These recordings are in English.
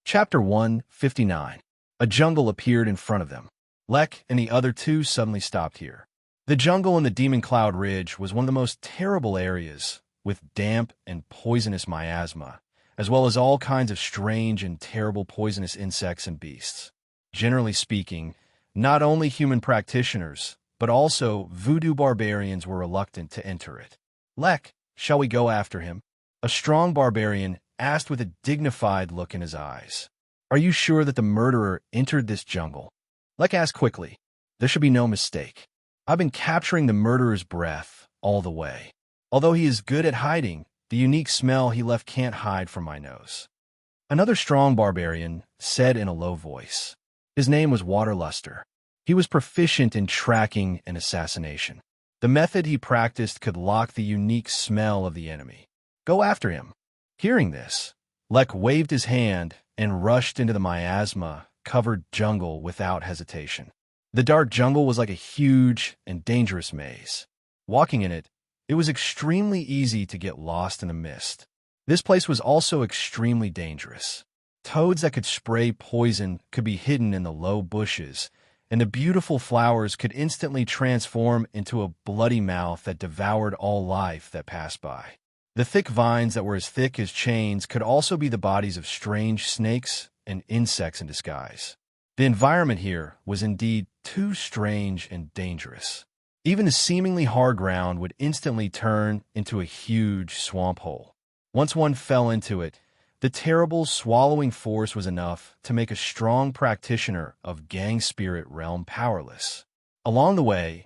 Chapter 159. A jungle appeared in front of them. Lek and the other two suddenly stopped here. The jungle in the Demon Cloud Ridge was one of the most terrible areas, with damp and poisonous miasma, as well as all kinds of strange and terrible poisonous insects and beasts. Generally speaking, not only human practitioners, but also voodoo barbarians were reluctant to enter it. Lek, shall we go after him? A strong barbarian asked with a dignified look in his eyes. Are you sure that the murderer entered this jungle? Lek asked quickly. There should be no mistake. I've been capturing the murderer's breath all the way. Although he is good at hiding, the unique smell he left can't hide from my nose. Another strong barbarian said in a low voice. His name was Waterluster. He was proficient in tracking and assassination. The method he practiced could lock the unique smell of the enemy. Go after him. Hearing this, Lek waved his hand and rushed into the miasma-covered jungle without hesitation. The dark jungle was like a huge and dangerous maze. Walking in it, it was extremely easy to get lost in the mist. This place was also extremely dangerous. Toads that could spray poison could be hidden in the low bushes, and the beautiful flowers could instantly transform into a bloody mouth that devoured all life that passed by. The thick vines that were as thick as chains could also be the bodies of strange snakes and insects in disguise. The environment here was indeed too strange and dangerous. Even the seemingly hard ground would instantly turn into a huge swamp hole. Once one fell into it, the terrible swallowing force was enough to make a strong practitioner of gang spirit realm powerless. Along the way,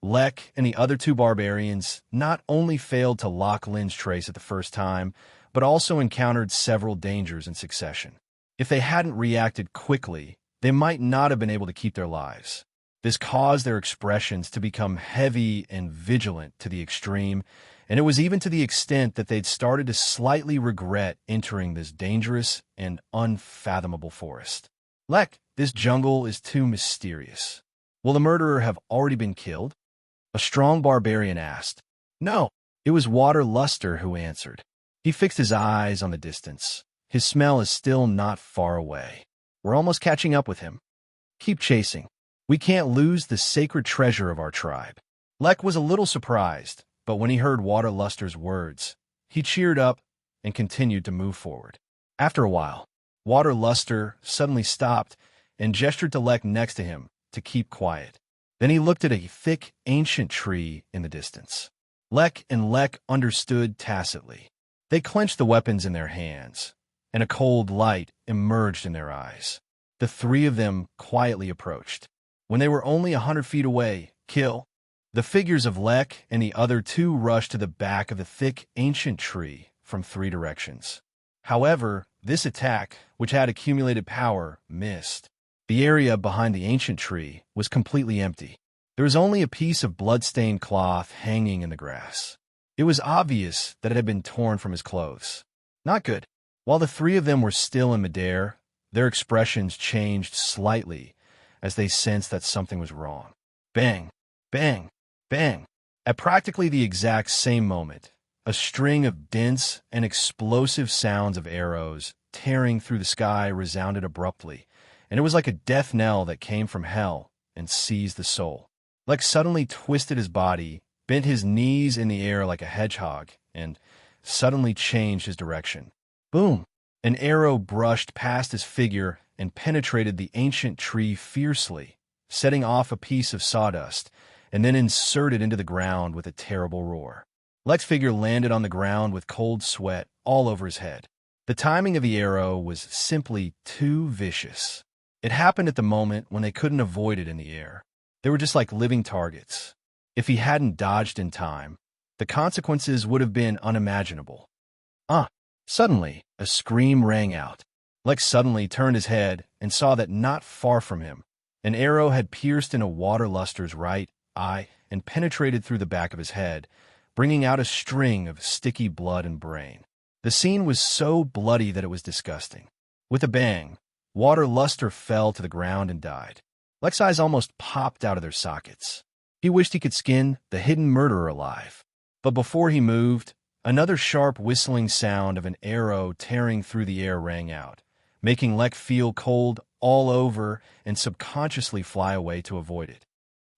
Lek and the other two barbarians not only failed to lock Lin's trace at the first time, but also encountered several dangers in succession. If they hadn't reacted quickly, they might not have been able to keep their lives. This caused their expressions to become heavy and vigilant to the extreme, and it was even to the extent that they'd started to slightly regret entering this dangerous and unfathomable forest. Lek, this jungle is too mysterious. Will the murderer have already been killed? A strong barbarian asked. No, it was Waterluster who answered. He fixed his eyes on the distance. His smell is still not far away. We're almost catching up with him. Keep chasing. We can't lose the sacred treasure of our tribe. Lek was a little surprised, but when he heard Waterluster's words, he cheered up and continued to move forward. After a while, Waterluster suddenly stopped and gestured to Lek next to him to keep quiet. Then he looked at a thick, ancient tree in the distance. Lek understood tacitly. They clenched the weapons in their hands, and a cold light emerged in their eyes. The three of them quietly approached. When they were only 100 feet away, kill. The figures of Lek and the other two rushed to the back of the thick, ancient tree from 3 directions. However, this attack, which had accumulated power, missed. The area behind the ancient tree was completely empty. There was only a piece of blood-stained cloth hanging in the grass. It was obvious that it had been torn from his clothes. Not good. While the three of them were still in midair, their expressions changed slightly as they sensed that something was wrong. Bang, bang, bang. At practically the exact same moment, a string of dense and explosive sounds of arrows tearing through the sky resounded abruptly, and it was like a death knell that came from hell and seized the soul. Lek suddenly twisted his body, bent his knees in the air like a hedgehog, and suddenly changed his direction. Boom! An arrow brushed past his figure and penetrated the ancient tree fiercely, setting off a piece of sawdust, and then inserted into the ground with a terrible roar. Lek's figure landed on the ground with cold sweat all over his head. The timing of the arrow was simply too vicious. It happened at the moment when they couldn't avoid it in the air. They were just like living targets. If he hadn't dodged in time, the consequences would have been unimaginable. Suddenly, a scream rang out. Lek suddenly turned his head and saw that not far from him, an arrow had pierced into Waterluster's right eye and penetrated through the back of his head, bringing out a string of sticky blood and brain. The scene was so bloody that it was disgusting. With a bang, Waterluster fell to the ground and died. Lek's eyes almost popped out of their sockets. He wished he could skin the hidden murderer alive. But before he moved, another sharp whistling sound of an arrow tearing through the air rang out, making Lek feel cold all over and subconsciously fly away to avoid it.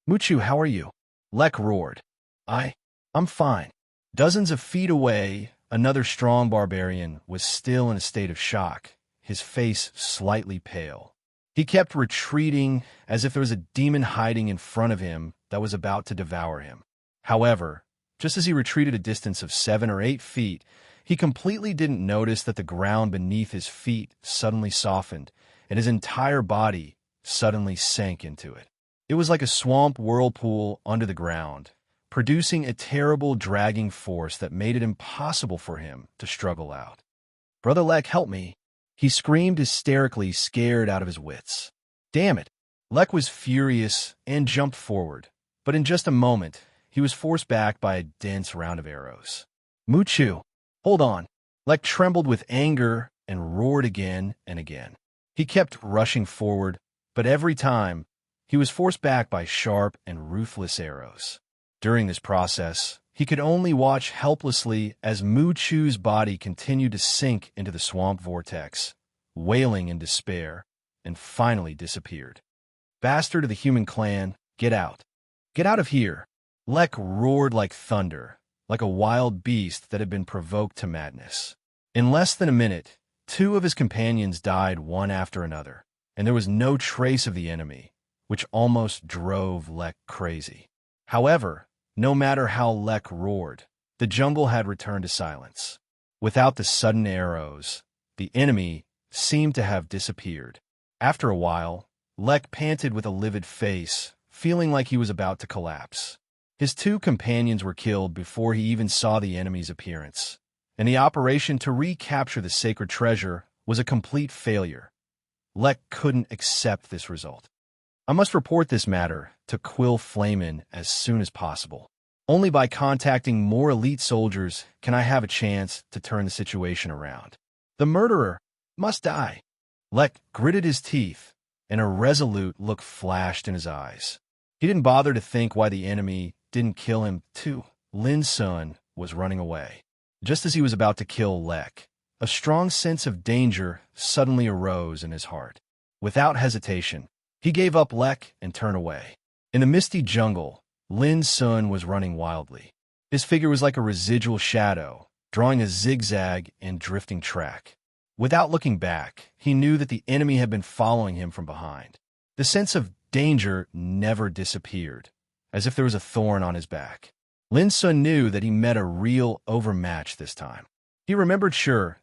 "Muchu, how are you?" Lek roared. I'm fine." Dozens of feet away, another strong barbarian was still in a state of shock, his face slightly pale. He kept retreating as if there was a demon hiding in front of him that was about to devour him. However, just as he retreated a distance of 7 or 8 feet, he completely didn't notice that the ground beneath his feet suddenly softened, and his entire body suddenly sank into it. It was like a swamp whirlpool under the ground, producing a terrible dragging force that made it impossible for him to struggle out. "Brother Lek, help me!" He screamed hysterically, scared out of his wits. Damn it! Lek was furious and jumped forward, but in just a moment, he was forced back by a dense round of arrows. "Muchu, hold on!" Lek trembled with anger and roared again and again. He kept rushing forward, but every time, he was forced back by sharp and ruthless arrows. During this process, he could only watch helplessly as Muchu's body continued to sink into the swamp vortex, wailing in despair, and finally disappeared. "Bastard of the human clan, get out! Get out of here!" Lek roared like thunder, like a wild beast that had been provoked to madness. In less than a minute, 2 of his companions died one after another, and there was no trace of the enemy, which almost drove Lek crazy. However, no matter how Lek roared, the jungle had returned to silence. Without the sudden arrows, the enemy seemed to have disappeared. After a while, Lek panted with a livid face, feeling like he was about to collapse. His 2 companions were killed before he even saw the enemy's appearance, and the operation to recapture the sacred treasure was a complete failure. Lek couldn't accept this result. "I must report this matter to Quill Flamin as soon as possible. Only by contacting more elite soldiers can I have a chance to turn the situation around. The murderer must die." Lek gritted his teeth, and a resolute look flashed in his eyes. He didn't bother to think why the enemy didn't kill him too. Lin Sun was running away. Just as he was about to kill Lek, a strong sense of danger suddenly arose in his heart. Without hesitation, he gave up Lek and turned away. In the misty jungle, Lin Sun was running wildly. His figure was like a residual shadow, drawing a zigzag and drifting track. Without looking back, he knew that the enemy had been following him from behind. The sense of danger never disappeared, as if there was a thorn on his back. Lin Sun knew that he met a real overmatch this time. He remembered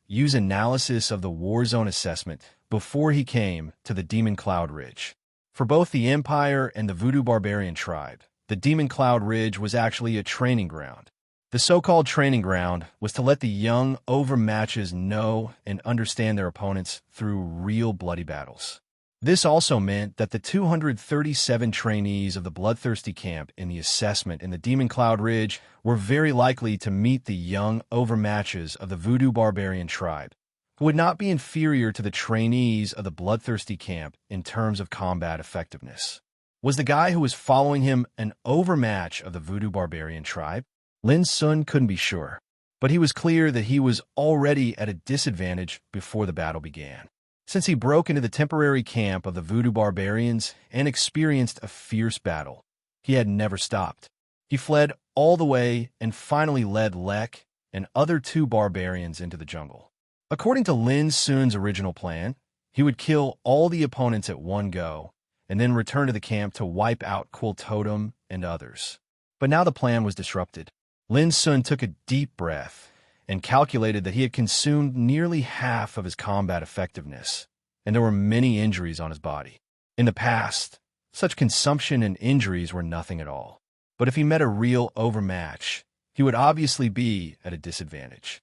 Yu's analysis of the war zone assessment before he came to the Demon Cloud Ridge. For both the Empire and the Voodoo Barbarian tribe, the Demon Cloud Ridge was actually a training ground. The so-called training ground was to let the young overmatches know and understand their opponents through real bloody battles. This also meant that the 237 trainees of the Bloodthirsty camp in the assessment in the Demon Cloud Ridge were very likely to meet the young overmatches of the Voodoo Barbarian tribe, who would not be inferior to the trainees of the Bloodthirsty camp in terms of combat effectiveness. Was the guy who was following him an overmatch of the Voodoo Barbarian tribe? Lin Sun couldn't be sure, but he was clear that he was already at a disadvantage before the battle began. Since he broke into the temporary camp of the Voodoo Barbarians and experienced a fierce battle, he had never stopped. He fled all the way and finally led Lek and other 2 barbarians into the jungle. According to Lin Sun's original plan, he would kill all the opponents at one go and then return to the camp to wipe out Quill Totem and others. But now the plan was disrupted. Lin Sun took a deep breath and calculated that he had consumed nearly half of his combat effectiveness, and there were many injuries on his body. In the past, such consumption and injuries were nothing at all. But if he met a real overmatch, he would obviously be at a disadvantage.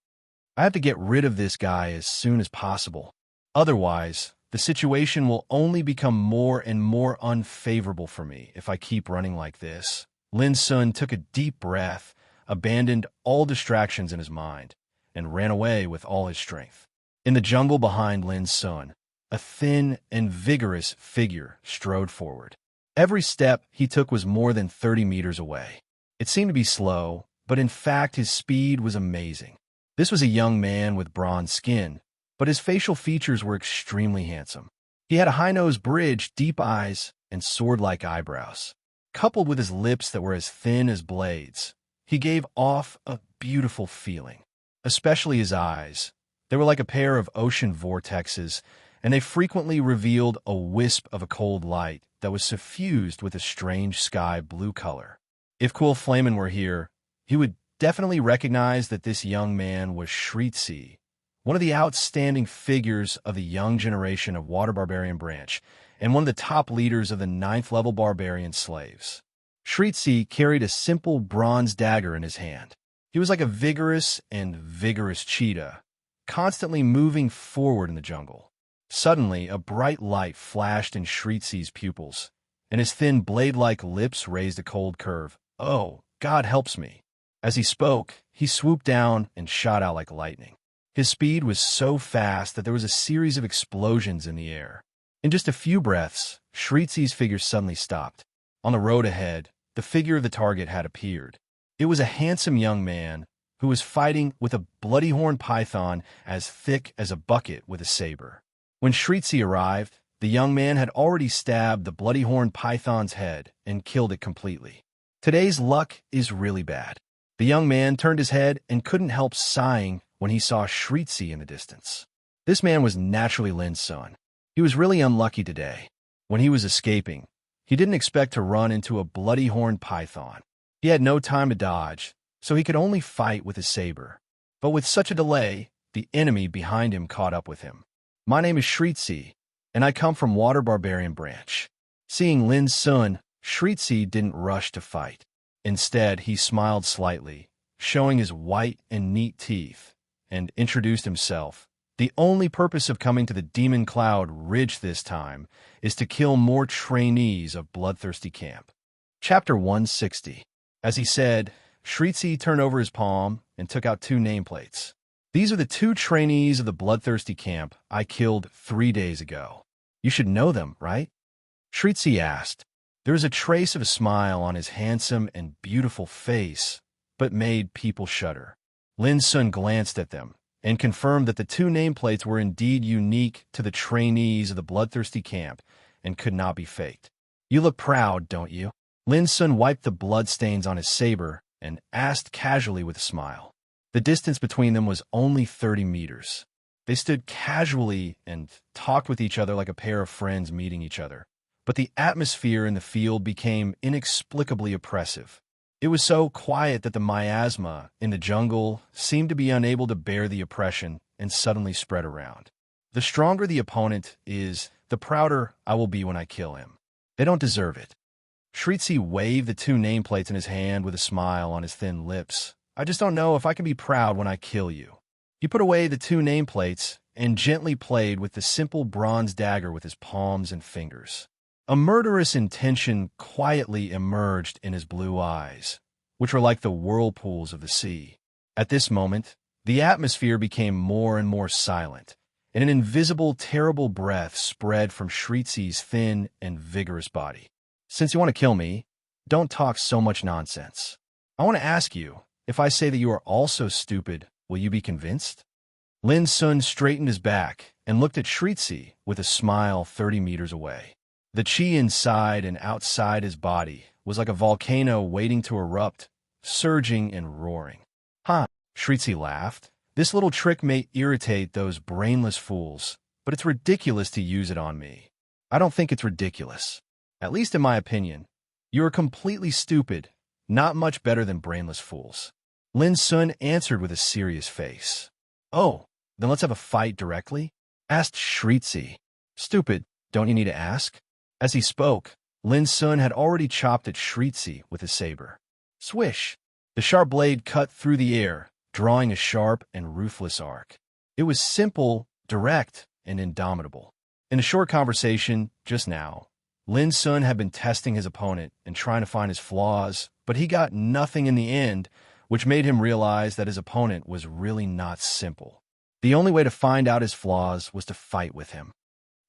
"I have to get rid of this guy as soon as possible. Otherwise, the situation will only become more and more unfavorable for me if I keep running like this." Lin Sun took a deep breath, abandoned all distractions in his mind, and ran away with all his strength. In the jungle behind Lin Sun, a thin and vigorous figure strode forward. Every step he took was more than 30 meters away. It seemed to be slow, but in fact his speed was amazing. This was a young man with bronze skin, but his facial features were extremely handsome. He had a high-nosed bridge, deep eyes, and sword-like eyebrows. Coupled with his lips that were as thin as blades, he gave off a beautiful feeling. Especially his eyes. They were like a pair of ocean vortexes, and they frequently revealed a wisp of a cold light that was suffused with a strange sky blue color. If Cool Flamin were here, he would definitely recognize that this young man was Shreetsi, one of the outstanding figures of the young generation of Water Barbarian branch, and one of the top leaders of the 9th-level barbarian slaves. Shreetsi carried a simple bronze dagger in his hand. He was like a vigorous cheetah, constantly moving forward in the jungle. Suddenly, a bright light flashed in Shreetsi's pupils, and his thin blade-like lips raised a cold curve. "Oh, God helps me." As he spoke, he swooped down and shot out like lightning. His speed was so fast that there was a series of explosions in the air. In just a few breaths, Shreetsi's figure suddenly stopped. On the road ahead, the figure of the target had appeared. It was a handsome young man who was fighting with a bloody horn python as thick as a bucket with a saber. When Shreetsi arrived, the young man had already stabbed the bloody horn python's head and killed it completely. Today's luck is really bad. The young man turned his head and couldn't help sighing when he saw Shreetsi in the distance. This man was naturally Lin's son. He was really unlucky today. When he was escaping, he didn't expect to run into a bloody horn python. He had no time to dodge, so he could only fight with his saber. But with such a delay, the enemy behind him caught up with him. "My name is Shreetsi, and I come from Water Barbarian Branch." Seeing Lin's son, Shreetsi didn't rush to fight. Instead, he smiled slightly, showing his white and neat teeth, and introduced himself. "The only purpose of coming to the Demon Cloud Ridge this time is to kill more trainees of Bloodthirsty Camp." Chapter 160. As he said, Shreetsi turned over his palm and took out 2 nameplates. "These are the 2 trainees of the Bloodthirsty Camp I killed 3 days ago. You should know them, right?" Shreetsi asked. There was a trace of a smile on his handsome and beautiful face, but made people shudder. Lin's son glanced at them and confirmed that the 2 nameplates were indeed unique to the trainees of the Bloodthirsty Camp and could not be faked. "You look proud, don't you?" Lin's son wiped the bloodstains on his saber and asked casually with a smile. The distance between them was only 30 meters. They stood casually and talked with each other like a pair of friends meeting each other. But the atmosphere in the field became inexplicably oppressive. It was so quiet that the miasma in the jungle seemed to be unable to bear the oppression and suddenly spread around. "The stronger the opponent is, the prouder I will be when I kill him. They don't deserve it." Shreetsi waved the 2 nameplates in his hand with a smile on his thin lips. "I just don't know if I can be proud when I kill you." He put away the 2 nameplates and gently played with the simple bronze dagger with his palms and fingers. A murderous intention quietly emerged in his blue eyes, which were like the whirlpools of the sea. At this moment, the atmosphere became more and more silent, and an invisible, terrible breath spread from Shreetsi's thin and vigorous body. "Since you want to kill me, don't talk so much nonsense. I want to ask you, if I say that you are also stupid, will you be convinced?" Lin's son straightened his back and looked at Shreetsi with a smile 30 meters away. The chi inside and outside his body was like a volcano waiting to erupt, surging and roaring. "Huh," Shreetsi laughed. "This little trick may irritate those brainless fools, but it's ridiculous to use it on me." "I don't think it's ridiculous. At least in my opinion. You are completely stupid, not much better than brainless fools." Lin's son answered with a serious face. "Oh, then let's have a fight directly?" asked Shreetsi. "Stupid, don't you need to ask?" As he spoke, Lin's son had already chopped at Shreetsi with his saber. Swish! The sharp blade cut through the air, drawing a sharp and ruthless arc. It was simple, direct, and indomitable. In a short conversation just now, Lin's son had been testing his opponent and trying to find his flaws, but he got nothing in the end, which made him realize that his opponent was really not simple. The only way to find out his flaws was to fight with him.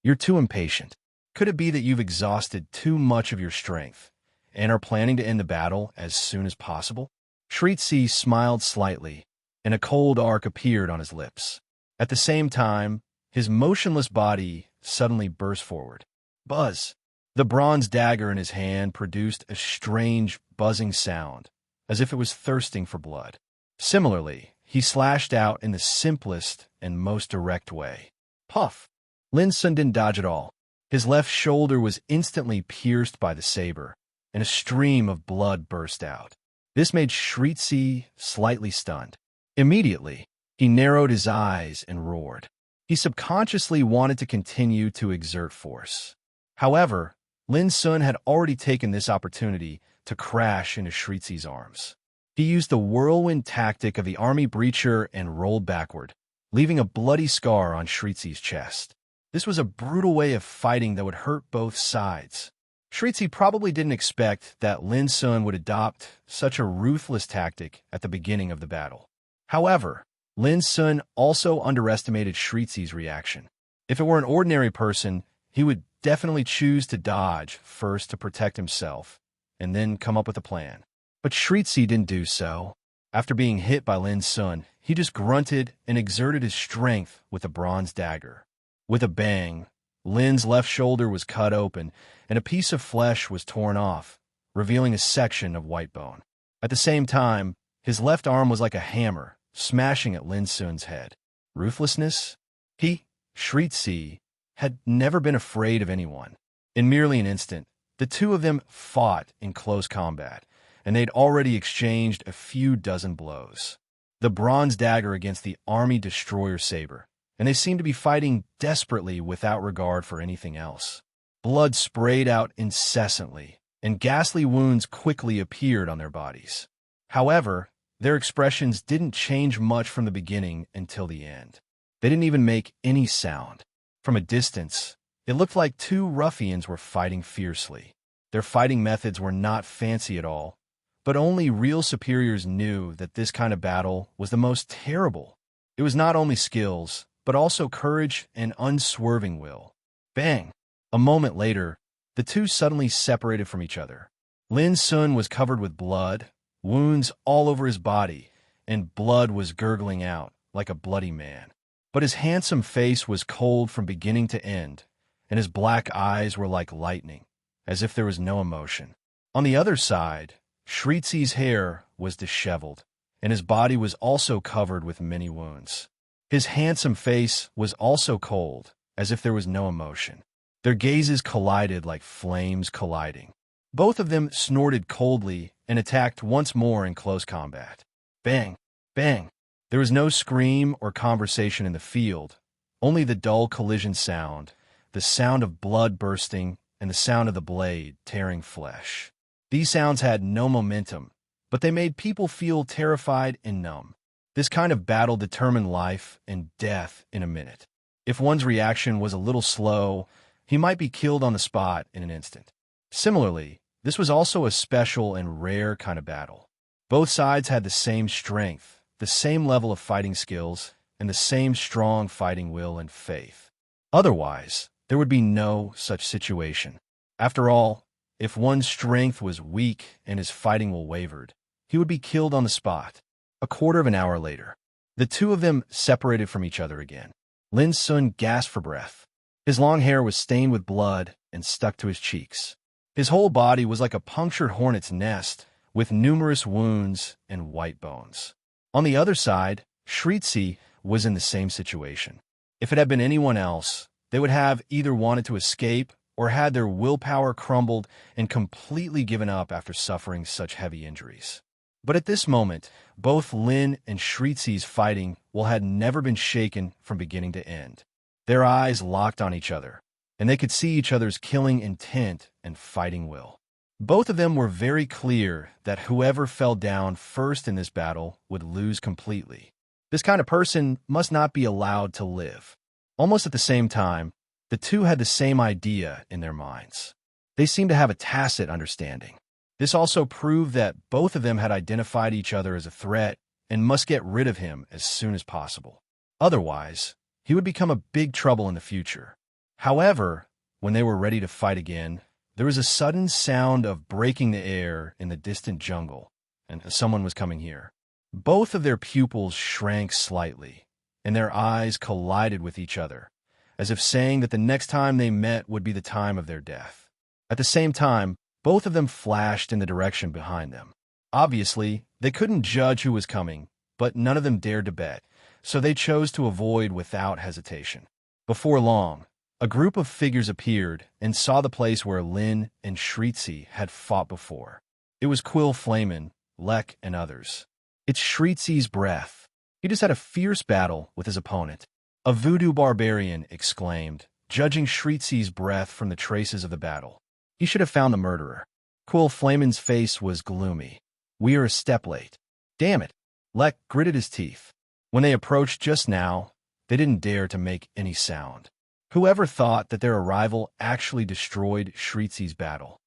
"You're too impatient. Could it be that you've exhausted too much of your strength and are planning to end the battle as soon as possible?" Shreetsi smiled slightly, and a cold arc appeared on his lips. At the same time, his motionless body suddenly burst forward. Buzz! The bronze dagger in his hand produced a strange, buzzing sound, as if it was thirsting for blood. Similarly, he slashed out in the simplest and most direct way. Puff! Lin Sun didn't dodge at all. His left shoulder was instantly pierced by the saber, and a stream of blood burst out. This made Shritzi slightly stunned. Immediately, he narrowed his eyes and roared. He subconsciously wanted to continue to exert force. However, Lin Sun had already taken this opportunity to crash into Shritzi's arms. He used the whirlwind tactic of the army breacher and rolled backward, leaving a bloody scar on Shritzi's chest. This was a brutal way of fighting that would hurt both sides. Shritzi probably didn't expect that Lin Sun would adopt such a ruthless tactic at the beginning of the battle. However, Lin Sun also underestimated Shritzi's reaction. If it were an ordinary person, he would definitely choose to dodge first to protect himself, and then come up with a plan. But Shritzi didn't do so. After being hit by Lin Sun, he just grunted and exerted his strength with a bronze dagger. With a bang, Lin's left shoulder was cut open, and a piece of flesh was torn off, revealing a section of white bone. At the same time, his left arm was like a hammer, smashing at Lin Sun's head. Ruthlessness? He, Shritzi, had never been afraid of anyone. In merely an instant, the two of them fought in close combat, and they'd already exchanged a few dozen blows. The bronze dagger against the army destroyer saber, and they seemed to be fighting desperately without regard for anything else. Blood sprayed out incessantly, and ghastly wounds quickly appeared on their bodies. However, their expressions didn't change much from the beginning until the end. They didn't even make any sound. From a distance, it looked like two ruffians were fighting fiercely. Their fighting methods were not fancy at all, but only real superiors knew that this kind of battle was the most terrible. It was not only skills, but also courage and unswerving will. Bang! A moment later, the two suddenly separated from each other. Lin Sun was covered with blood, wounds all over his body, and blood was gurgling out like a bloody man. But his handsome face was cold from beginning to end, and his black eyes were like lightning, as if there was no emotion. On the other side, Shritzi's hair was disheveled, and his body was also covered with many wounds. His handsome face was also cold, as if there was no emotion. Their gazes collided like flames colliding. Both of them snorted coldly and attacked once more in close combat. Bang! Bang! There was no scream or conversation in the field, only the dull collision sound, the sound of blood bursting, and the sound of the blade tearing flesh. These sounds had no momentum, but they made people feel terrified and numb. This kind of battle determined life and death in a minute. If one's reaction was a little slow, he might be killed on the spot in an instant. Similarly, this was also a special and rare kind of battle. Both sides had the same strength, the same level of fighting skills, and the same strong fighting will and faith. Otherwise, there would be no such situation. After all, if one's strength was weak and his fighting will wavered, he would be killed on the spot. A quarter of an hour later, the two of them separated from each other again. Lin Sun gasped for breath. His long hair was stained with blood and stuck to his cheeks. His whole body was like a punctured hornet's nest, with numerous wounds and white bones. On the other side, Shritzi was in the same situation. If it had been anyone else, they would have either wanted to escape or had their willpower crumbled and completely given up after suffering such heavy injuries. But at this moment, both Lin and Shritzi's fighting will had never been shaken from beginning to end. Their eyes locked on each other, and they could see each other's killing intent and fighting will. Both of them were very clear that whoever fell down first in this battle would lose completely. This kind of person must not be allowed to live. Almost at the same time, the two had the same idea in their minds. They seemed to have a tacit understanding. This also proved that both of them had identified each other as a threat and must get rid of him as soon as possible. Otherwise, he would become a big trouble in the future. However, when they were ready to fight again, there was a sudden sound of breaking the air in the distant jungle, and someone was coming here. Both of their pupils shrank slightly, and their eyes collided with each other, as if saying that the next time they met would be the time of their death. At the same time, both of them flashed in the direction behind them. Obviously, they couldn't judge who was coming, but none of them dared to bet, so they chose to avoid without hesitation. Before long, a group of figures appeared and saw the place where Lynn and Shreetsi had fought before. It was Quill Flamen, Lek, and others. It's Shreetsi's breath. He just had a fierce battle with his opponent. A voodoo barbarian exclaimed, judging Shreetsi's breath from the traces of the battle. He should have found the murderer. Quill Flamen's face was gloomy. We are a step late. Damn it. Lek gritted his teeth. When they approached just now, they didn't dare to make any sound. Whoever thought that their arrival actually destroyed Shreetsi's battle?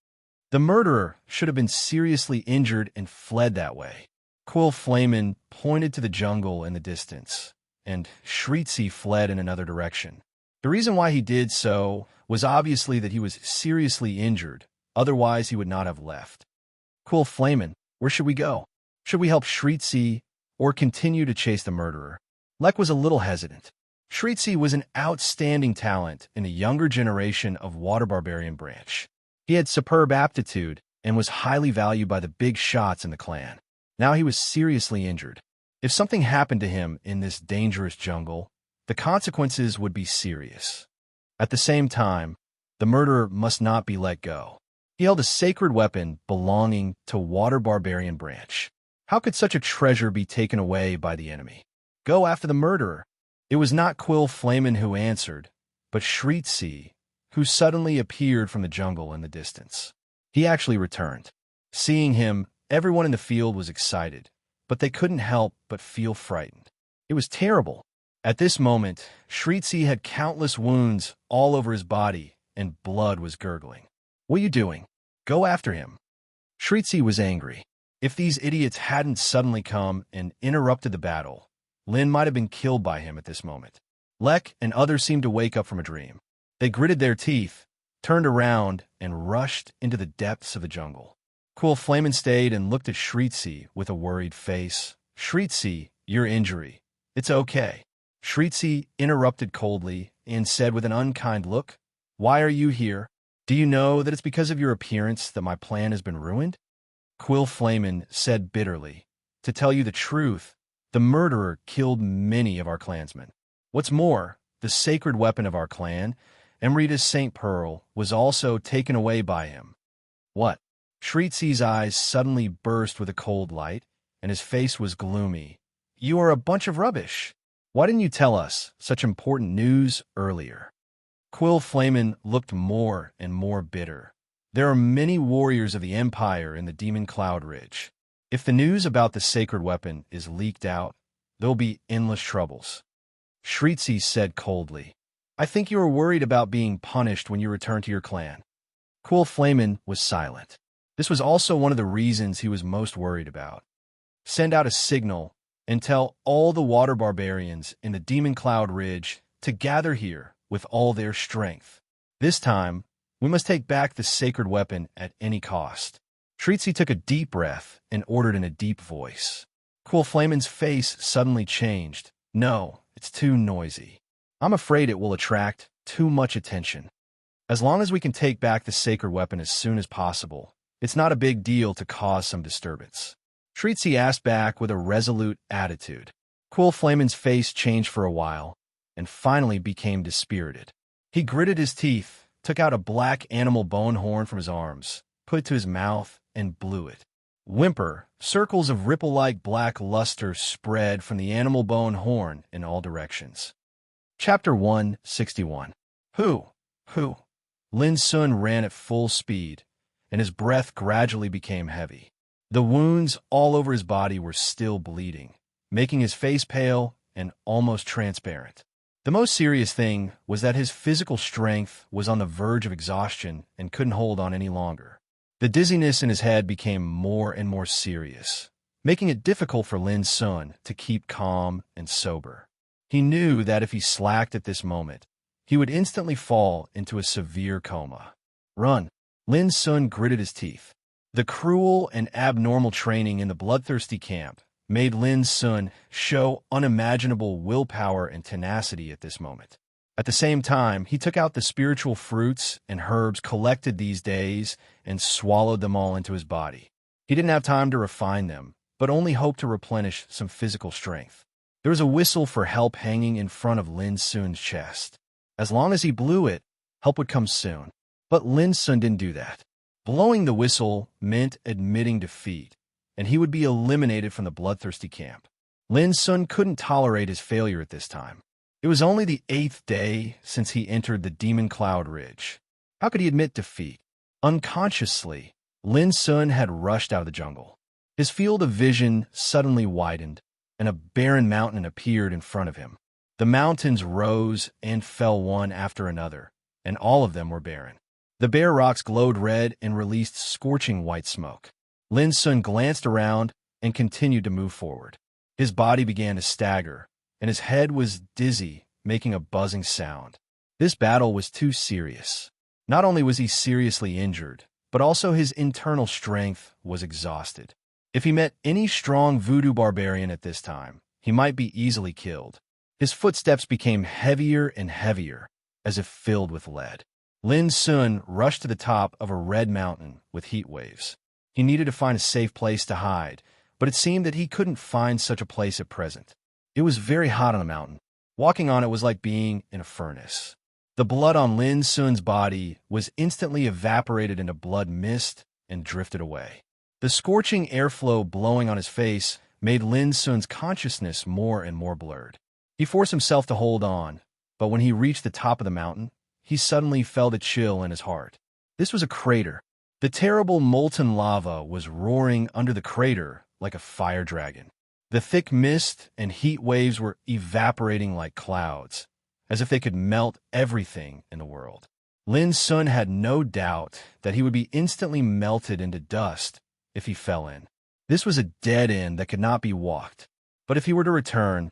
The murderer should have been seriously injured and fled that way. Quill Flamen pointed to the jungle in the distance, and Shreetsi fled in another direction. The reason why he did so was obviously that he was seriously injured, otherwise he would not have left. Quill Flamen, where should we go? Should we help Shreetsi or continue to chase the murderer? Lek was a little hesitant. Shreetsi was an outstanding talent in the younger generation of Water Barbarian branch. He had superb aptitude and was highly valued by the big shots in the clan. Now he was seriously injured. If something happened to him in this dangerous jungle, the consequences would be serious. At the same time, the murderer must not be let go. He held a sacred weapon belonging to Water Barbarian branch. How could such a treasure be taken away by the enemy? Go after the murderer. It was not Quill Flamen who answered, but Shreetsi, who suddenly appeared from the jungle in the distance. He actually returned. Seeing him, everyone in the field was excited, but they couldn't help but feel frightened. It was terrible. At this moment, Shreetsi had countless wounds all over his body, and blood was gurgling. What are you doing? Go after him. Shreetsi was angry. If these idiots hadn't suddenly come and interrupted the battle, Lynn might have been killed by him at this moment. Lek and others seemed to wake up from a dream. They gritted their teeth, turned around, and rushed into the depths of the jungle. Quill Flamen stayed and looked at Shreetsi with a worried face. Shreetsi, your injury. It's okay. Shreetsi interrupted coldly and said with an unkind look, Why are you here? Do you know that it's because of your appearance that my plan has been ruined? Quill Flamen said bitterly, To tell you the truth, the murderer killed many of our clansmen. What's more, the sacred weapon of our clan, Emrita's St. Pearl, was also taken away by him. What? Shreetsi's eyes suddenly burst with a cold light, and his face was gloomy. You are a bunch of rubbish. Why didn't you tell us such important news earlier? Quill Flamen looked more and more bitter. There are many warriors of the Empire in the Demon Cloud Ridge. If the news about the sacred weapon is leaked out, there'll be endless troubles. Shreetsi said coldly, I think you are worried about being punished when you return to your clan. Quill Flamen was silent. This was also one of the reasons he was most worried about. Send out a signal and tell all the water barbarians in the Demon Cloud Ridge to gather here with all their strength. This time, we must take back the sacred weapon at any cost. Shreetsi took a deep breath and ordered in a deep voice. Quill Flamen's face suddenly changed. No, it's too noisy. I'm afraid it will attract too much attention. As long as we can take back the sacred weapon as soon as possible, it's not a big deal to cause some disturbance. Shreetsi asked back with a resolute attitude. Quill Flamen's face changed for a while, and finally became dispirited. He gritted his teeth, took out a black animal bone horn from his arms, put it to his mouth, and blew it. Whimper, circles of ripple-like black luster spread from the animal bone horn in all directions. Chapter 161. Who? Lin Sun ran at full speed, and his breath gradually became heavy. The wounds all over his body were still bleeding, making his face pale and almost transparent. The most serious thing was that his physical strength was on the verge of exhaustion and couldn't hold on any longer. The dizziness in his head became more and more serious, making it difficult for Lin Sun to keep calm and sober. He knew that if he slacked at this moment, he would instantly fall into a severe coma. Run! Lin Sun gritted his teeth. The cruel and abnormal training in the bloodthirsty camp made Lin Sun show unimaginable willpower and tenacity at this moment. At the same time, he took out the spiritual fruits and herbs collected these days and swallowed them all into his body. He didn't have time to refine them, but only hoped to replenish some physical strength. There was a whistle for help hanging in front of Lin Sun's chest. As long as he blew it, help would come soon. But Lin Sun didn't do that. Blowing the whistle meant admitting defeat, and he would be eliminated from the bloodthirsty camp. Lin Sun couldn't tolerate his failure at this time. It was only the 8th day since he entered the Demon Cloud Ridge. How could he admit defeat? Unconsciously, Lin Sun had rushed out of the jungle. His field of vision suddenly widened, and a barren mountain appeared in front of him. The mountains rose and fell one after another, and all of them were barren. The bare rocks glowed red and released scorching white smoke. Lin Sun glanced around and continued to move forward. His body began to stagger, and his head was dizzy, making a buzzing sound. This battle was too serious. Not only was he seriously injured, but also his internal strength was exhausted. If he met any strong voodoo barbarian at this time, he might be easily killed. His footsteps became heavier and heavier, as if filled with lead. Lin Sun rushed to the top of a red mountain with heat waves. He needed to find a safe place to hide, but it seemed that he couldn't find such a place at present. It was very hot on the mountain. Walking on it was like being in a furnace. The blood on Lin Sun's body was instantly evaporated into blood mist and drifted away. The scorching airflow blowing on his face made Lin Sun's consciousness more and more blurred. He forced himself to hold on, but when he reached the top of the mountain, he suddenly felt a chill in his heart. This was a crater. The terrible molten lava was roaring under the crater like a fire dragon. The thick mist and heat waves were evaporating like clouds, as if they could melt everything in the world. Lin Sun had no doubt that he would be instantly melted into dust if he fell in. This was a dead end that could not be walked. But if he were to return,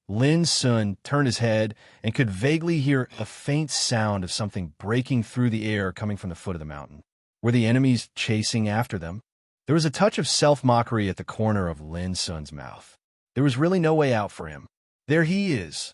Lin Sun turned his head and could vaguely hear a faint sound of something breaking through the air coming from the foot of the mountain. Were the enemies chasing after them? There was a touch of self-mockery at the corner of Lin Sun's mouth. There was really no way out for him. There he is.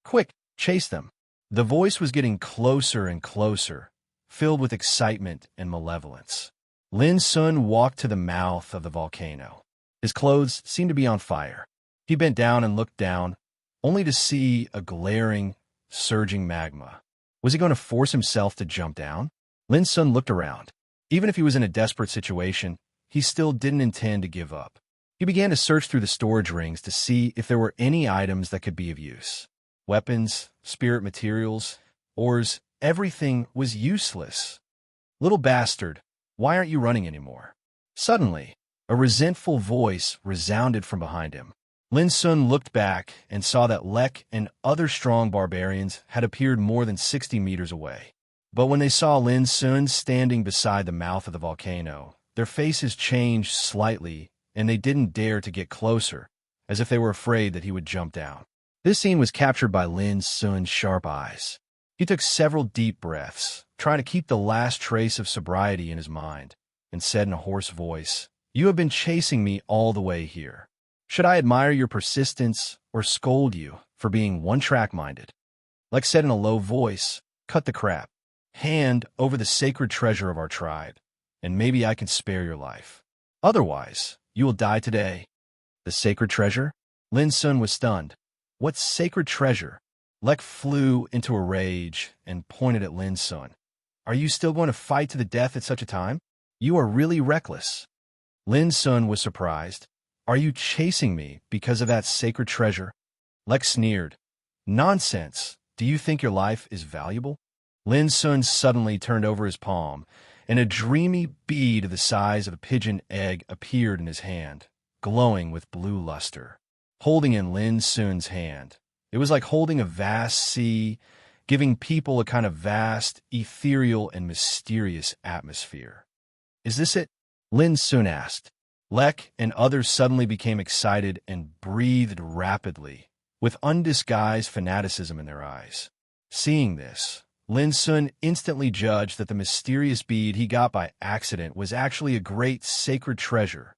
Quick, chase them. The voice was getting closer and closer, filled with excitement and malevolence. Lin Sun walked to the mouth of the volcano. His clothes seemed to be on fire. He bent down and looked down, only to see a glaring, surging magma. Was he going to force himself to jump down? Lin Sun looked around. Even if he was in a desperate situation, he still didn't intend to give up. He began to search through the storage rings to see if there were any items that could be of use. Weapons, spirit materials, ores, everything was useless. Little bastard, why aren't you running anymore? Suddenly, a resentful voice resounded from behind him. Lin Sun looked back and saw that Lek and other strong barbarians had appeared more than 60 meters away. But when they saw Lin Sun standing beside the mouth of the volcano, their faces changed slightly, and they didn't dare to get closer, as if they were afraid that he would jump down. This scene was captured by Lin Sun's sharp eyes. He took several deep breaths, trying to keep the last trace of sobriety in his mind, and said in a hoarse voice, "You have been chasing me all the way here. Should I admire your persistence or scold you for being one-track-minded?" Lek said in a low voice, "Cut the crap. Hand over the sacred treasure of our tribe, and maybe I can spare your life. Otherwise, you will die today." The sacred treasure? Lin Sun was stunned. What sacred treasure? Lek flew into a rage and pointed at Lin Sun. "Are you still going to fight to the death at such a time? You are really reckless." Lin Sun was surprised. "Are you chasing me because of that sacred treasure?" Lek sneered. "Nonsense. Do you think your life is valuable?" Lin Sun suddenly turned over his palm, and a dreamy bead the size of a pigeon egg appeared in his hand, glowing with blue luster. Holding in Lin Sun's hand, it was like holding a vast sea, giving people a kind of vast, ethereal, and mysterious atmosphere. "Is this it?" Lin Sun asked. Lek and others suddenly became excited and breathed rapidly, with undisguised fanaticism in their eyes. Seeing this, Lin Sun instantly judged that the mysterious bead he got by accident was actually a great sacred treasure.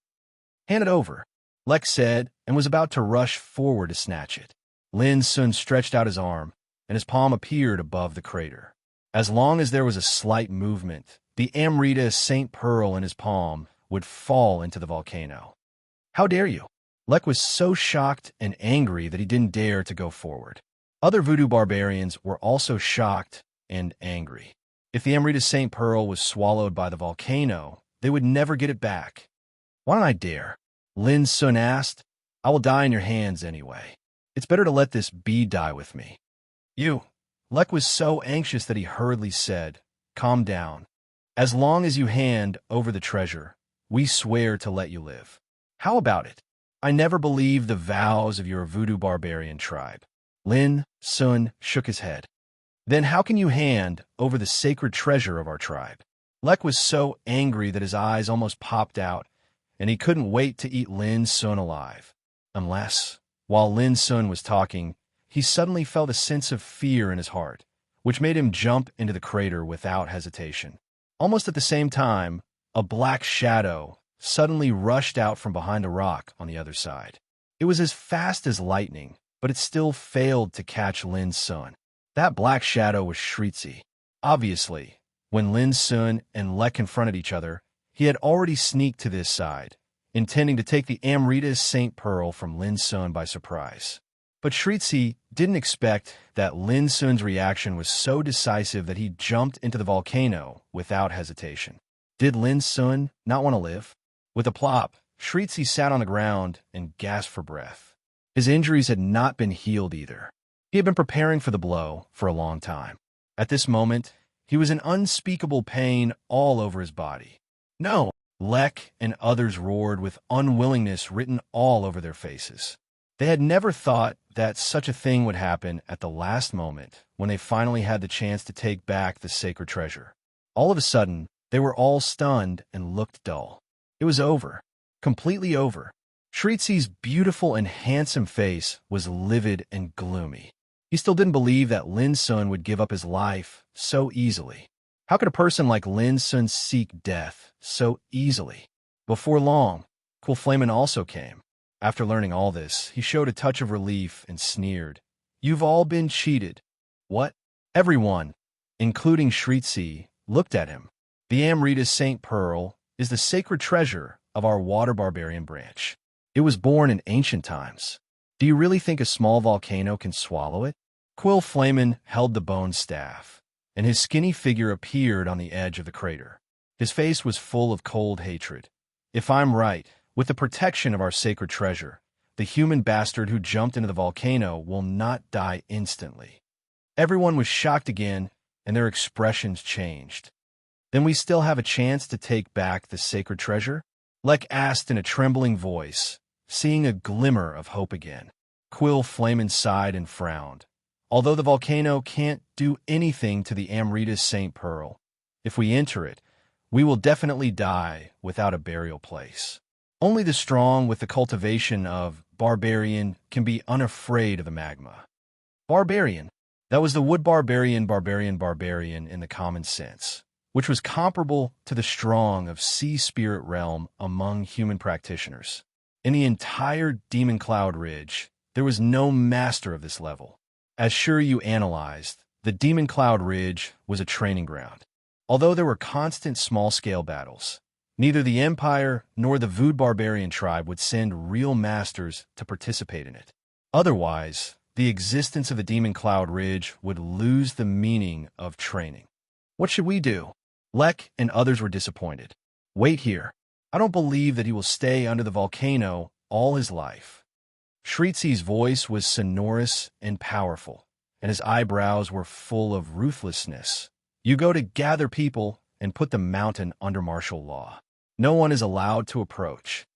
"Hand it over." Lex said, and was about to rush forward to snatch it. Lin Sun stretched out his arm, and his palm appeared above the crater. As long as there was a slight movement, the Amrita St. Pearl in his palm would fall into the volcano. How dare you? Lek was so shocked and angry that he didn't dare to go forward. Other voodoo barbarians were also shocked and angry. If the Amrita St. Pearl was swallowed by the volcano, they would never get it back. Why don't I dare? Lin Sun asked. I will die in your hands anyway. It's better to let this bead die with me. You. Lek was so anxious that he hurriedly said, Calm down. As long as you hand over the treasure, we swear to let you live. How about it? I never believed the vows of your voodoo barbarian tribe. Lin Sun shook his head. Then how can you hand over the sacred treasure of our tribe? Lek was so angry that his eyes almost popped out, and he couldn't wait to eat Lin Sun alive. Unless, while Lin Sun was talking, he suddenly felt a sense of fear in his heart, which made him jump into the crater without hesitation. Almost at the same time, a black shadow suddenly rushed out from behind a rock on the other side. It was as fast as lightning, but it still failed to catch Lin Sun. That black shadow was Shritzi. Obviously, when Lin Sun and Lek confronted each other, he had already sneaked to this side, intending to take the Amrita St. Pearl from Lin Sun by surprise. But Shritzi didn't expect that Lin Sun's reaction was so decisive that he jumped into the volcano without hesitation. Did Lin Sun not want to live? With a plop, Shritzi sat on the ground and gasped for breath. His injuries had not been healed either. He had been preparing for the blow for a long time. At this moment, he was in unspeakable pain all over his body. No! Lek and others roared with unwillingness written all over their faces. They had never thought that such a thing would happen at the last moment when they finally had the chance to take back the sacred treasure. All of a sudden, they were all stunned and looked dull. It was over. Completely over. Shritzi's beautiful and handsome face was livid and gloomy. He still didn't believe that Lin Sun would give up his life so easily. How could a person like Lin Sun seek death so easily? Before long, Quillflamin also came. After learning all this, he showed a touch of relief and sneered. You've all been cheated. What? Everyone, including Shritzi, looked at him. The Amrita St. Pearl is the sacred treasure of our water barbarian branch. It was born in ancient times. Do you really think a small volcano can swallow it? Quillflamin held the bone staff, and his skinny figure appeared on the edge of the crater. His face was full of cold hatred. If I'm right, with the protection of our sacred treasure, the human bastard who jumped into the volcano will not die instantly. Everyone was shocked again, and their expressions changed. Then we still have a chance to take back the sacred treasure? Lek asked in a trembling voice, seeing a glimmer of hope again. Quillflamin sighed and frowned. Although the volcano can't do anything to the Amrita St. Pearl, if we enter it, we will definitely die without a burial place. Only the strong with the cultivation of barbarian can be unafraid of the magma. Barbarian. That was the wood barbarian in the common sense, which was comparable to the strong of sea spirit realm among human practitioners. In the entire Demon Cloud Ridge, there was no master of this level. As sure you analyzed, the Demon Cloud Ridge was a training ground. Although there were constant small-scale battles, neither the Empire nor the Vood Barbarian tribe would send real masters to participate in it. Otherwise, the existence of the Demon Cloud Ridge would lose the meaning of training. What should we do? Lek and others were disappointed. Wait here. I don't believe that he will stay under the volcano all his life. Shritzi's voice was sonorous and powerful, and his eyebrows were full of ruthlessness. You go to gather people and put the mountain under martial law. No one is allowed to approach.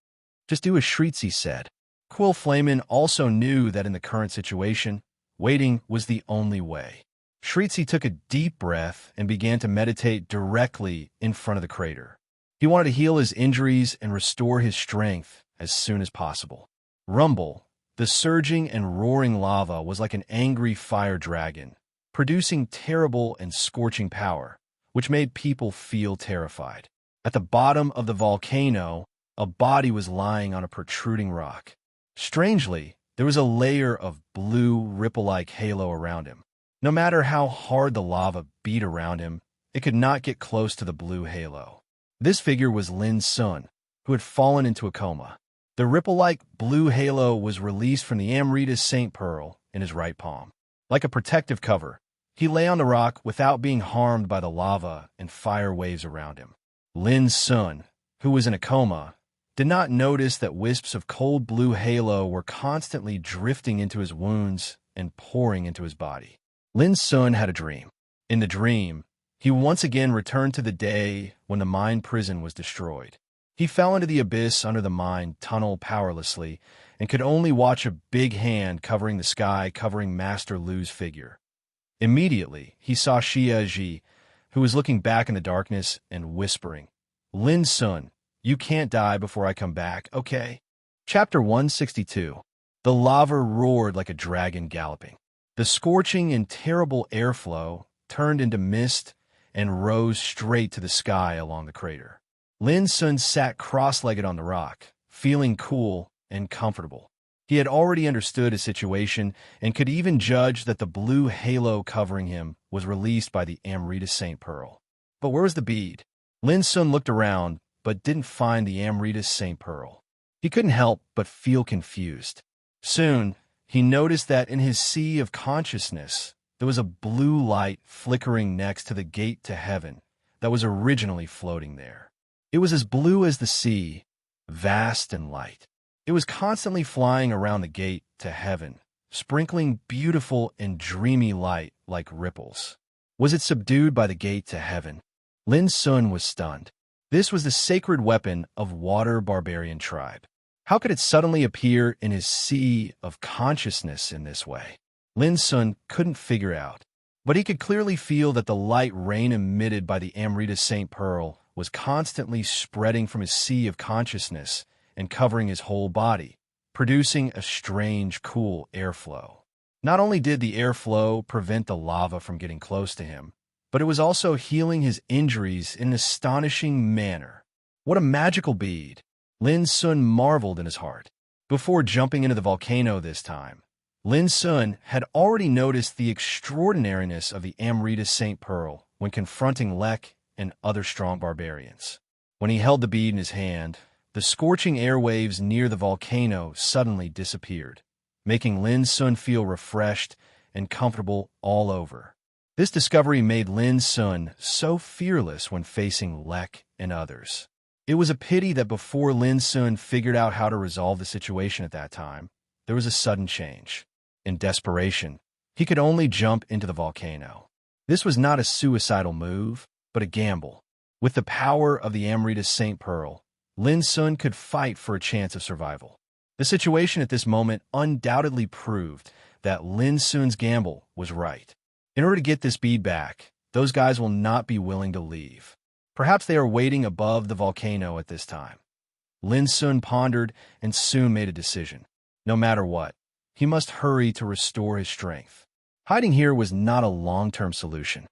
Just do as Shritzi said. Quillflamin also knew that in the current situation, waiting was the only way. Shritzi took a deep breath and began to meditate directly in front of the crater. He wanted to heal his injuries and restore his strength as soon as possible. Rumble, the surging and roaring lava was like an angry fire dragon, producing terrible and scorching power, which made people feel terrified. At the bottom of the volcano, a body was lying on a protruding rock. Strangely, there was a layer of blue, ripple-like halo around him. No matter how hard the lava beat around him, it could not get close to the blue halo. This figure was Lin Sun, who had fallen into a coma. The ripple-like blue halo was released from the Amrita's Saint Pearl in his right palm. Like a protective cover, he lay on the rock without being harmed by the lava and fire waves around him. Lin Sun, who was in a coma, did not notice that wisps of cold blue halo were constantly drifting into his wounds and pouring into his body. Lin Sun had a dream. In the dream, he once again returned to the day when the mine prison was destroyed. He fell into the abyss under the mine tunnel powerlessly and could only watch a big hand covering the sky, covering Master Lu's figure. Immediately, he saw Xia Ji, who was looking back in the darkness and whispering, "Lin Sun, you can't die before I come back, okay?" Chapter 162. The lava roared like a dragon galloping. The scorching and terrible airflow turned into mist and rose straight to the sky along the crater. Lin Sun sat cross-legged on the rock, feeling cool and comfortable. He had already understood his situation and could even judge that the blue halo covering him was released by the Amrita Saint Pearl. But where was the bead? Lin Sun looked around, but didn't find the Amrita Saint Pearl. He couldn't help but feel confused. Soon, he noticed that in his sea of consciousness, there was a blue light flickering next to the gate to heaven that was originally floating there. It was as blue as the sea, vast and light. It was constantly flying around the gate to heaven, sprinkling beautiful and dreamy light like ripples. Was it subdued by the gate to heaven? Lin Sun was stunned. This was the sacred weapon of water barbarian tribe. How could it suddenly appear in his sea of consciousness in this way? Lin Sun couldn't figure out, but he could clearly feel that the light rain emitted by the Amrita Saint Pearl was constantly spreading from his sea of consciousness and covering his whole body, producing a strange, cool airflow. Not only did the airflow prevent the lava from getting close to him, but it was also healing his injuries in an astonishing manner. What a magical bead! Lin Sun marveled in his heart. Before jumping into the volcano this time, Lin Sun had already noticed the extraordinariness of the Amrita Saint Pearl when confronting Lek and other strong barbarians. When he held the bead in his hand, the scorching airwaves near the volcano suddenly disappeared, making Lin Sun feel refreshed and comfortable all over. This discovery made Lin Sun so fearless when facing Lek and others. It was a pity that before Lin Sun figured out how to resolve the situation at that time, there was a sudden change. In desperation, he could only jump into the volcano. This was not a suicidal move, but a gamble. With the power of the Amrita Saint Pearl, Lin Sun could fight for a chance of survival. The situation at this moment undoubtedly proved that Lin Sun's gamble was right. In order to get this bead back, those guys will not be willing to leave. Perhaps they are waiting above the volcano at this time. Lin Sun pondered and soon made a decision. No matter what, he must hurry to restore his strength. Hiding here was not a long-term solution.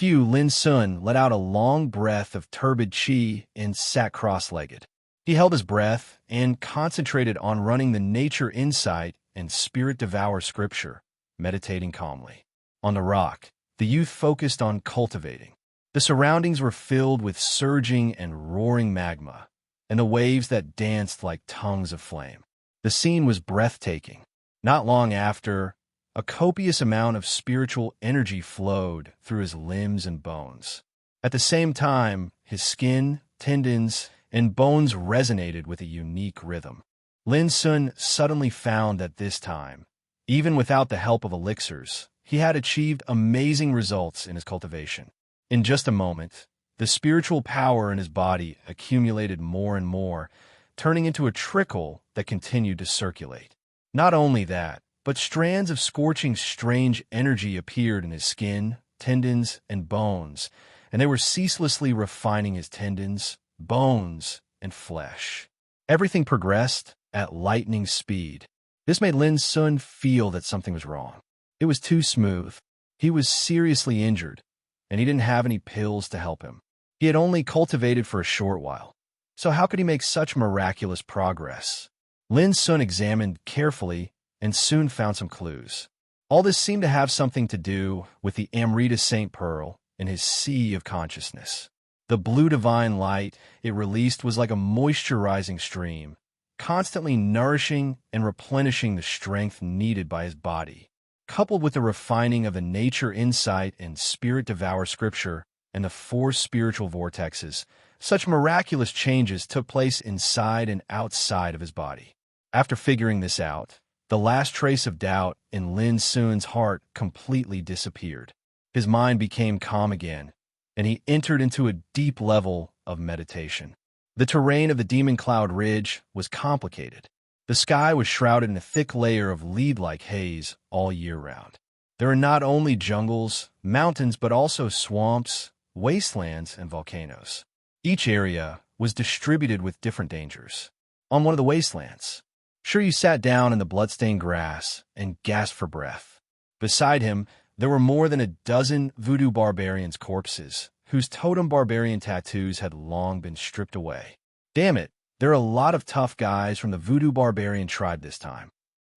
Lin Sun let out a long breath of turbid qi and sat cross-legged. He held his breath and concentrated on running the Nature Insight and Spirit Devour scripture, meditating calmly. On the rock, the youth focused on cultivating. The surroundings were filled with surging and roaring magma, and the waves that danced like tongues of flame. The scene was breathtaking. Not long after, a copious amount of spiritual energy flowed through his limbs and bones. At the same time, his skin, tendons, and bones resonated with a unique rhythm. Lin Sun suddenly found that this time, even without the help of elixirs, he had achieved amazing results in his cultivation. In just a moment, the spiritual power in his body accumulated more and more, turning into a trickle that continued to circulate. Not only that, but strands of scorching strange energy appeared in his skin, tendons, and bones, and they were ceaselessly refining his tendons, bones, and flesh. Everything progressed at lightning speed. This made Lin Sun feel that something was wrong. It was too smooth. He was seriously injured, and he didn't have any pills to help him. He had only cultivated for a short while. So how could he make such miraculous progress? Lin Sun examined carefully and soon found some clues. All this seemed to have something to do with the Amrita St. Pearl in his sea of consciousness. The blue divine light it released was like a moisturizing stream, constantly nourishing and replenishing the strength needed by his body. Coupled with the refining of the nature insight and spirit devour scripture and the four spiritual vortexes, such miraculous changes took place inside and outside of his body. After figuring this out, the last trace of doubt in Lin Sun's heart completely disappeared. His mind became calm again, and he entered into a deep level of meditation. The terrain of the Demon Cloud Ridge was complicated. The sky was shrouded in a thick layer of lead-like haze all year round. There are not only jungles, mountains, but also swamps, wastelands, and volcanoes. Each area was distributed with different dangers. On one of the wastelands, Shiryu sat down in the bloodstained grass and gasped for breath. Beside him, there were more than a dozen voodoo barbarians' corpses, whose totem barbarian tattoos had long been stripped away. Damn it, there are a lot of tough guys from the voodoo barbarian tribe this time.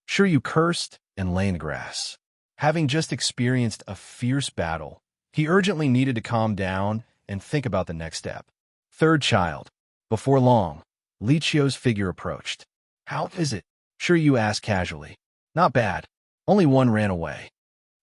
Shiryu cursed and lay in the grass. Having just experienced a fierce battle, he urgently needed to calm down and think about the next step. Third child. Before long, Lichio's figure approached. "How is it?" Shiryu asked casually. "Not bad. Only one ran away."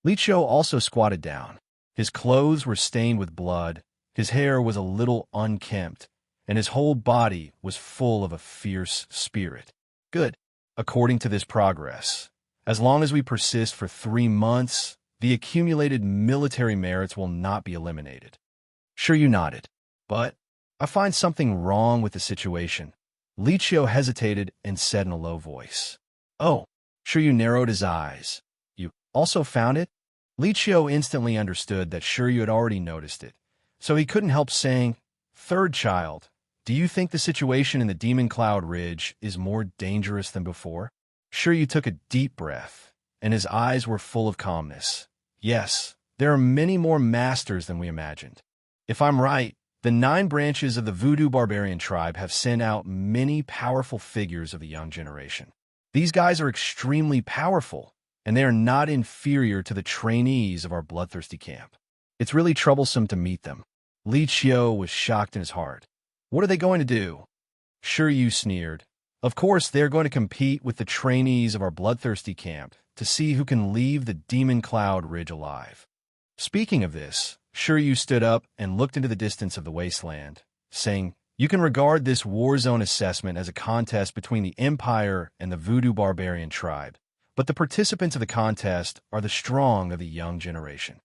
Lichio also squatted down. His clothes were stained with blood, his hair was a little unkempt, and his whole body was full of a fierce spirit. Good. According to this progress, as long as we persist for 3 months, the accumulated military merits will not be eliminated. Shiryu nodded. But I find something wrong with the situation. Lichio hesitated and said in a low voice. "Oh." Shiryu narrowed his eyes. "You also found it?" Lichio instantly understood that Shiryu had already noticed it, so he couldn't help saying, "Third child, do you think the situation in the Demon Cloud Ridge is more dangerous than before?" Shiryu took a deep breath, and his eyes were full of calmness. "Yes, there are many more masters than we imagined. If I'm right, the 9 branches of the Voodoo Barbarian tribe have sent out many powerful figures of the young generation. These guys are extremely powerful, and they are not inferior to the trainees of our bloodthirsty camp. It's really troublesome to meet them." Li Qiu was shocked in his heart. "What are they going to do?" Shiryu sneered. "Of course, they are going to compete with the trainees of our bloodthirsty camp to see who can leave the Demon Cloud Ridge alive." Speaking of this, Shiryu stood up and looked into the distance of the wasteland, saying, "You can regard this war zone assessment as a contest between the Empire and the Voodoo Barbarian tribe, but the participants of the contest are the strong of the young generation."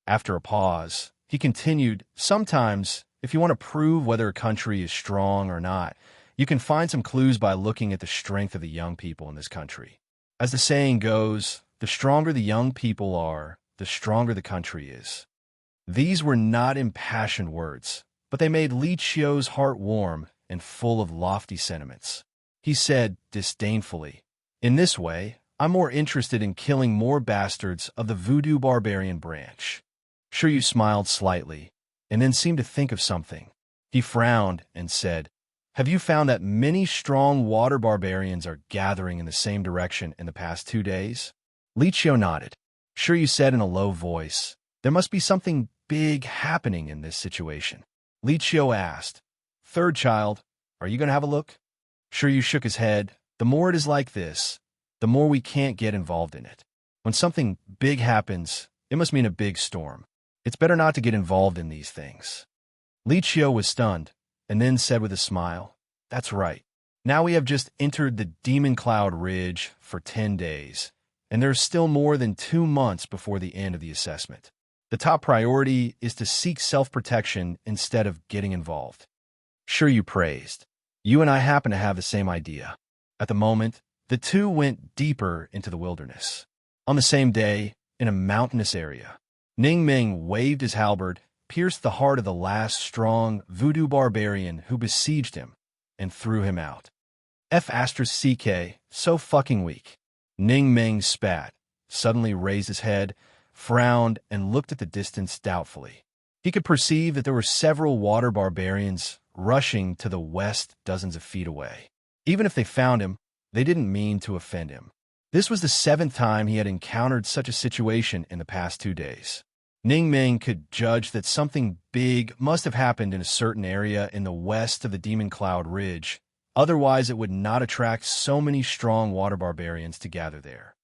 After a pause, he continued, "Sometimes, if you want to prove whether a country is strong or not, you can find some clues by looking at the strength of the young people in this country. As the saying goes, the stronger the young people are, the stronger the country is." These were not impassioned words, but they made Li Qiu's heart warm and full of lofty sentiments. He said disdainfully, "In this way, I'm more interested in killing more bastards of the Voodoo Barbarian branch." Shiryu smiled slightly, and then seemed to think of something. He frowned and said, "Have you found that many strong water barbarians are gathering in the same direction in the past 2 days?" Li Qiu nodded. Shiryu said in a low voice, "There must be something big happening in this situation." Li Qiu asked, "Third child, are you going to have a look?" Shiryu shook his head. "The more it is like this, the more we can't get involved in it. When something big happens, it must mean a big storm. It's better not to get involved in these things." Li Qiu was stunned, and then said with a smile, "That's right. Now we have just entered the Demon Cloud Ridge for 10 days, and there's still more than 2 months before the end of the assessment. The top priority is to seek self-protection instead of getting involved." Shiryu praised. "You and I happen to have the same idea." At the moment, the two went deeper into the wilderness. On the same day, in a mountainous area, Ning Ming waved his halberd, pierced the heart of the last strong voodoo barbarian who besieged him, and threw him out. F***CK, so fucking weak. Ning Ming spat, suddenly raised his head, frowned, and looked at the distance doubtfully. He could perceive that there were several water barbarians rushing to the west dozens of feet away. Even if they found him, they didn't mean to offend him. This was the 7th time he had encountered such a situation in the past 2 days. Ning Ming could judge that something big must have happened in a certain area in the west of the Demon Cloud Ridge, otherwise it would not attract so many strong water barbarians to gather there.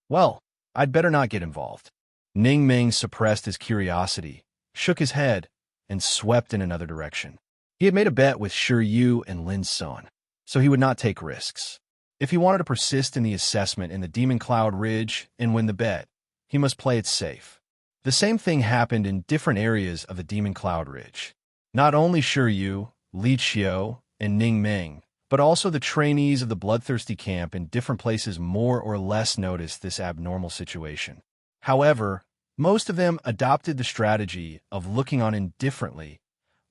Well, I'd better not get involved. Ning Ming suppressed his curiosity, shook his head, and swept in another direction. He had made a bet with Shi Yu and Lin Sun, so he would not take risks. If he wanted to persist in the assessment in the Demon Cloud Ridge and win the bet, he must play it safe. The same thing happened in different areas of the Demon Cloud Ridge. Not only Shi Yu, Li Qiu, and Ning Ming, but also the trainees of the bloodthirsty camp in different places more or less noticed this abnormal situation. However, most of them adopted the strategy of looking on indifferently,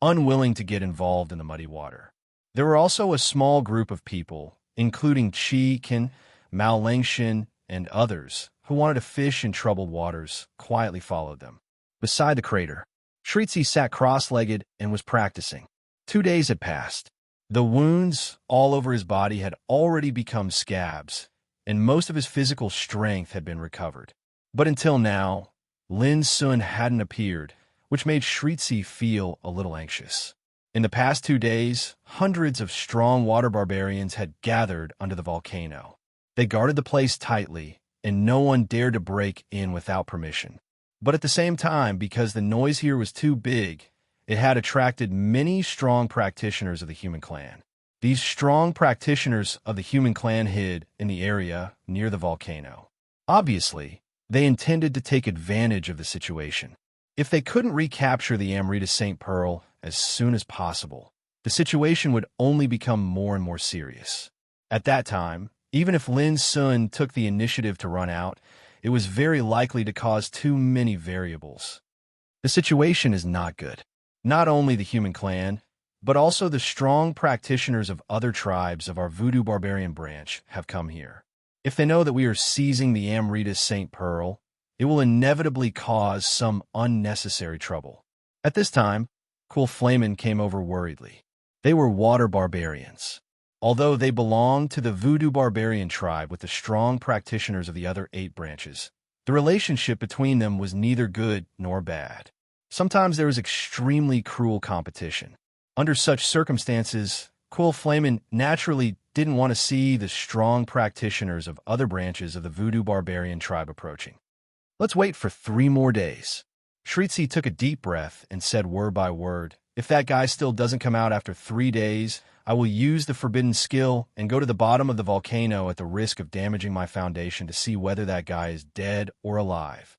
unwilling to get involved in the muddy water. There were also a small group of people, including Qi Qin, Mao Lengxin, and others, who wanted to fish in troubled waters, quietly followed them. Beside the crater, Shritzi sat cross-legged and was practicing. 2 days had passed. The wounds all over his body had already become scabs, and most of his physical strength had been recovered. But until now, Lin Sun hadn't appeared, which made Shritzi feel a little anxious. In the past 2 days, hundreds of strong water barbarians had gathered under the volcano. They guarded the place tightly, and no one dared to break in without permission. But at the same time, because the noise here was too big, it had attracted many strong practitioners of the human clan. These strong practitioners of the human clan hid in the area near the volcano. Obviously, they intended to take advantage of the situation. If they couldn't recapture the Amrita St. Pearl as soon as possible, the situation would only become more and more serious. At that time, even if Lin Sun took the initiative to run out, it was very likely to cause too many variables. The situation is not good. Not only the human clan, but also the strong practitioners of other tribes of our voodoo barbarian branch have come here. If they know that we are seizing the Amrita St. Pearl, it will inevitably cause some unnecessary trouble. At this time, Cool Flamin came over worriedly. They were water barbarians. Although they belonged to the voodoo barbarian tribe with the strong practitioners of the other 8 branches, the relationship between them was neither good nor bad. Sometimes there was extremely cruel competition. Under such circumstances, Cool Flamin naturally didn't want to see the strong practitioners of other branches of the voodoo barbarian tribe approaching. Let's wait for 3 more days. Shritzi took a deep breath and said word by word, "If that guy still doesn't come out after 3 days, I will use the forbidden skill and go to the bottom of the volcano at the risk of damaging my foundation to see whether that guy is dead or alive."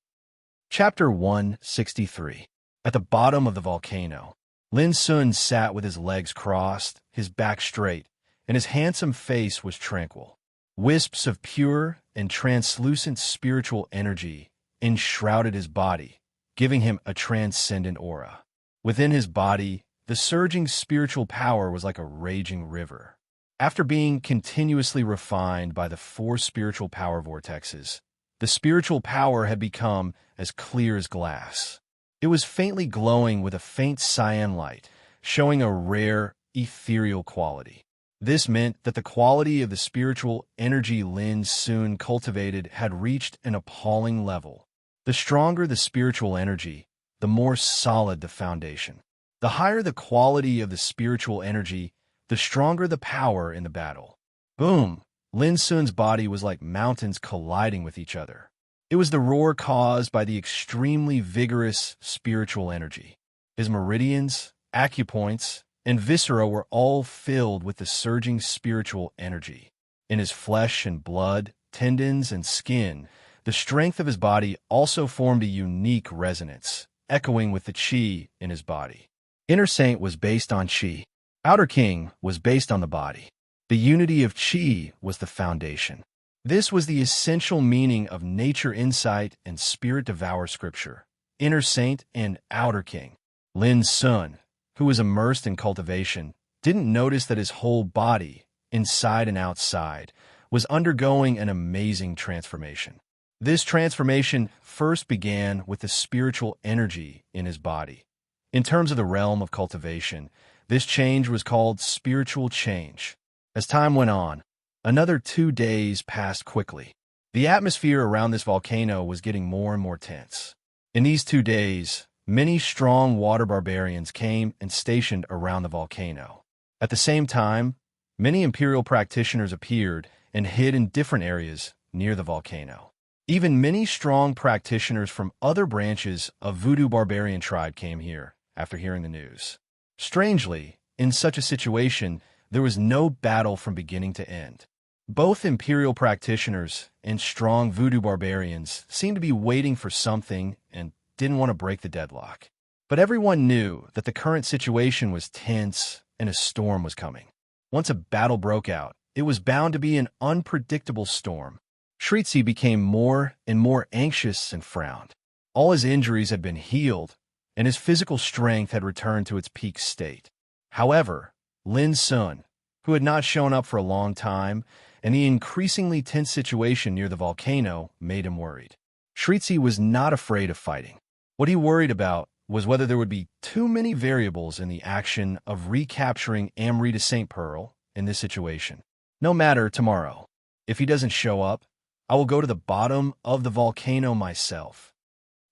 Chapter 163. At the bottom of the volcano, Lin Sun sat with his legs crossed, his back straight, and his handsome face was tranquil. Wisps of pure and translucent spiritual energy enshrouded his body, giving him a transcendent aura. Within his body, the surging spiritual power was like a raging river. After being continuously refined by the 4 spiritual power vortexes, the spiritual power had become as clear as glass. It was faintly glowing with a faint cyan light, showing a rare, ethereal quality. This meant that the quality of the spiritual energy Lin Sun cultivated had reached an appalling level. The stronger the spiritual energy, the more solid the foundation. The higher the quality of the spiritual energy, the stronger the power in the battle. Boom! Lin Sun's body was like mountains colliding with each other. It was the roar caused by the extremely vigorous spiritual energy. His meridians, acupoints, and viscera were all filled with the surging spiritual energy. In his flesh and blood, tendons and skin, the strength of his body also formed a unique resonance, echoing with the qi in his body. Inner Saint was based on qi. Outer King was based on the body. The unity of qi was the foundation. This was the essential meaning of nature insight and spirit devour scripture. Inner Saint and Outer King. Lin Sun, who was immersed in cultivation, didn't notice that his whole body, inside and outside, was undergoing an amazing transformation. This transformation first began with the spiritual energy in his body. In terms of the realm of cultivation, this change was called spiritual change. As time went on, another 2 days passed quickly. The atmosphere around this volcano was getting more and more tense. In these 2 days, many strong water barbarians came and stationed around the volcano. At the same time, many imperial practitioners appeared and hid in different areas near the volcano. Even many strong practitioners from other branches of voodoo barbarian tribe came here after hearing the news. Strangely, in such a situation, there was no battle from beginning to end. Both imperial practitioners and strong voodoo barbarians seemed to be waiting for something and didn't want to break the deadlock. But everyone knew that the current situation was tense and a storm was coming. Once a battle broke out, it was bound to be an unpredictable storm. Shritzi became more and more anxious and frowned. All his injuries had been healed, and his physical strength had returned to its peak state. However, Lin Sun, who had not shown up for a long time, and the increasingly tense situation near the volcano made him worried. Shritzi was not afraid of fighting. What he worried about was whether there would be too many variables in the action of recapturing Amrita St. Pearl in this situation. No matter tomorrow. If he doesn't show up, I will go to the bottom of the volcano myself.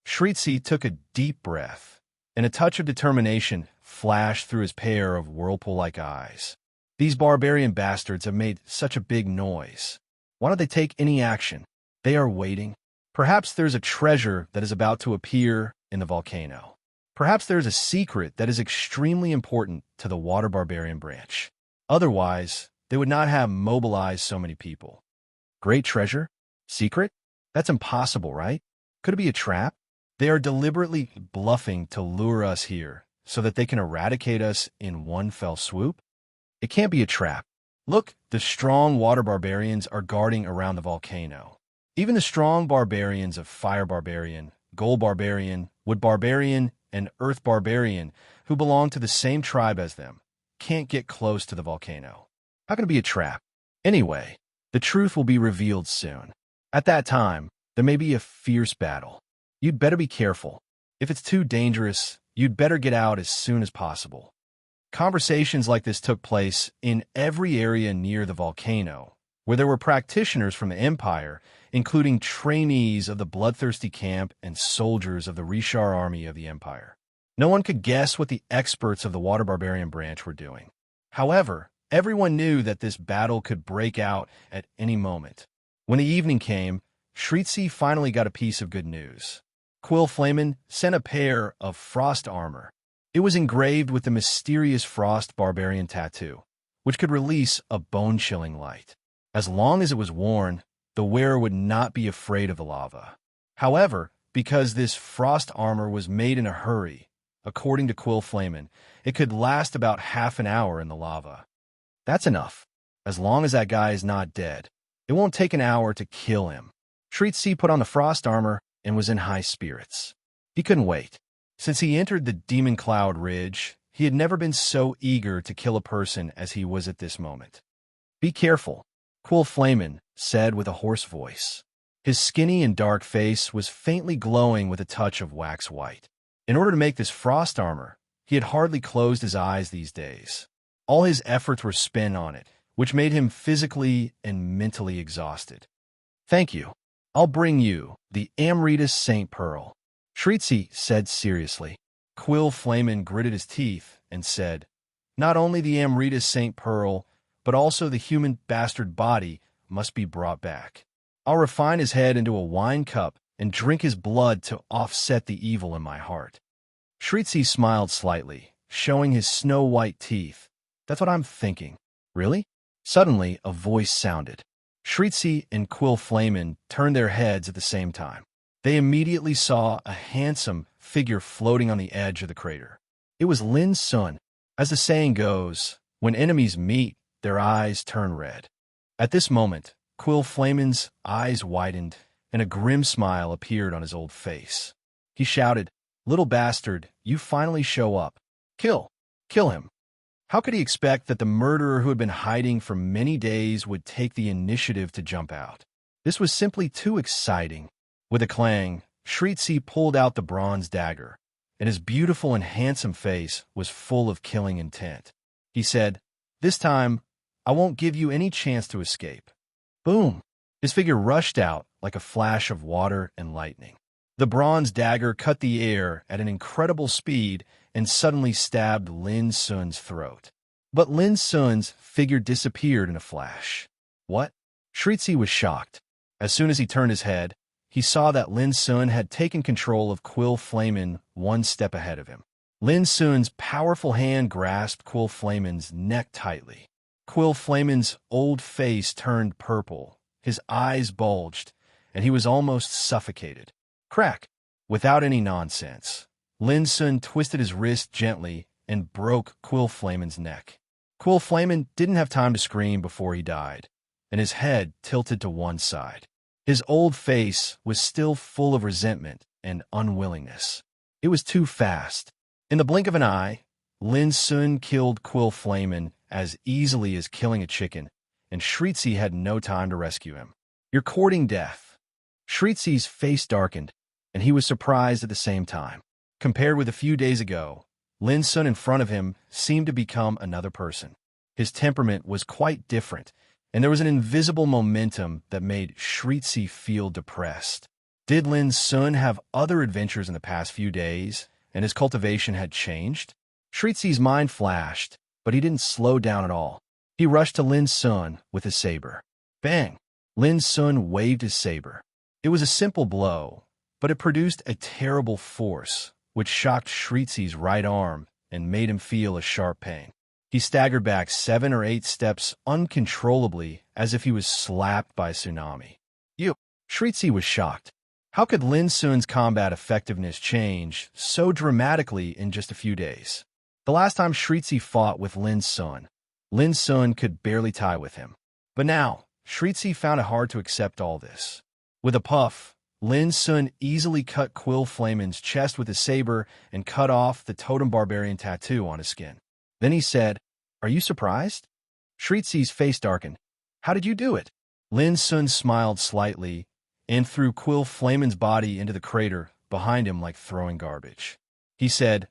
Shritzi took a deep breath, and a touch of determination flashed through his pair of whirlpool-like eyes. These barbarian bastards have made such a big noise. Why don't they take any action? They are waiting. Perhaps there's a treasure that is about to appear in the volcano. Perhaps there's a secret that is extremely important to the water barbarian branch. Otherwise, they would not have mobilized so many people. Great treasure? Secret? That's impossible, right? Could it be a trap? They are deliberately bluffing to lure us here so that they can eradicate us in one fell swoop? It can't be a trap. Look, the strong water barbarians are guarding around the volcano. Even the strong barbarians of Fire Barbarian, Gold Barbarian, Wood Barbarian, and Earth Barbarian, who belong to the same tribe as them, can't get close to the volcano. How can it be a trap? Anyway, the truth will be revealed soon. At that time, there may be a fierce battle. You'd better be careful. If it's too dangerous, you'd better get out as soon as possible. Conversations like this took place in every area near the volcano, where there were practitioners from the Empire, including trainees of the bloodthirsty camp and soldiers of the Rishar army of the Empire. No one could guess what the experts of the Water Barbarian branch were doing. However, everyone knew that this battle could break out at any moment. When the evening came, Shritzi finally got a piece of good news. Quill Flamen sent a pair of frost armor. It was engraved with the mysterious frost barbarian tattoo, which could release a bone-chilling light. As long as it was worn, the wearer would not be afraid of the lava. However, because this frost armor was made in a hurry, according to Quill Flamen, it could last about half an hour in the lava. That's enough. As long as that guy is not dead, it won't take an hour to kill him. Shritzi put on the frost armor and was in high spirits. He couldn't wait. Since he entered the Demon Cloud Ridge, he had never been so eager to kill a person as he was at this moment. Be careful, Quill Flamen said with a hoarse voice. His skinny and dark face was faintly glowing with a touch of wax white. In order to make this frost armor, he had hardly closed his eyes these days. All his efforts were spent on it, which made him physically and mentally exhausted. Thank you. I'll bring you the Amrita St. Pearl, Shritzi said seriously. Quill Flamen gritted his teeth and said, not only the Amrita St. Pearl, but also the human bastard body must be brought back. I'll refine his head into a wine cup and drink his blood to offset the evil in my heart. Shritzi smiled slightly, showing his snow-white teeth. That's what I'm thinking. Really? Suddenly, a voice sounded. Shritzi and Quill Flamen turned their heads at the same time. They immediately saw a handsome figure floating on the edge of the crater. It was Lin Sun. As the saying goes, when enemies meet, their eyes turn red. At this moment, Quill Flamen's eyes widened, and a grim smile appeared on his old face. He shouted, "Little bastard, you finally show up. Kill him." How could he expect that the murderer who had been hiding for many days would take the initiative to jump out? This was simply too exciting. With a clang, Shritzi pulled out the bronze dagger, and his beautiful and handsome face was full of killing intent. He said, "This time, I won't give you any chance to escape." Boom! His figure rushed out like a flash of water and lightning. The bronze dagger cut the air at an incredible speed and suddenly stabbed Lin Sun's throat. But Lin Sun's figure disappeared in a flash. What? Shritzi was shocked. As soon as he turned his head, he saw that Lin Sun had taken control of Quill Flamin one step ahead of him. Lin Sun's powerful hand grasped Quill Flamin's neck tightly. Quill Flamin's old face turned purple, his eyes bulged, and he was almost suffocated. Crack! Without any nonsense, Lin Sun twisted his wrist gently and broke Quill Flamin's neck. Quill Flamin didn't have time to scream before he died, and his head tilted to one side. His old face was still full of resentment and unwillingness. It was too fast. In the blink of an eye, Lin Sun killed Quill Flamin as easily as killing a chicken, and Shritzi had no time to rescue him. "You're courting death." Shritzi's face darkened, and he was surprised at the same time. Compared with a few days ago, Lin Sun in front of him seemed to become another person. His temperament was quite different, and there was an invisible momentum that made Shritzi feel depressed. Did Lin Sun have other adventures in the past few days, and his cultivation had changed? Shritzi's mind flashed, but he didn't slow down at all. He rushed to Lin Sun with his saber. Bang! Lin Sun waved his saber. It was a simple blow, but it produced a terrible force, which shocked Shritzi's right arm and made him feel a sharp pain. He staggered back 7 or 8 steps uncontrollably, as if he was slapped by a tsunami. "You!" Shritzi was shocked. How could Lin Sun's combat effectiveness change so dramatically in just a few days? The last time Shritzi fought with Lin Sun could barely tie with him. But now, Shritzi found it hard to accept all this. With a puff, Lin Sun easily cut Quill Flamin's chest with his saber and cut off the totem barbarian tattoo on his skin. Then he said, "Are you surprised?" Shritzi's face darkened. "How did you do it?" Lin Sun smiled slightly and threw Quill Flamin's body into the crater behind him like throwing garbage. He said,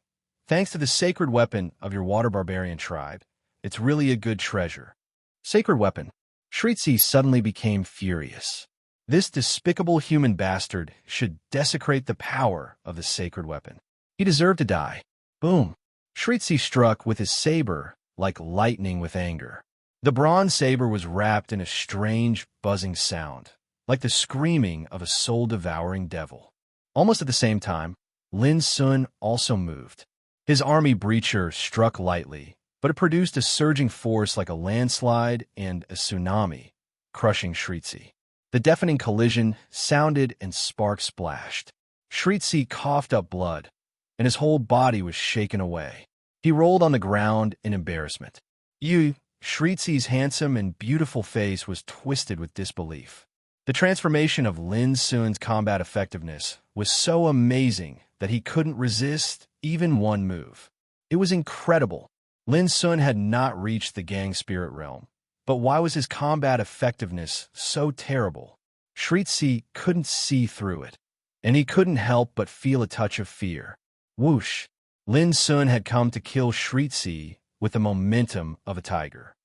"Thanks to the sacred weapon of your water barbarian tribe, it's really a good treasure." Sacred weapon. Shritzi suddenly became furious. This despicable human bastard should desecrate the power of the sacred weapon. He deserved to die. Boom. Shritzi struck with his saber like lightning with anger. The bronze saber was wrapped in a strange, buzzing sound, like the screaming of a soul-devouring devil. Almost at the same time, Lin Sun also moved. His army breacher struck lightly, but it produced a surging force like a landslide and a tsunami, crushing Shritzi. The deafening collision sounded and sparks splashed. Shritzi coughed up blood, and his whole body was shaken away. He rolled on the ground in embarrassment. Shritzi's handsome and beautiful face was twisted with disbelief. The transformation of Lin Sun's combat effectiveness was so amazing that he couldn't resist even one move. It was incredible. Lin Sun had not reached the gang spirit realm, but why was his combat effectiveness so terrible? Shritzi couldn't see through it, and he couldn't help but feel a touch of fear. Whoosh! Lin Sun had come to kill Shritzi with the momentum of a tiger.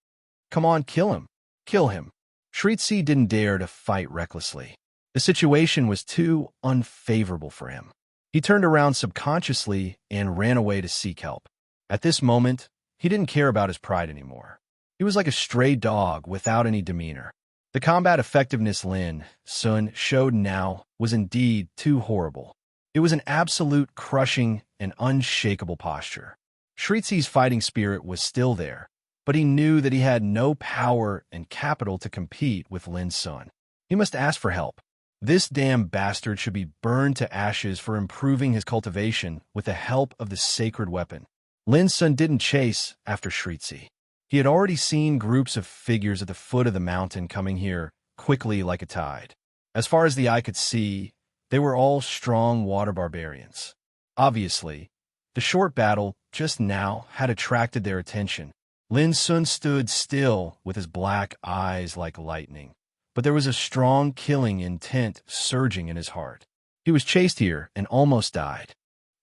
Come on, kill him. Kill him. Shritzi didn't dare to fight recklessly. The situation was too unfavorable for him. He turned around subconsciously and ran away to seek help. At this moment, he didn't care about his pride anymore. He was like a stray dog without any demeanor. The combat effectiveness Lin Sun showed now was indeed too horrible. It was an absolute crushing and unshakable posture. Shritzi's fighting spirit was still there, but he knew that he had no power and capital to compete with Lin Sun. He must ask for help. This damn bastard should be burned to ashes for improving his cultivation with the help of the sacred weapon. Lin Sun didn't chase after Shritzi. He had already seen groups of figures at the foot of the mountain coming here quickly like a tide. As far as the eye could see, they were all strong water barbarians. Obviously, the short battle just now had attracted their attention. Lin Sun stood still with his black eyes like lightning, but there was a strong killing intent surging in his heart. He was chased here and almost died.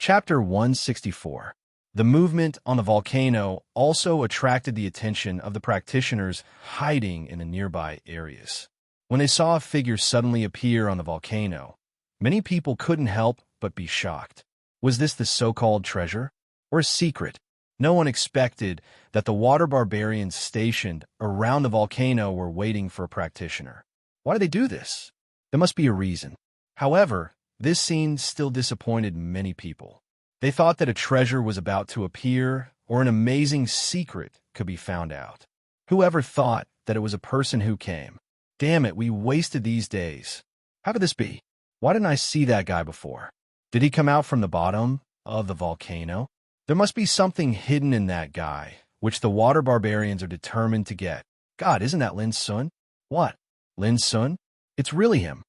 Chapter 164. The movement on the volcano also attracted the attention of the practitioners hiding in the nearby areas. When they saw a figure suddenly appear on the volcano, many people couldn't help but be shocked. Was this the so-called treasure? Or a secret? No one expected that the water barbarians stationed around the volcano were waiting for a practitioner. Why do they do this? There must be a reason. However, this scene still disappointed many people. They thought that a treasure was about to appear or an amazing secret could be found out. Whoever thought that it was a person who came? Damn it, we wasted these days. How could this be? Why didn't I see that guy before? Did he come out from the bottom of the volcano? There must be something hidden in that guy, which the water barbarians are determined to get. God, isn't that Lin Sun? What? Lin Sun? It's really him.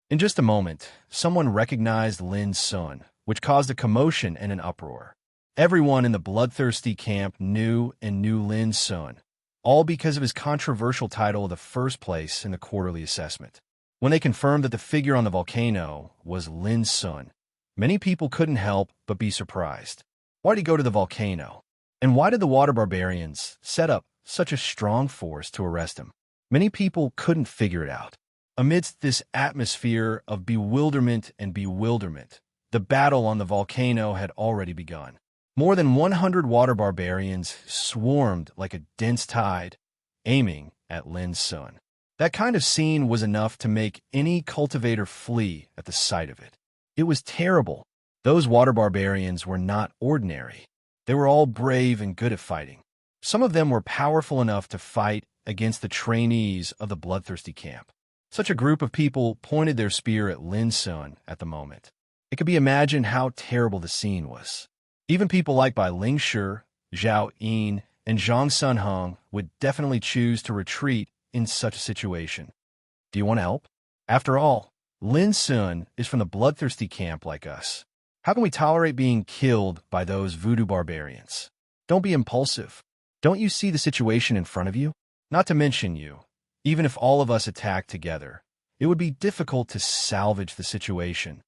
In just a moment, someone recognized Lin Sun, which caused a commotion and an uproar. Everyone in the bloodthirsty camp knew Lin Sun, all because of his controversial title of the first place in the quarterly assessment. When they confirmed that the figure on the volcano was Lin Sun, many people couldn't help but be surprised. Why did he go to the volcano? And why did the water barbarians set up such a strong force to arrest him? Many people couldn't figure it out. Amidst this atmosphere of bewilderment, the battle on the volcano had already begun. More than 100 water barbarians swarmed like a dense tide, aiming at Lin Sun. That kind of scene was enough to make any cultivator flee at the sight of it. It was terrible. Those water barbarians were not ordinary. They were all brave and good at fighting. Some of them were powerful enough to fight against the trainees of the bloodthirsty camp. Such a group of people pointed their spear at Lin Sun at the moment. It could be imagined how terrible the scene was. Even people like Bai Lingshi, Zhao Yin, and Zhang Sunhong would definitely choose to retreat in such a situation. Do you want to help? After all, Lin Sun is from the bloodthirsty camp like us. How can we tolerate being killed by those voodoo barbarians? Don't be impulsive. Don't you see the situation in front of you? Not to mention you. Even if all of us attacked together, it would be difficult to salvage the situation.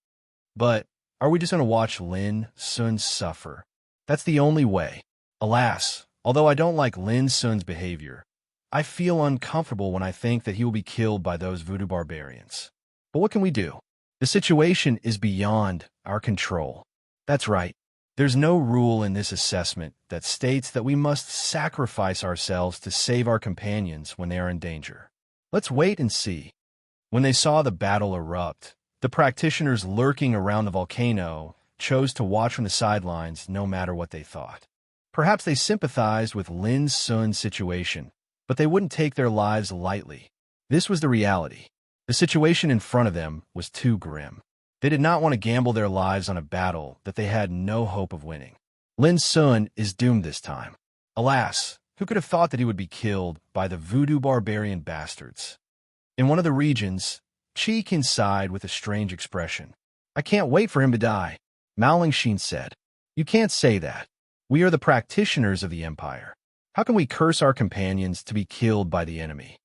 But are we just going to watch Lin Sun suffer? That's the only way. Alas, although I don't like Lin Sun's behavior, I feel uncomfortable when I think that he will be killed by those voodoo barbarians. But what can we do? The situation is beyond our control. That's right. There's no rule in this assessment that states that we must sacrifice ourselves to save our companions when they are in danger. Let's wait and see. When they saw the battle erupt, the practitioners lurking around the volcano chose to watch from the sidelines no matter what they thought. Perhaps they sympathized with Lin Sun's situation, but they wouldn't take their lives lightly. This was the reality. The situation in front of them was too grim. They did not want to gamble their lives on a battle that they had no hope of winning. Lin Sun is doomed this time. Alas, who could have thought that he would be killed by the voodoo barbarian bastards? In one of the regions, Qi Qin sighed with a strange expression. I can't wait for him to die, Mao Lingxin said. You can't say that. We are the practitioners of the empire. How can we curse our companions to be killed by the enemy?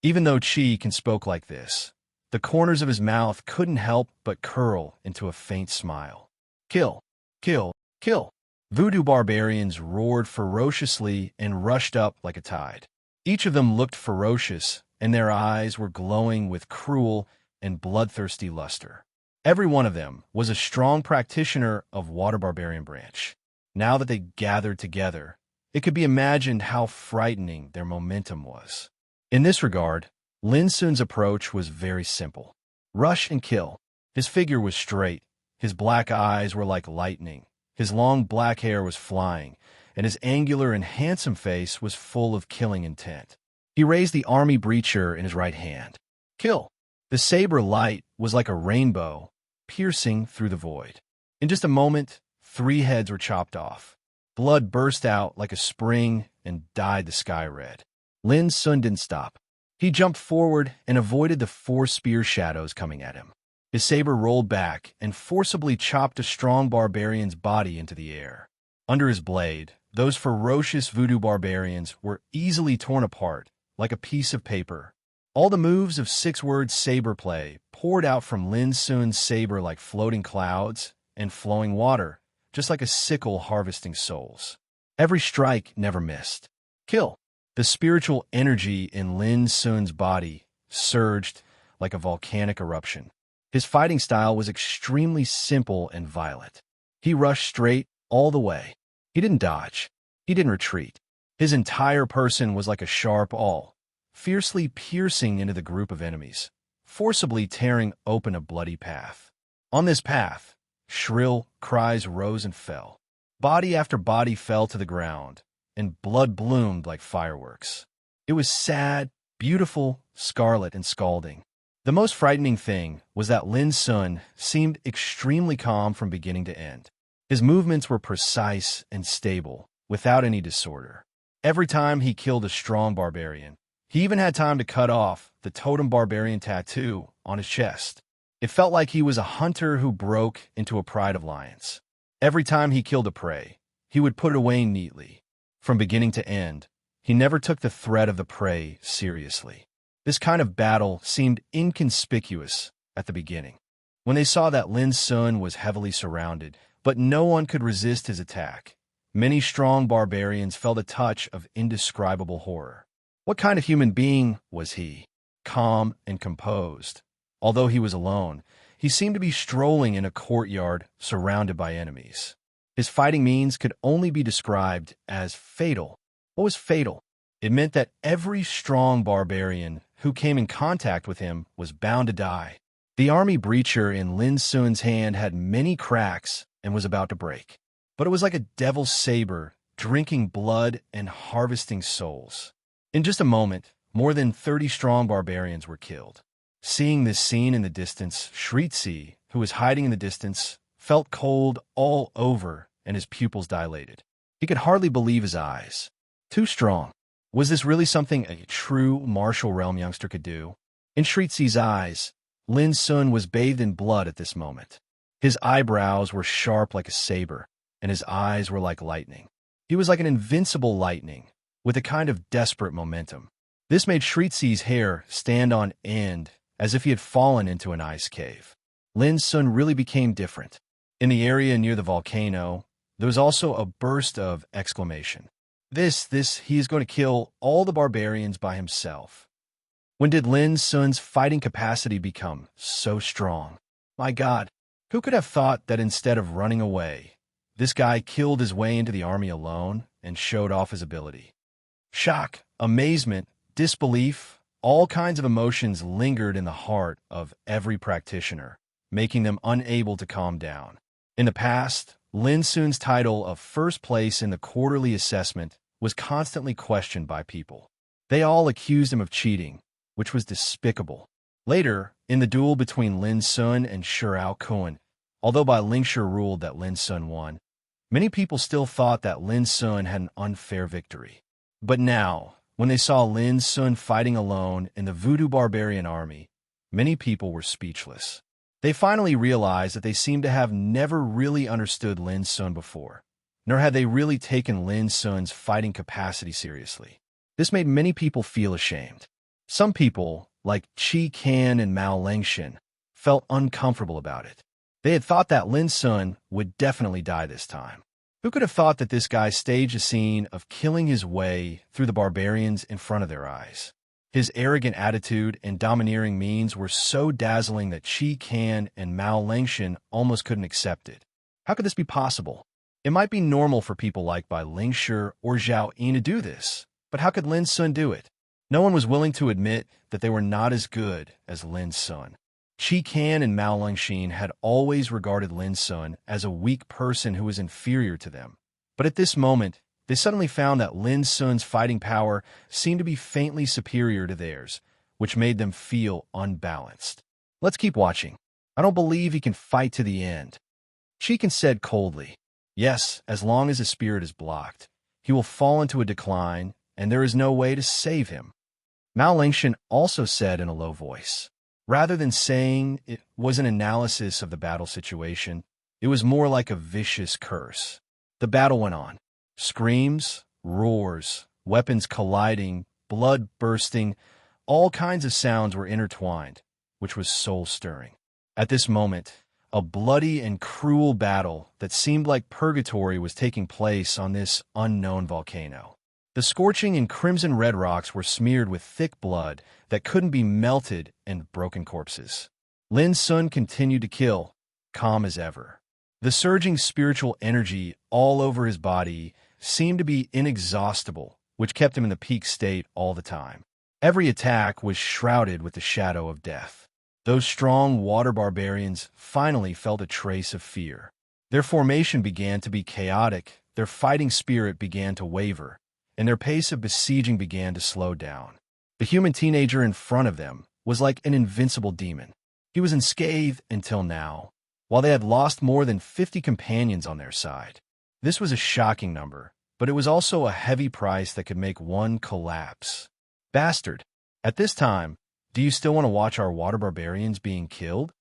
Even though Qi Qin spoke like this, the corners of his mouth couldn't help but curl into a faint smile. Kill! Kill! Kill! Voodoo barbarians roared ferociously and rushed up like a tide. Each of them looked ferocious, and their eyes were glowing with cruel and bloodthirsty luster. Every one of them was a strong practitioner of Water Barbarian Branch. Now that they gathered together, it could be imagined how frightening their momentum was. In this regard, Lin Sun's approach was very simple. Rush and kill. His figure was straight, his black eyes were like lightning, his long black hair was flying, and his angular and handsome face was full of killing intent. He raised the army breacher in his right hand. Kill! The saber light was like a rainbow, piercing through the void. In just a moment, 3 heads were chopped off. Blood burst out like a spring and dyed the sky red. Lin Sun didn't stop. He jumped forward and avoided the 4 spear shadows coming at him. His saber rolled back and forcibly chopped a strong barbarian's body into the air. Under his blade, those ferocious voodoo barbarians were easily torn apart like a piece of paper. All the moves of 6-word saber play poured out from Lin Sun's saber like floating clouds and flowing water, just like a sickle harvesting souls. Every strike never missed. Kill. The spiritual energy in Lin Sun's body surged like a volcanic eruption. His fighting style was extremely simple and violent. He rushed straight all the way. He didn't dodge. He didn't retreat. His entire person was like a sharp awl, fiercely piercing into the group of enemies, forcibly tearing open a bloody path. On this path, shrill cries rose and fell. Body after body fell to the ground, and blood bloomed like fireworks. It was sad, beautiful, scarlet, and scalding. The most frightening thing was that Lin Sun seemed extremely calm from beginning to end. His movements were precise and stable, without any disorder. Every time he killed a strong barbarian, he even had time to cut off the totem barbarian tattoo on his chest. It felt like he was a hunter who broke into a pride of lions. Every time he killed a prey, he would put it away neatly. From beginning to end, he never took the threat of the prey seriously. This kind of battle seemed inconspicuous at the beginning. When they saw that Lin Sun was heavily surrounded, but no one could resist his attack, many strong barbarians felt a touch of indescribable horror. What kind of human being was he? Calm and composed. Although he was alone, he seemed to be strolling in a courtyard surrounded by enemies. His fighting means could only be described as fatal. What was fatal? It meant that every strong barbarian who came in contact with him was bound to die. The army breacher in Lin Sun's hand had many cracks and was about to break. But it was like a devil's saber, drinking blood and harvesting souls. In just a moment, more than 30 strong barbarians were killed. Seeing this scene in the distance, Shritzi, who was hiding in the distance, felt cold all over and his pupils dilated. He could hardly believe his eyes. Too strong. Was this really something a true martial realm youngster could do? In Shritzi's eyes, Lin Sun was bathed in blood at this moment. His eyebrows were sharp like a saber, and his eyes were like lightning. He was like an invincible lightning, with a kind of desperate momentum. This made Shritzi's hair stand on end, as if he had fallen into an ice cave. Lin Sun really became different. In the area near the volcano, there was also a burst of exclamation. He is going to kill all the barbarians by himself. When did Lin Sun's fighting capacity become so strong? My God, who could have thought that instead of running away, this guy killed his way into the army alone and showed off his ability? Shock, amazement, disbelief, all kinds of emotions lingered in the heart of every practitioner, making them unable to calm down. In the past, Lin Sun's title of first place in the quarterly assessment was constantly questioned by people. They all accused him of cheating, which was despicable. Later, in the duel between Lin Sun and Shirao Kun, although Bai Lingshi ruled that Lin Sun won, many people still thought that Lin Sun had an unfair victory. But now, when they saw Lin Sun fighting alone in the voodoo barbarian army, many people were speechless. They finally realized that they seemed to have never really understood Lin Sun before, nor had they really taken Lin Sun's fighting capacity seriously. This made many people feel ashamed. Some people, like Qi Kan and Mao Lengshin, felt uncomfortable about it. They had thought that Lin Sun would definitely die this time. Who could have thought that this guy staged a scene of killing his way through the barbarians in front of their eyes? His arrogant attitude and domineering means were so dazzling that Qi Kan and Mao Lengshin almost couldn't accept it. How could this be possible? It might be normal for people like Bai Lingshi or Zhao Yin to do this, but how could Lin Sun do it? No one was willing to admit that they were not as good as Lin Sun. Qi Kan and Mao Lengshin had always regarded Lin Sun as a weak person who was inferior to them. But at this moment, they suddenly found that Lin Sun's fighting power seemed to be faintly superior to theirs, which made them feel unbalanced. Let's keep watching. I don't believe he can fight to the end. Qi Kan said coldly, yes, as long as his spirit is blocked, he will fall into a decline, and there is no way to save him. Mao Lengshin also said in a low voice. Rather than saying it was an analysis of the battle situation, it was more like a vicious curse. The battle went on. Screams, roars, weapons colliding, blood bursting, all kinds of sounds were intertwined, which was soul-stirring. At this moment, A bloody and cruel battle that seemed like purgatory was taking place on this unknown volcano. The scorching and crimson-red rocks were smeared with thick blood that couldn't be melted and broken corpses. Lin Sun continued to kill, calm as ever. The surging spiritual energy all over his body seemed to be inexhaustible, which kept him in the peak state all the time. Every attack was shrouded with the shadow of death. Those strong water barbarians finally felt a trace of fear. Their formation began to be chaotic, their fighting spirit began to waver, and their pace of besieging began to slow down. The human teenager in front of them was like an invincible demon. He was unscathed until now, while they had lost more than 50 companions on their side. This was a shocking number, but it was also a heavy price that could make one collapse. Bastard! At this time, do you still want to watch our water barbarians being killed?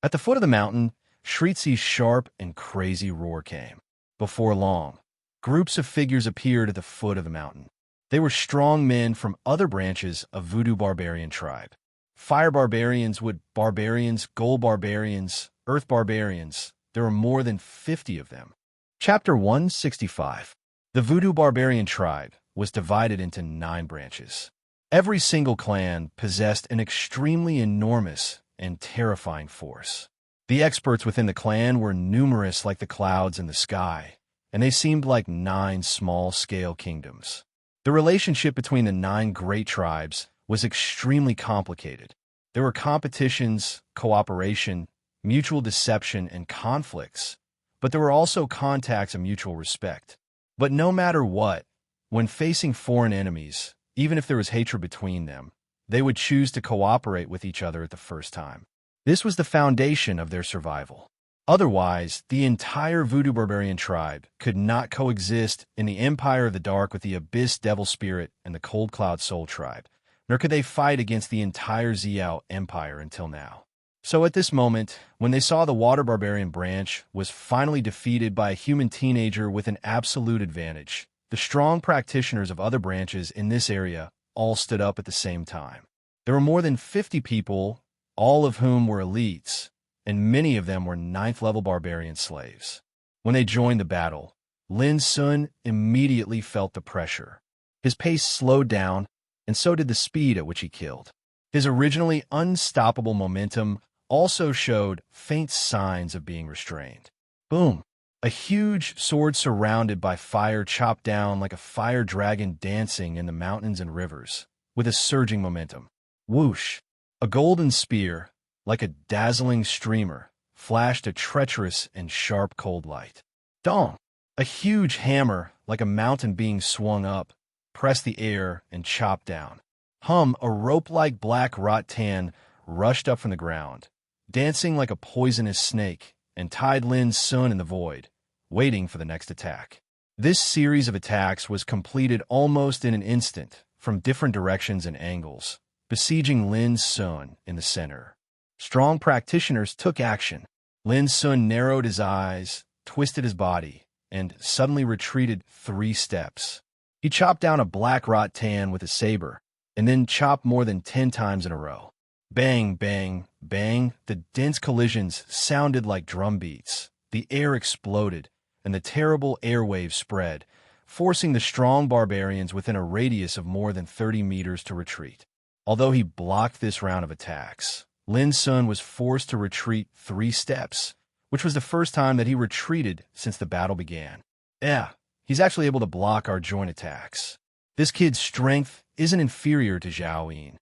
At the foot of the mountain, Shritzi's sharp and crazy roar came. Before long, groups of figures appeared at the foot of the mountain. They were strong men from other branches of Voodoo barbarian tribe. Fire barbarians, wood barbarians, gold barbarians, earth barbarians. There were more than 50 of them. Chapter 165. The Voodoo barbarian tribe was divided into 9 branches. Every single clan possessed an extremely enormous and terrifying force. The experts within the clan were numerous like the clouds in the sky, and they seemed like 9 small-scale kingdoms. The relationship between the 9 great tribes was extremely complicated. There were competitions, cooperation, mutual deception, and conflicts, but there were also contacts of mutual respect. But no matter what, when facing foreign enemies, even if there was hatred between them, they would choose to cooperate with each other at the first time. This was the foundation of their survival. Otherwise, the entire Voodoo barbarian tribe could not coexist in the Empire of the Dark with the Abyss Devil Spirit and the Cold Cloud Soul tribe, nor could they fight against the entire Xiao Empire until now. So at this moment, when they saw the Water Barbarian branch was finally defeated by a human teenager with an absolute advantage, the strong practitioners of other branches in this area all stood up at the same time. There were more than 50 people, all of whom were elites, and many of them were 9th-level barbarian slaves. When they joined the battle, Lin Sun immediately felt the pressure. His pace slowed down, and so did the speed at which he killed. His originally unstoppable momentum also showed faint signs of being restrained. Boom! A huge sword surrounded by fire chopped down like a fire dragon dancing in the mountains and rivers, with a surging momentum. Whoosh! A golden spear, like a dazzling streamer, flashed a treacherous and sharp cold light. Dong! A huge hammer, like a mountain being swung up, pressed the air and chopped down. Hum! A rope-like black rattan rushed up from the ground, dancing like a poisonous snake, and tied Lin Sun in the void, waiting for the next attack. This series of attacks was completed almost in an instant, from different directions and angles, besieging Lin Sun in the center. Strong practitioners took action. Lin Sun narrowed his eyes, twisted his body, and suddenly retreated 3 steps. He chopped down a black rattan with a saber, and then chopped more than 10 times in a row. Bang, bang, bang, the dense collisions sounded like drum beats. The air exploded, and the terrible airwaves spread, forcing the strong barbarians within a radius of more than 30 meters to retreat. Although he blocked this round of attacks, Lin Sun was forced to retreat 3 steps, which was the first time that he retreated since the battle began. Yeah, he's actually able to block our joint attacks. This kid's strength isn't inferior to Zhao Yin.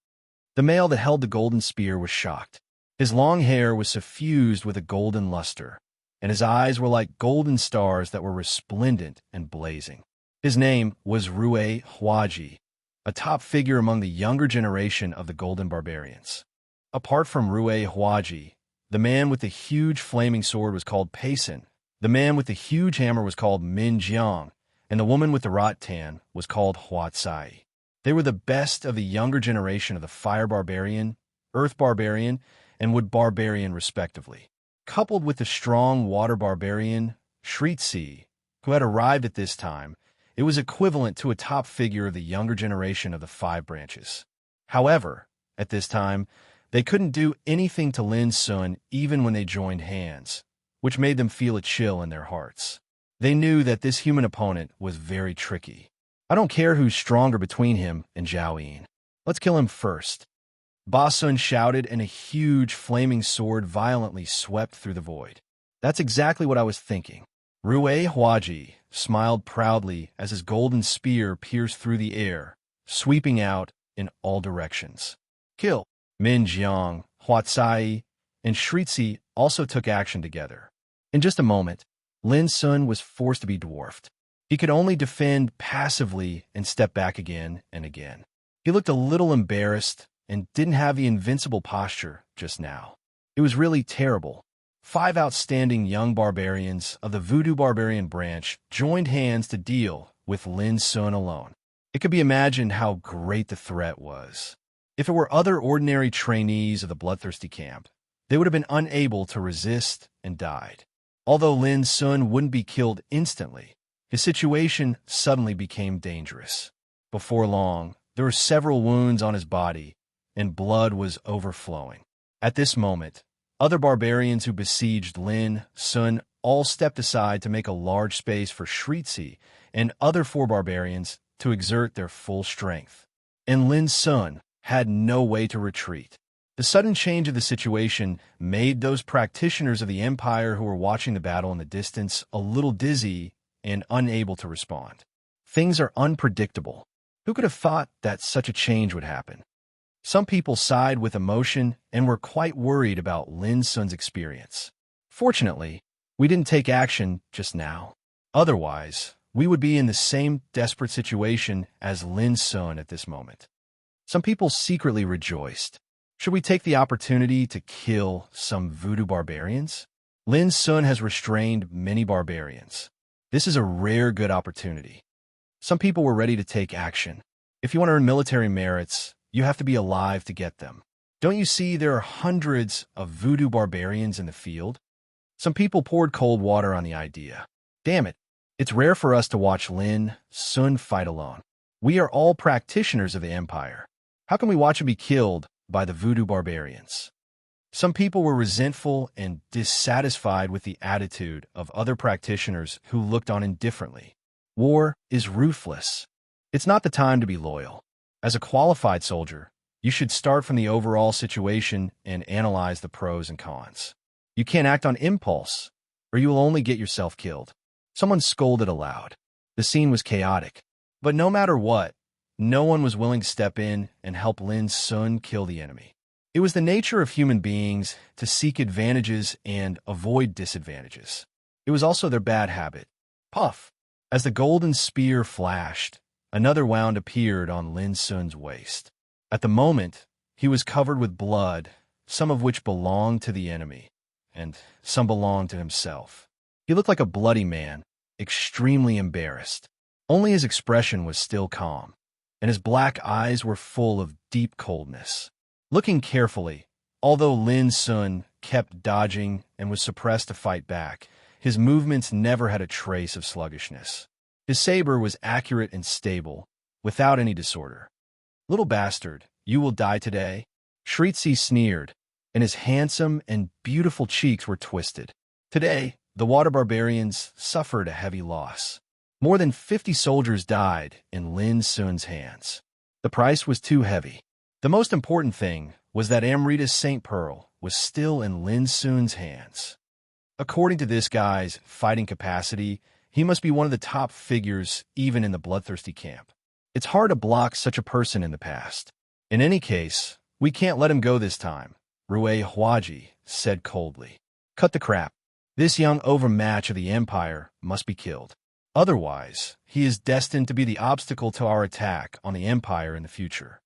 The male that held the golden spear was shocked. His long hair was suffused with a golden luster, and his eyes were like golden stars that were resplendent and blazing. His name was Rue Huaji, a top figure among the younger generation of the Golden Barbarians. Apart from Rue Huaji, the man with the huge flaming sword was called Payson, the man with the huge hammer was called Min Jiang, and the woman with the rattan was called Hua Tsai. They were the best of the younger generation of the Fire Barbarian, Earth Barbarian, and Wood Barbarian respectively. Coupled with the strong Water Barbarian, Shritzi, who had arrived at this time, it was equivalent to a top figure of the younger generation of the 5 branches. However, at this time, They couldn't do anything to Lin Sun even when they joined hands, which made them feel a chill in their hearts. They knew that this human opponent was very tricky. I don't care who's stronger between him and Zhao Yin. Let's kill him first. Ba Sun shouted, and a huge flaming sword violently swept through the void. That's exactly what I was thinking. Rui Huaji smiled proudly as his golden spear pierced through the air, sweeping out in all directions. Kill! Min Jiang, Huatsai, and Shritzi also took action together. In just a moment, Lin Sun was forced to be dwarfed. He could only defend passively and step back again and again. He looked a little embarrassed and didn't have the invincible posture just now. It was really terrible. 5 outstanding young barbarians of the Voodoo Barbarian branch joined hands to deal with Lin Sun alone. It could be imagined how great the threat was. If it were other ordinary trainees of the Bloodthirsty camp, they would have been unable to resist and died. Although Lin Sun wouldn't be killed instantly, his situation suddenly became dangerous. Before long, there were several wounds on his body, and blood was overflowing. At this moment, other barbarians who besieged Lin Sun all stepped aside to make a large space for Shritzi and other 4 barbarians to exert their full strength. And Lin Sun had no way to retreat. The sudden change of the situation made those practitioners of the Empire who were watching the battle in the distance a little dizzy and unable to respond. Things are unpredictable. Who could have thought that such a change would happen? Some people sighed with emotion and were quite worried about Lin Sun's experience. Fortunately, we didn't take action just now. Otherwise, we would be in the same desperate situation as Lin Sun at this moment. Some people secretly rejoiced. Should we take the opportunity to kill some voodoo barbarians? Lin Sun has restrained many barbarians. This is a rare good opportunity. Some people were ready to take action. If you want to earn military merits, you have to be alive to get them. Don't you see there are hundreds of voodoo barbarians in the field? Some people poured cold water on the idea. Damn it, it's rare for us to watch Lin Sun fight alone. We are all practitioners of the Empire. How can we watch him be killed by the voodoo barbarians? Some people were resentful and dissatisfied with the attitude of other practitioners who looked on indifferently. War is ruthless. It's not the time to be loyal. As a qualified soldier, you should start from the overall situation and analyze the pros and cons. You can't act on impulse, or you will only get yourself killed. Someone scolded aloud. The scene was chaotic. But no matter what, no one was willing to step in and help Lin Sun kill the enemy. It was the nature of human beings to seek advantages and avoid disadvantages. It was also their bad habit. Puff! As the golden spear flashed, another wound appeared on Lin Sun's waist. At the moment, he was covered with blood, some of which belonged to the enemy, and some belonged to himself. He looked like a bloody man, extremely embarrassed. Only his expression was still calm, and his black eyes were full of deep coldness. Looking carefully, although Lin Sun kept dodging and was suppressed to fight back, his movements never had a trace of sluggishness. His saber was accurate and stable, without any disorder. "Little bastard, you will die today." Shritzi sneered, and his handsome and beautiful cheeks were twisted. Today, the water barbarians suffered a heavy loss. More than 50 soldiers died in Lin Sun's hands. The price was too heavy. The most important thing was that Amrita's Saint Pearl was still in Lin Sun's hands. According to this guy's fighting capacity, he must be one of the top figures even in the Bloodthirsty camp. It's hard to block such a person in the past. In any case, we can't let him go this time, Rui Huaji said coldly. Cut the crap. This young overmatch of the Empire must be killed. Otherwise, he is destined to be the obstacle to our attack on the Empire in the future.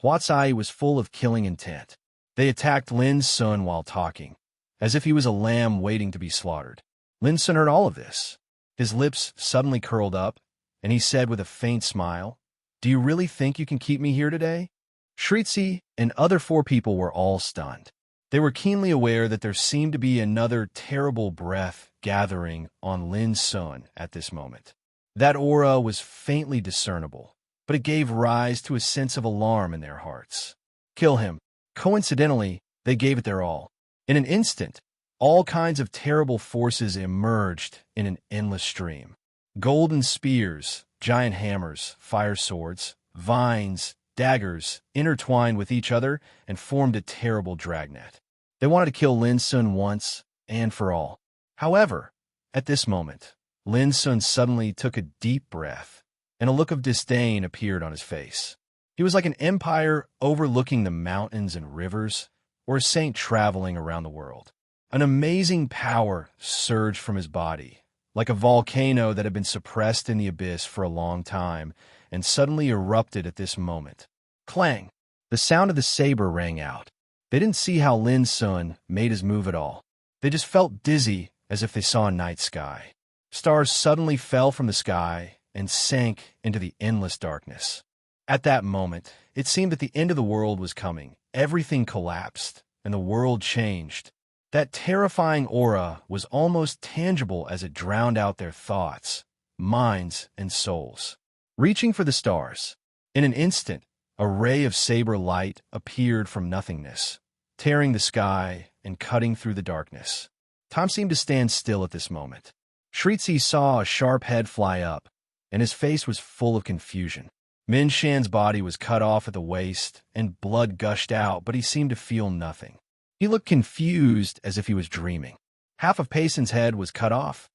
Huatsai was full of killing intent. They attacked Lin Sun while talking, as if he was a lamb waiting to be slaughtered. Lin Sun heard all of this. His lips suddenly curled up, and he said with a faint smile, "Do you really think you can keep me here today?" Shritzi and other 4 people were all stunned. They were keenly aware that there seemed to be another terrible breath gathering on Lin Sun at this moment. That aura was faintly discernible, but it gave rise to a sense of alarm in their hearts. "Kill him. Coincidentally, they gave it their all. In an instant, all kinds of terrible forces emerged in an endless stream. Golden spears, giant hammers, fire swords, vines, daggers intertwined with each other and formed a terrible dragnet. They wanted to kill Lin Sun once and for all. However, at this moment, Lin Sun suddenly took a deep breath, and a look of disdain appeared on his face. He was like an empire overlooking the mountains and rivers, or a saint traveling around the world. An amazing power surged from his body, like a volcano that had been suppressed in the abyss for a long time, and suddenly erupted at this moment. Clang! The sound of the saber rang out. They didn't see how Lin Sun made his move at all. They just felt dizzy as if they saw a night sky. Stars suddenly fell from the sky and sank into the endless darkness. At that moment, it seemed that the end of the world was coming. Everything collapsed, and the world changed. That terrifying aura was almost tangible as it drowned out their thoughts, minds, and souls. Reaching for the stars, in an instant, a ray of saber light appeared from nothingness, tearing the sky and cutting through the darkness. Time seemed to stand still at this moment. Shritzi saw a sharp head fly up, and his face was full of confusion. Min Shan's body was cut off at the waist, and blood gushed out, but he seemed to feel nothing. He looked confused, as if he was dreaming. Half of Paysen's head was cut off.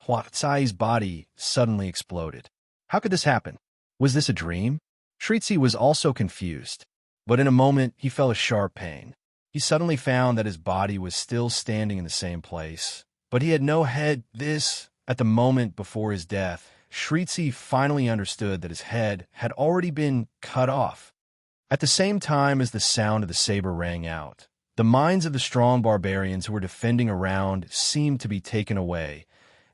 Huatsai's body suddenly exploded. How could this happen? Was this a dream? Shritzi was also confused, but in a moment he felt a sharp pain. He suddenly found that his body was still standing in the same place, but he had no head. At the moment before his death, Shritzi finally understood that his head had already been cut off. At the same time as the sound of the saber rang out, the minds of the strong barbarians who were defending around seemed to be taken away,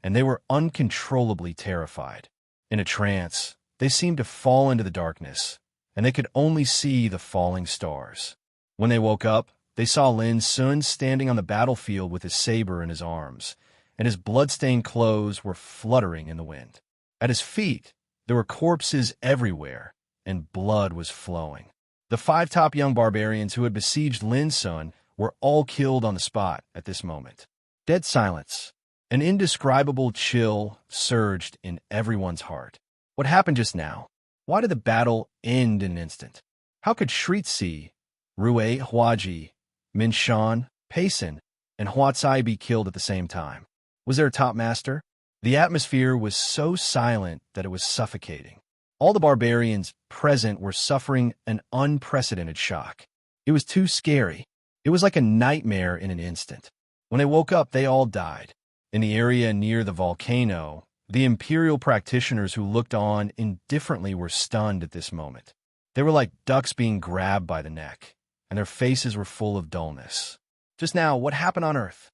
and they were uncontrollably terrified. In a trance, they seemed to fall into the darkness, and they could only see the falling stars. When they woke up, they saw Lin Sun standing on the battlefield with his saber in his arms, and his blood-stained clothes were fluttering in the wind. At his feet, there were corpses everywhere, and blood was flowing. The 5 top young barbarians who had besieged Lin Sun were all killed on the spot at this moment. Dead silence. An indescribable chill surged in everyone's heart. What happened just now? Why did the battle end in an instant? How could Shritzi, Rue Huaji, Min Shan, Paysen, and Huatsai be killed at the same time? Was there a top master? The atmosphere was so silent that it was suffocating. All the barbarians present were suffering an unprecedented shock. It was too scary. It was like a nightmare in an instant. When they woke up, they all died. In the area near the volcano, the imperial practitioners who looked on indifferently were stunned at this moment. They were like ducks being grabbed by the neck, and their faces were full of dullness. Just now, what happened on Earth?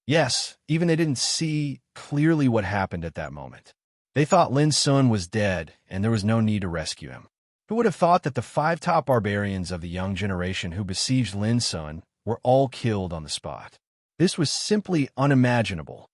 Yes, even they didn't see clearly what happened at that moment. They thought Lin Sun was dead, and there was no need to rescue him. Who would have thought that the 5 top barbarians of the young generation who besieged Lin Sun were all killed on the spot? This was simply unimaginable.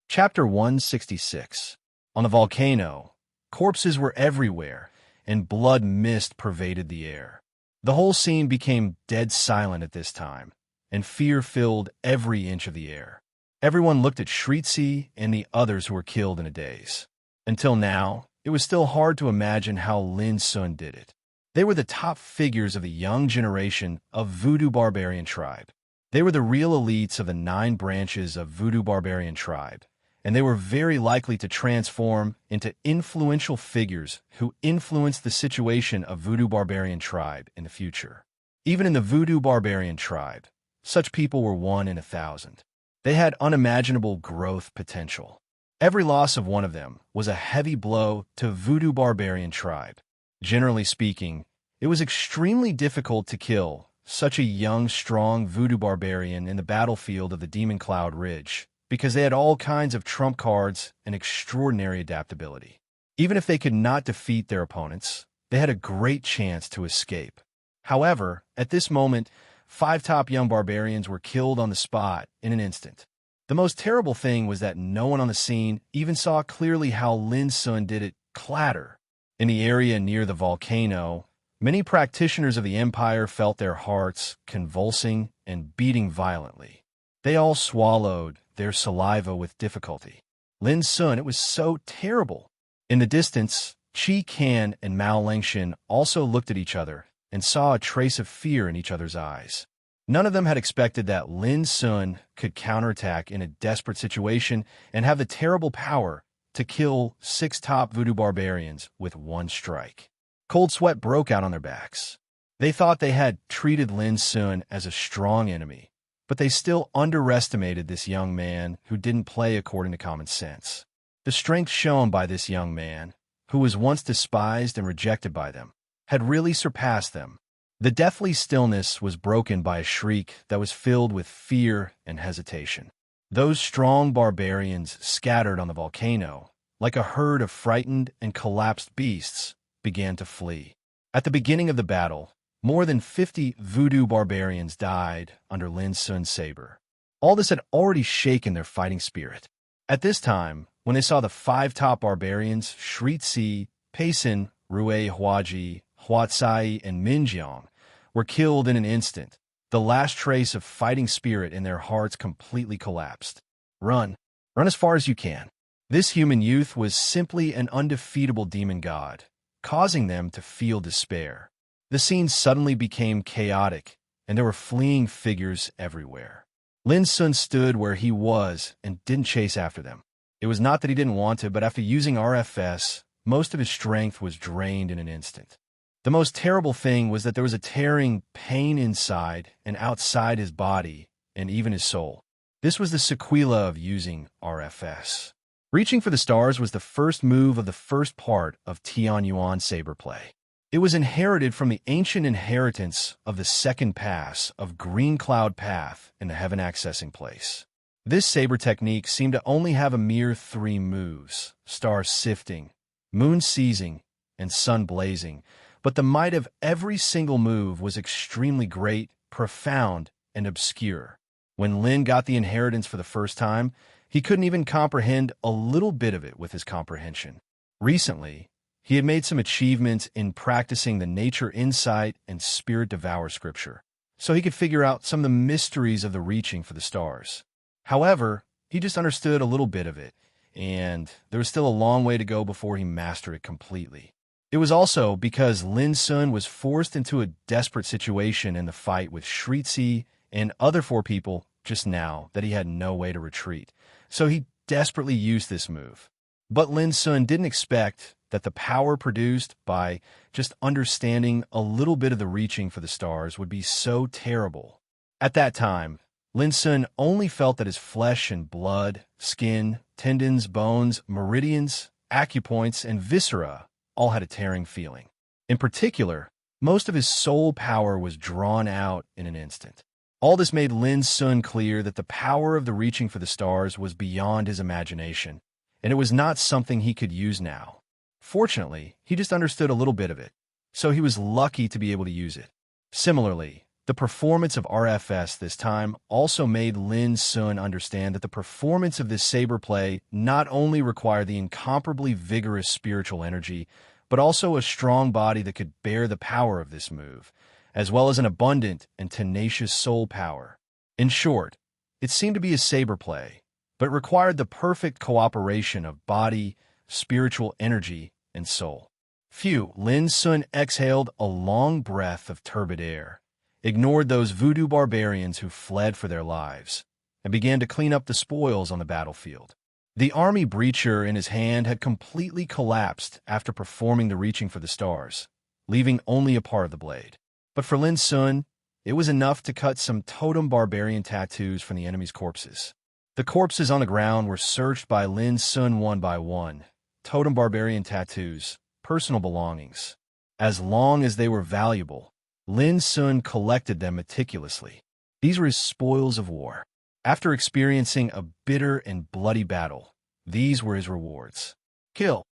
Chapter 166. On the volcano, corpses were everywhere, and blood mist pervaded the air. The whole scene became dead silent at this time, and fear filled every inch of the air. Everyone looked at Shritzi and the others who were killed in a daze. Until now, it was still hard to imagine how Lin Sun did it. They were the top figures of the young generation of Voodoo Barbarian Tribe. They were the real elites of the 9 branches of Voodoo Barbarian Tribe, and they were very likely to transform into influential figures who influenced the situation of Voodoo Barbarian Tribe in the future. Even in the Voodoo Barbarian Tribe, such people were 1 in 1,000. They had unimaginable growth potential. Every loss of one of them was a heavy blow to Voodoo Barbarian Tribe. Generally speaking, it was extremely difficult to kill such a young, strong Voodoo Barbarian in the battlefield of the Demon Cloud Ridge, because they had all kinds of trump cards and extraordinary adaptability. Even if they could not defeat their opponents, they had a great chance to escape. However, at this moment, 5 top young barbarians were killed on the spot in an instant. The most terrible thing was that no one on the scene even saw clearly how Lin Sun did it. Clatter. In the area near the volcano, Many practitioners of the empire felt their hearts convulsing and beating violently. They all swallowed their saliva with difficulty. Lin Sun, it was so terrible. In the distance, Qi Kan and Mao Lengshan also looked at each other and saw a trace of fear in each other's eyes. None of them had expected that Lin Sun could counterattack in a desperate situation and have the terrible power to kill 6 top voodoo barbarians with one strike. Cold sweat broke out on their backs. They thought they had treated Lin Sun as a strong enemy, but they still underestimated this young man who didn't play according to common sense. The strength shown by this young man, who was once despised and rejected by them, had really surpassed them. The deathly stillness was broken by a shriek that was filled with fear and hesitation. Those strong barbarians scattered on the volcano, like a herd of frightened and collapsed beasts, began to flee. At the beginning of the battle, more than 50 voodoo barbarians died under Lin Sun's saber. All this had already shaken their fighting spirit. At this time, when they saw the 5 top barbarians, Shritzi, Payson, Rue Huaji, Huatsai, and Minjiang, were killed in an instant, the last trace of fighting spirit in their hearts completely collapsed. Run. Run as far as you can. This human youth was simply an undefeatable demon god, causing them to feel despair. The scene suddenly became chaotic, and there were fleeing figures everywhere. Lin Sun stood where he was and didn't chase after them. It was not that he didn't want to, but after using RFS, most of his strength was drained in an instant. The most terrible thing was that there was a tearing pain inside and outside his body and even his soul. This was the sequela of using RFS. Reaching for the stars was the first move of the first part of Tianyuan saber play. It was inherited from the ancient inheritance of the second pass of Green Cloud Path in the Heaven Accessing Place. This saber technique seemed to only have a mere 3 moves: Star Sifting, Moon Seizing, and Sun Blazing, but the might of every single move was extremely great, profound, and obscure. When Lin got the inheritance for the first time, he couldn't even comprehend a little bit of it with his comprehension. Recently, he had made some achievements in practicing the Nature Insight and Spirit Devour scripture, so he could figure out some of the mysteries of the reaching for the stars. However, he just understood a little bit of it, and there was still a long way to go before he mastered it completely. It was also because Lin Sun was forced into a desperate situation in the fight with Shritzi and other 4 people just now that he had no way to retreat. So he desperately used this move. But Lin Sun didn't expect that the power produced by just understanding a little bit of the reaching for the stars would be so terrible. At that time, Lin Sun only felt that his flesh and blood, skin, tendons, bones, meridians, acupoints, and viscera all had a tearing feeling. In particular, most of his soul power was drawn out in an instant. All this made Lin Sun clear that the power of the reaching for the stars was beyond his imagination, and it was not something he could use now. Fortunately, he just understood a little bit of it, so he was lucky to be able to use it. Similarly, the performance of RFS this time also made Lin Sun understand that the performance of this saber play not only required the incomparably vigorous spiritual energy, but also a strong body that could bear the power of this move, as well as an abundant and tenacious soul power. In short, it seemed to be a saber play, but it required the perfect cooperation of body, spiritual energy, and soul. Phew, Lin Sun exhaled a long breath of turbid air, ignored those voodoo barbarians who fled for their lives, and began to clean up the spoils on the battlefield. The army breacher in his hand had completely collapsed after performing the reaching for the stars, leaving only a part of the blade. But for Lin Sun, it was enough to cut some totem barbarian tattoos from the enemy's corpses. The corpses on the ground were searched by Lin Sun one by one. Totem barbarian tattoos, personal belongings. As long as they were valuable, Lin Sun collected them meticulously. These were his spoils of war. After experiencing a bitter and bloody battle, these were his rewards. Kill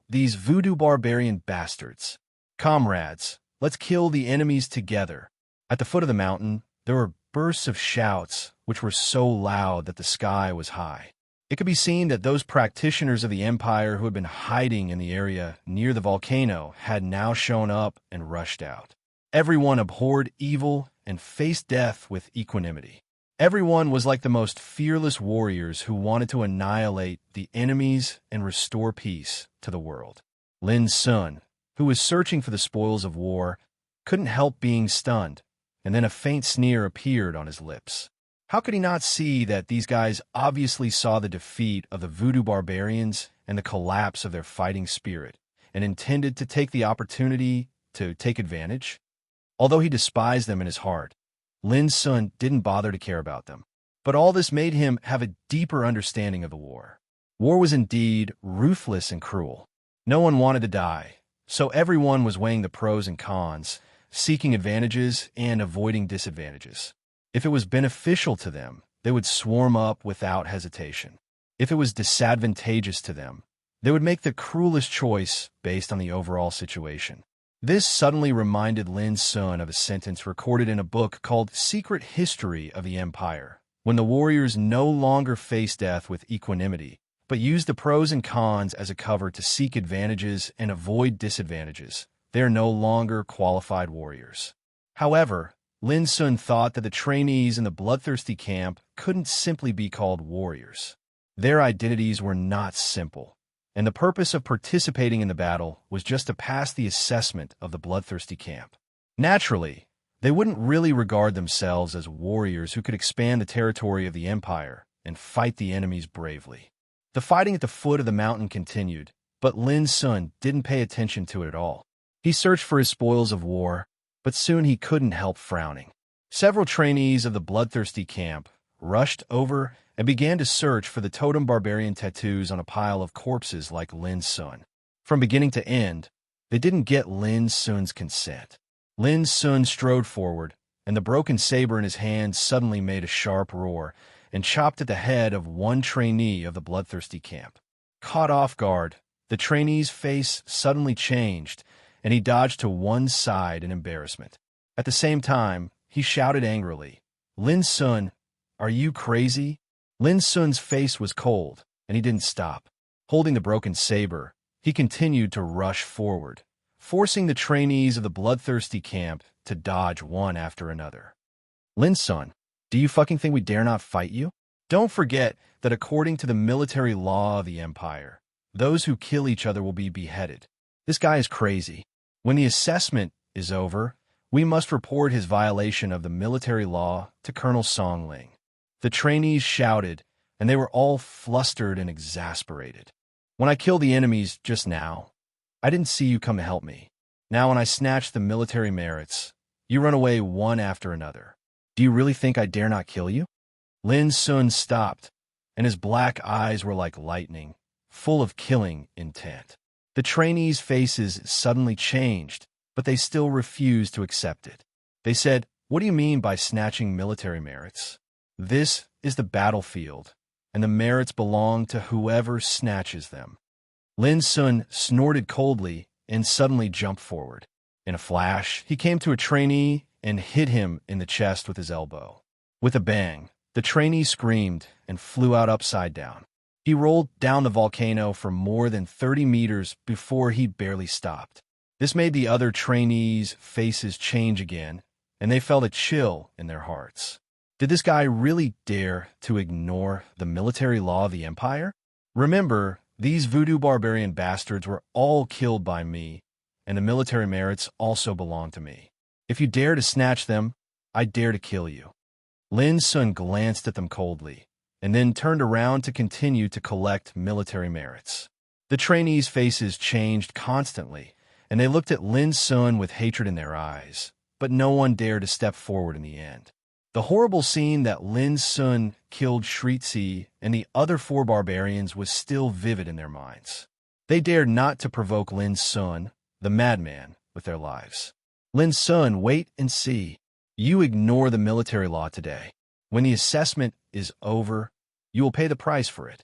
these voodoo barbarian bastards. Comrades, let's kill the enemies together. At the foot of the mountain, there were bursts of shouts which were so loud that the sky was high. It could be seen that those practitioners of the Empire who had been hiding in the area near the volcano had now shown up and rushed out. Everyone abhorred evil and faced death with equanimity. Everyone was like the most fearless warriors who wanted to annihilate the enemies and restore peace to the world. Lin Sun, who was searching for the spoils of war, couldn't help being stunned, and then a faint sneer appeared on his lips. How could he not see that these guys obviously saw the defeat of the voodoo barbarians and the collapse of their fighting spirit, and intended to take the opportunity to take advantage? Although he despised them in his heart, Lin Sun didn't bother to care about them. But all this made him have a deeper understanding of the war. War was indeed ruthless and cruel. No one wanted to die, so everyone was weighing the pros and cons, seeking advantages and avoiding disadvantages. If it was beneficial to them, they would swarm up without hesitation. If it was disadvantageous to them, they would make the cruelest choice based on the overall situation. This suddenly reminded Lin Sun of a sentence recorded in a book called Secret History of the Empire. When the warriors no longer face death with equanimity, but use the pros and cons as a cover to seek advantages and avoid disadvantages, they are no longer qualified warriors. However, Lin Sun thought that the trainees in the bloodthirsty camp couldn't simply be called warriors. Their identities were not simple, and the purpose of participating in the battle was just to pass the assessment of the bloodthirsty camp. Naturally, they wouldn't really regard themselves as warriors who could expand the territory of the Empire and fight the enemies bravely. The fighting at the foot of the mountain continued, but Lin Sun didn't pay attention to it at all. He searched for his spoils of war, but soon he couldn't help frowning. Several trainees of the bloodthirsty camp rushed over and began to search for the totem barbarian tattoos on a pile of corpses like Lin Sun. From beginning to end, they didn't get Lin Sun's consent. Lin Sun strode forward, and the broken saber in his hand suddenly made a sharp roar and chopped at the head of one trainee of the bloodthirsty camp. Caught off guard, the trainee's face suddenly changed, and he dodged to one side in embarrassment. At the same time, he shouted angrily, "Lin Sun, are you crazy?" Lin Sun's face was cold, and he didn't stop. Holding the broken saber, he continued to rush forward, forcing the trainees of the bloodthirsty camp to dodge one after another. "Lin Sun, do you fucking think we dare not fight you? Don't forget that according to the military law of the Empire, those who kill each other will be beheaded. This guy is crazy. When the assessment is over, we must report his violation of the military law to Colonel Songling." The trainees shouted, and they were all flustered and exasperated. "When I killed the enemies just now, I didn't see you come to help me. Now when I snatch the military merits, you run away one after another. Do you really think I dare not kill you?" Lin Sun stopped, and his black eyes were like lightning, full of killing intent. The trainees' faces suddenly changed, but they still refused to accept it. They said, "What do you mean by snatching military merits? This is the battlefield, and the merits belong to whoever snatches them." Lin Sun snorted coldly and suddenly jumped forward. In a flash, he came to a trainee and hit him in the chest with his elbow. With a bang, the trainee screamed and flew out upside down. He rolled down the volcano for more than 30 meters before he barely stopped. This made the other trainees' faces change again, and they felt a chill in their hearts. Did this guy really dare to ignore the military law of the Empire? Remember, these voodoo barbarian bastards were all killed by me, and the military merits also belong to me. If you dare to snatch them, I dare to kill you. Lin Sun glanced at them coldly, and then turned around to continue to collect military merits. The trainees' faces changed constantly, and they looked at Lin Sun with hatred in their eyes, but no one dared to step forward in the end. The horrible scene that Lin Sun killed Shritzi and the other 4 barbarians was still vivid in their minds. They dared not to provoke Lin Sun, the madman, with their lives. "Lin Sun, wait and see. You ignore the military law today. When the assessment is over, you will pay the price for it."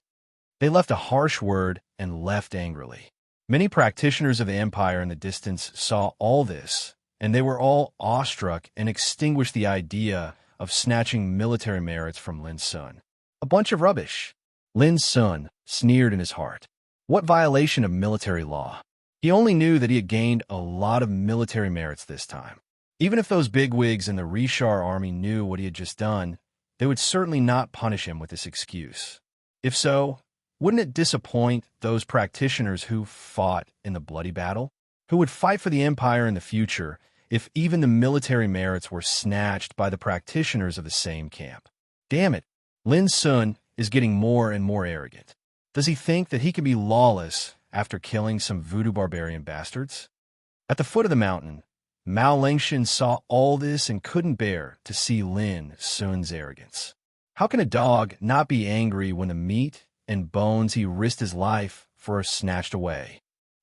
They left a harsh word and left angrily. Many practitioners of the Empire in the distance saw all this, and they were all awestruck and extinguished the idea of snatching military merits from Lin Sun. "A bunch of rubbish. Lin Sun sneered in his heart. What violation of military law? He only knew that he had gained a lot of military merits this time. Even if those bigwigs in the Rishar army knew what he had just done, they would certainly not punish him with this excuse. If so, wouldn't it disappoint those practitioners who fought in the bloody battle? Who would fight for the empire in the future if even the military merits were snatched by the practitioners of the same camp? Damn it, Lin Sun is getting more and more arrogant. Does he think that he can be lawless after killing some voodoo barbarian bastards? At the foot of the mountain, Mao Lengshan saw all this and couldn't bear to see Lin Sun's arrogance. How can a dog not be angry when the meat and bones he risked his life for are snatched away?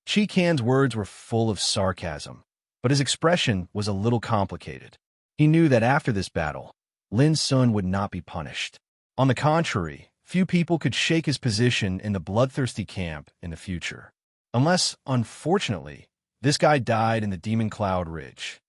Chi Can's words were full of sarcasm, but his expression was a little complicated. He knew that after this battle, Lin Sun would not be punished. On the contrary, few people could shake his position in the bloodthirsty camp in the future. Unless, unfortunately, this guy died in the Demon Cloud Ridge.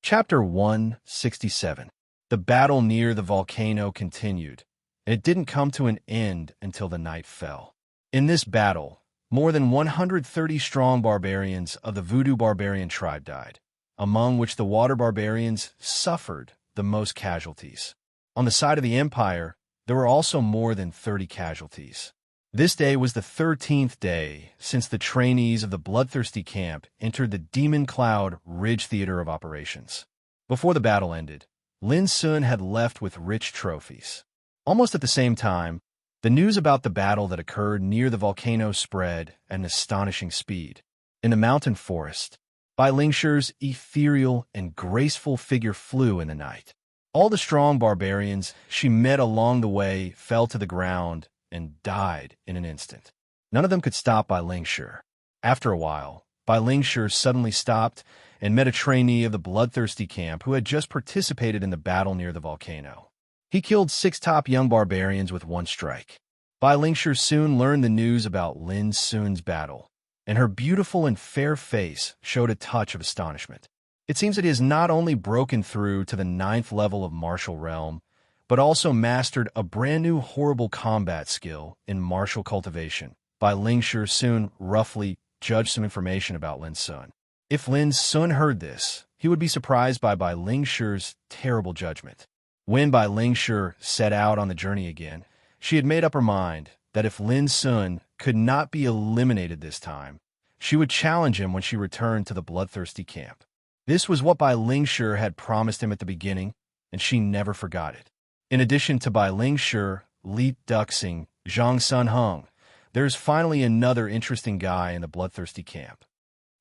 Chapter 167. The battle near the volcano continued, and it didn't come to an end until the night fell. In this battle, more than 130 strong barbarians of the Voodoo barbarian tribe died, among which the Water barbarians suffered the most casualties. On the side of the Empire, there were also more than 30 casualties. This day was the 13th day since the trainees of the bloodthirsty camp entered the Demon Cloud Ridge Theater of Operations. Before the battle ended, Lin Sun had left with rich trophies. Almost at the same time, the news about the battle that occurred near the volcano spread at an astonishing speed. In the mountain forest, Bai Lingshir's ethereal and graceful figure flew in the night. All the strong barbarians she met along the way fell to the ground and died in an instant. None of them could stop Bai Lingshir. After a while, Bai Lingshir suddenly stopped and met a trainee of the bloodthirsty camp who had just participated in the battle near the volcano. He killed 6 top young barbarians with 1 strike. Bai Lingshir soon learned the news about Lin Sun's battle, and her beautiful and fair face showed a touch of astonishment. It seems that he has not only broken through to the 9th level of martial realm, but also mastered a brand new horrible combat skill in martial cultivation. Bai Lingshir soon roughly judged some information about Lin Sun. If Lin Sun heard this, he would be surprised by Bai Lingshir's terrible judgment. When Bai Lingshir set out on the journey again, she had made up her mind that if Lin Sun could not be eliminated this time, she would challenge him when she returned to the bloodthirsty camp. This was what Bai Lingshir had promised him at the beginning, and she never forgot it. In addition to Bai Lingshir, Li Duxing, Zhang Sun Hung, there's finally another interesting guy in the bloodthirsty camp.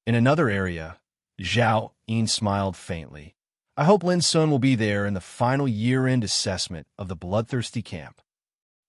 In another area, Zhao Yin smiled faintly. I hope Lin Sun will be there in the final year-end assessment of the bloodthirsty camp.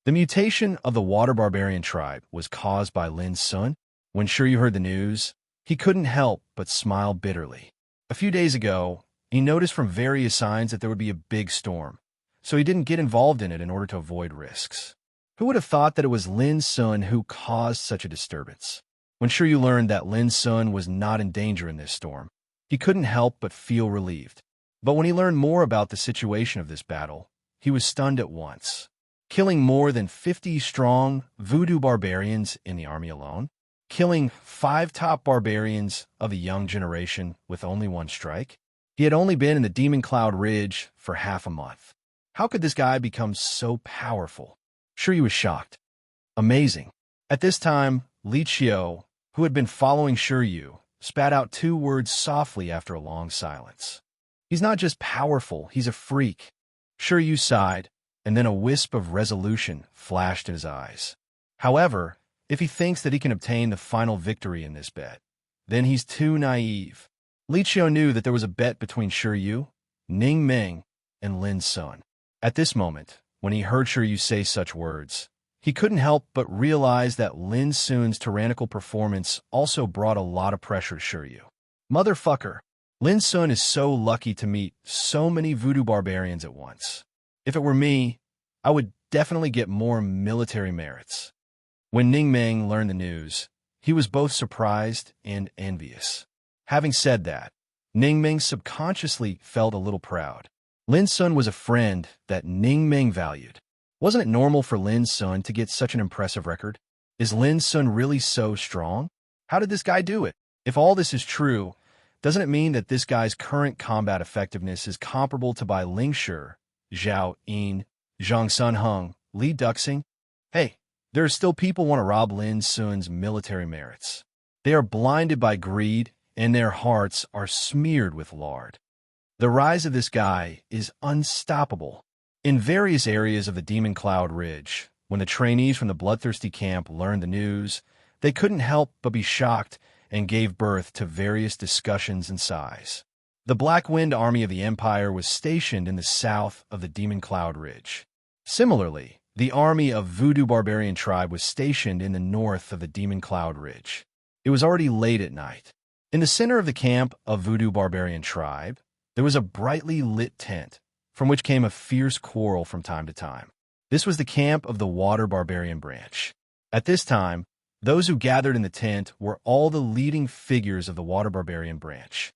The mutation of the Water barbarian tribe was caused by Lin Sun. When Shiryu heard the news, he couldn't help but smile bitterly. A few days ago, he noticed from various signs that there would be a big storm, so he didn't get involved in it in order to avoid risks. Who would have thought that it was Lin Sun who caused such a disturbance? When Shiryu learned that Lin Sun was not in danger in this storm, he couldn't help but feel relieved. But when he learned more about the situation of this battle, he was stunned at once. Killing more than 50 strong voodoo barbarians in the army alone? Killing 5 top barbarians of the young generation with only 1 strike? He had only been in the Demon Cloud Ridge for half a month. How could this guy become so powerful? Shiryu was shocked. Amazing. At this time, Li Qiu, who had been following Shiryu, spat out 2 words softly after a long silence. He's not just powerful, he's a freak. Shiryu sighed, and then a wisp of resolution flashed in his eyes. However, if he thinks that he can obtain the final victory in this bet, then he's too naive. Li Qiu knew that there was a bet between Shiryu, Ning Ming, and Lin Sun. At this moment, when he heard Shiryu say such words, he couldn't help but realize that Lin Sun's tyrannical performance also brought a lot of pressure to Shiryu. Motherfucker, Lin Sun is so lucky to meet so many voodoo barbarians at once. If it were me, I would definitely get more military merits. When Ning Ming learned the news, he was both surprised and envious. Having said that, Ning Ming subconsciously felt a little proud. Lin Sun was a friend that Ning Ming valued. Wasn't it normal for Lin Sun to get such an impressive record? Is Lin Sun really so strong? How did this guy do it? If all this is true, doesn't it mean that this guy's current combat effectiveness is comparable to Bai Lingshi, Zhao Yin, Zhang Sunheng, Li Duxing? Hey, there are still people who want to rob Lin Sun's military merits. They are blinded by greed, and their hearts are smeared with lard. The rise of this guy is unstoppable. In various areas of the Demon Cloud Ridge, when the trainees from the bloodthirsty camp learned the news, they couldn't help but be shocked and gave birth to various discussions and sighs. The Black Wind Army of the Empire was stationed in the south of the Demon Cloud Ridge. Similarly, the army of Voodoo Barbarian Tribe was stationed in the north of the Demon Cloud Ridge. It was already late at night. In the center of the camp of Voodoo Barbarian Tribe, there was a brightly lit tent, from which came a fierce quarrel from time to time. This was the camp of the Water Barbarian branch. At this time, those who gathered in the tent were all the leading figures of the Water Barbarian branch.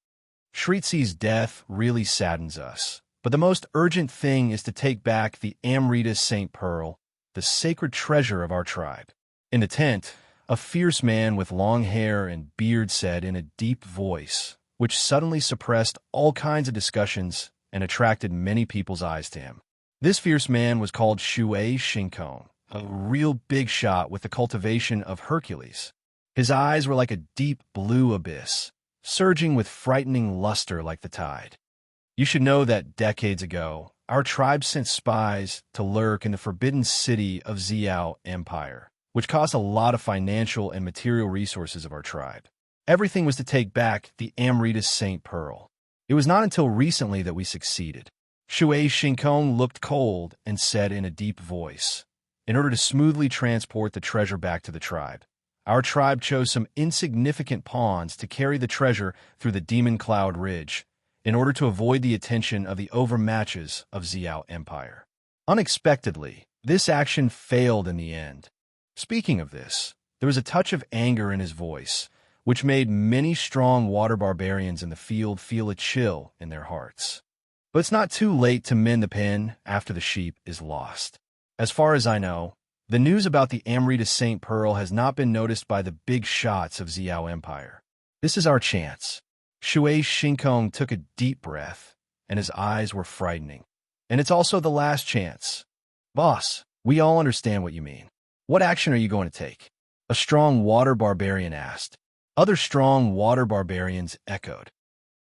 Shritsi's death really saddens us, but the most urgent thing is to take back the Amrita St. Pearl, the sacred treasure of our tribe. In the tent, a fierce man with long hair and beard said in a deep voice, which suddenly suppressed all kinds of discussions and attracted many people's eyes to him. This fierce man was called Shui Shinkong, a real big shot with the cultivation of Hercules. His eyes were like a deep blue abyss, surging with frightening luster like the tide. You should know that decades ago, our tribe sent spies to lurk in the forbidden city of Xiao Empire, which cost a lot of financial and material resources of our tribe. Everything was to take back the Amrita St. Pearl. It was not until recently that we succeeded. Shui Shinkong looked cold and said in a deep voice, in order to smoothly transport the treasure back to the tribe, our tribe chose some insignificant pawns to carry the treasure through the Demon Cloud Ridge, in order to avoid the attention of the overmatches of Xiao Empire. Unexpectedly, this action failed in the end. Speaking of this, there was a touch of anger in his voice, which made many strong water barbarians in the field feel a chill in their hearts. But it's not too late to mend the pen after the sheep is lost. As far as I know, the news about the Amrita St. Pearl has not been noticed by the big shots of Xiao Empire. This is our chance. Shui Shinkong took a deep breath, and his eyes were frightening. And it's also the last chance. Boss, we all understand what you mean. What action are you going to take? A strong water barbarian asked. Other strong water barbarians echoed.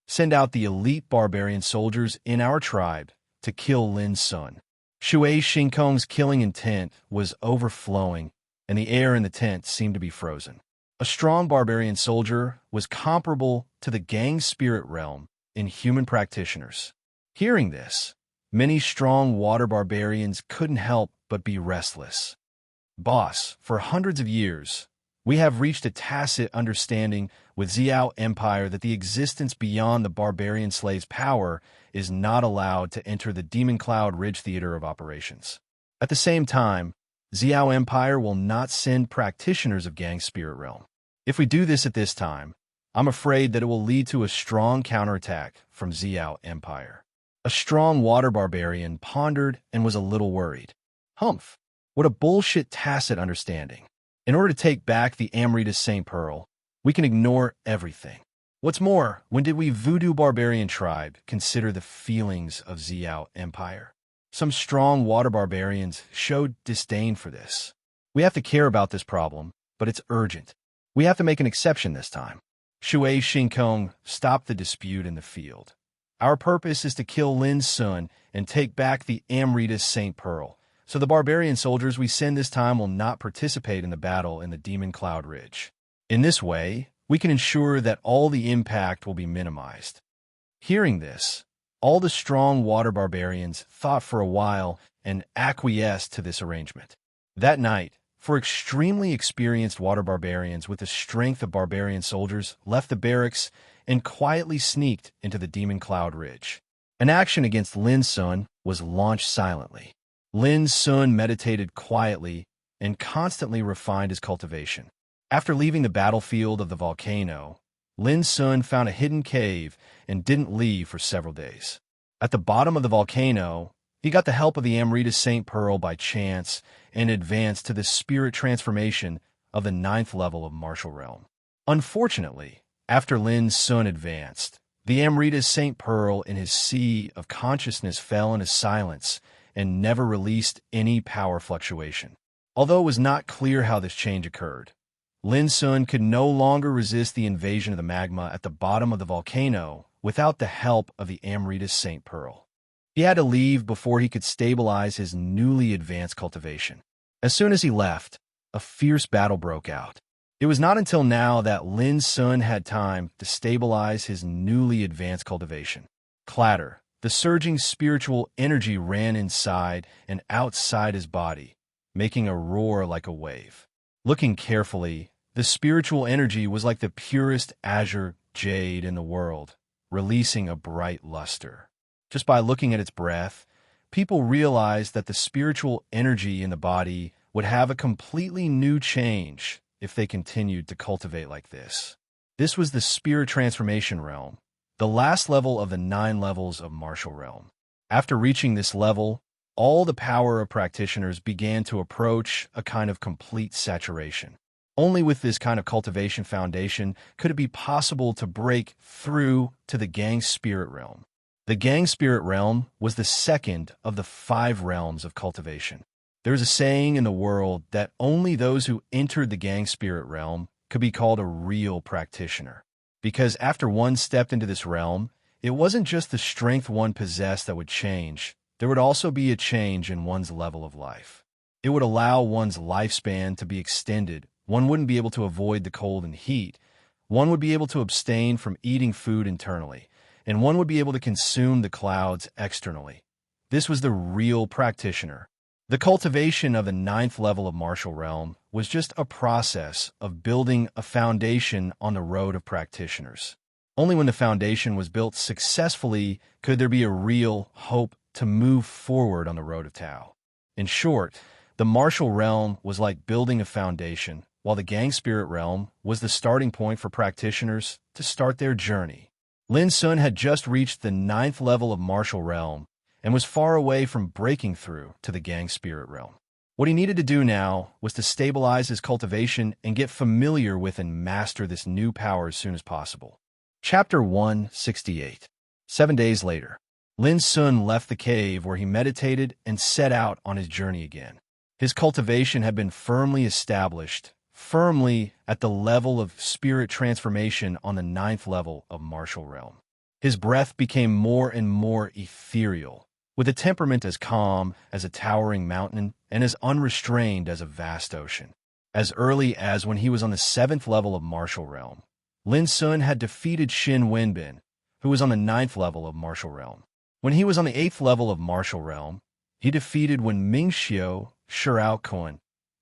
Send out the elite barbarian soldiers in our tribe to kill Lin Sun. Shui Shinkong's killing intent was overflowing, and the air in the tent seemed to be frozen. A strong barbarian soldier was comparable to the gang spirit realm in human practitioners. Hearing this, many strong water barbarians couldn't help but be restless. Boss, for hundreds of years, we have reached a tacit understanding with Xiao Empire that the existence beyond the barbarian slave's power is not allowed to enter the Demon Cloud Ridge theater of operations. At the same time, Xiao Empire will not send practitioners of Gang Spirit Realm. If we do this at this time, I'm afraid that it will lead to a strong counterattack from Xiao Empire. A strong water barbarian pondered and was a little worried. Humph, what a bullshit tacit understanding. In order to take back the Amrita St. Pearl, we can ignore everything. What's more, when did we Voodoo Barbarian Tribe consider the feelings of Xiao Empire? Some strong water barbarians showed disdain for this. We have to care about this problem, but it's urgent. We have to make an exception this time. Shui Shinkong stopped the dispute in the field. Our purpose is to kill Lin Sun and take back the Amrita St. Pearl, so the barbarian soldiers we send this time will not participate in the battle in the Demon Cloud Ridge. In this way, we can ensure that all the impact will be minimized. Hearing this, all the strong water barbarians thought for a while and acquiesced to this arrangement. That night, for extremely experienced water barbarians with the strength of barbarian soldiers left the barracks and quietly sneaked into the Demon Cloud Ridge. An action against Lin Sun was launched silently. Lin Sun meditated quietly and constantly refined his cultivation. After leaving the battlefield of the volcano, Lin Sun found a hidden cave and didn't leave for several days. At the bottom of the volcano, He got the help of the Amrita St. Pearl by chance and advanced to the spirit transformation of the 9th level of martial realm. Unfortunately, after Lin Sun advanced, the Amrita St. Pearl in his sea of consciousness fell into silence and never released any power fluctuation. Although it was not clear how this change occurred, Lin Sun could no longer resist the invasion of the magma at the bottom of the volcano without the help of the Amrita St. Pearl. He had to leave before he could stabilize his newly advanced cultivation. As soon as he left, a fierce battle broke out. It was not until now that Lin Sun had time to stabilize his newly advanced cultivation. Clatter, the surging spiritual energy ran inside and outside his body, making a roar like a wave. Looking carefully, the spiritual energy was like the purest azure jade in the world, releasing a bright luster. Just by looking at its breath, people realized that the spiritual energy in the body would have a completely new change if they continued to cultivate like this. This was the spirit transformation realm, the last level of the 9 levels of martial realm. After reaching this level, all the power of practitioners began to approach a kind of complete saturation. Only with this kind of cultivation foundation could it be possible to break through to the gang spirit realm. The gang spirit realm was the second of the 5 realms of cultivation. There's a saying in the world that only those who entered the gang spirit realm could be called a real practitioner. Because after one stepped into this realm, it wasn't just the strength one possessed that would change. There would also be a change in one's level of life. It would allow one's lifespan to be extended. One wouldn't be able to avoid the cold and heat. One would be able to abstain from eating food internally, and one would be able to consume the clouds externally. This was the real practitioner. The cultivation of the 9th level of martial realm was just a process of building a foundation on the road of practitioners. Only when the foundation was built successfully could there be a real hope to move forward on the road of Tao. In short, the martial realm was like building a foundation, while the gang spirit realm was the starting point for practitioners to start their journey. Lin Sun had just reached the 9th level of martial realm and was far away from breaking through to the gang spirit realm. What he needed to do now was to stabilize his cultivation and get familiar with and master this new power as soon as possible. Chapter 168. 7 days later, Lin Sun left the cave where he meditated and set out on his journey again. His cultivation had been firmly established, firmly at the level of spirit transformation on the 9th level of martial realm. His breath became more and more ethereal, with a temperament as calm as a towering mountain and as unrestrained as a vast ocean. As early as when he was on the 7th level of martial realm, Lin Sun had defeated Xin Wenbin, who was on the 9th level of martial realm. When he was on the 8th level of martial realm, he defeated Wen Mingxiu, Shirao Kun,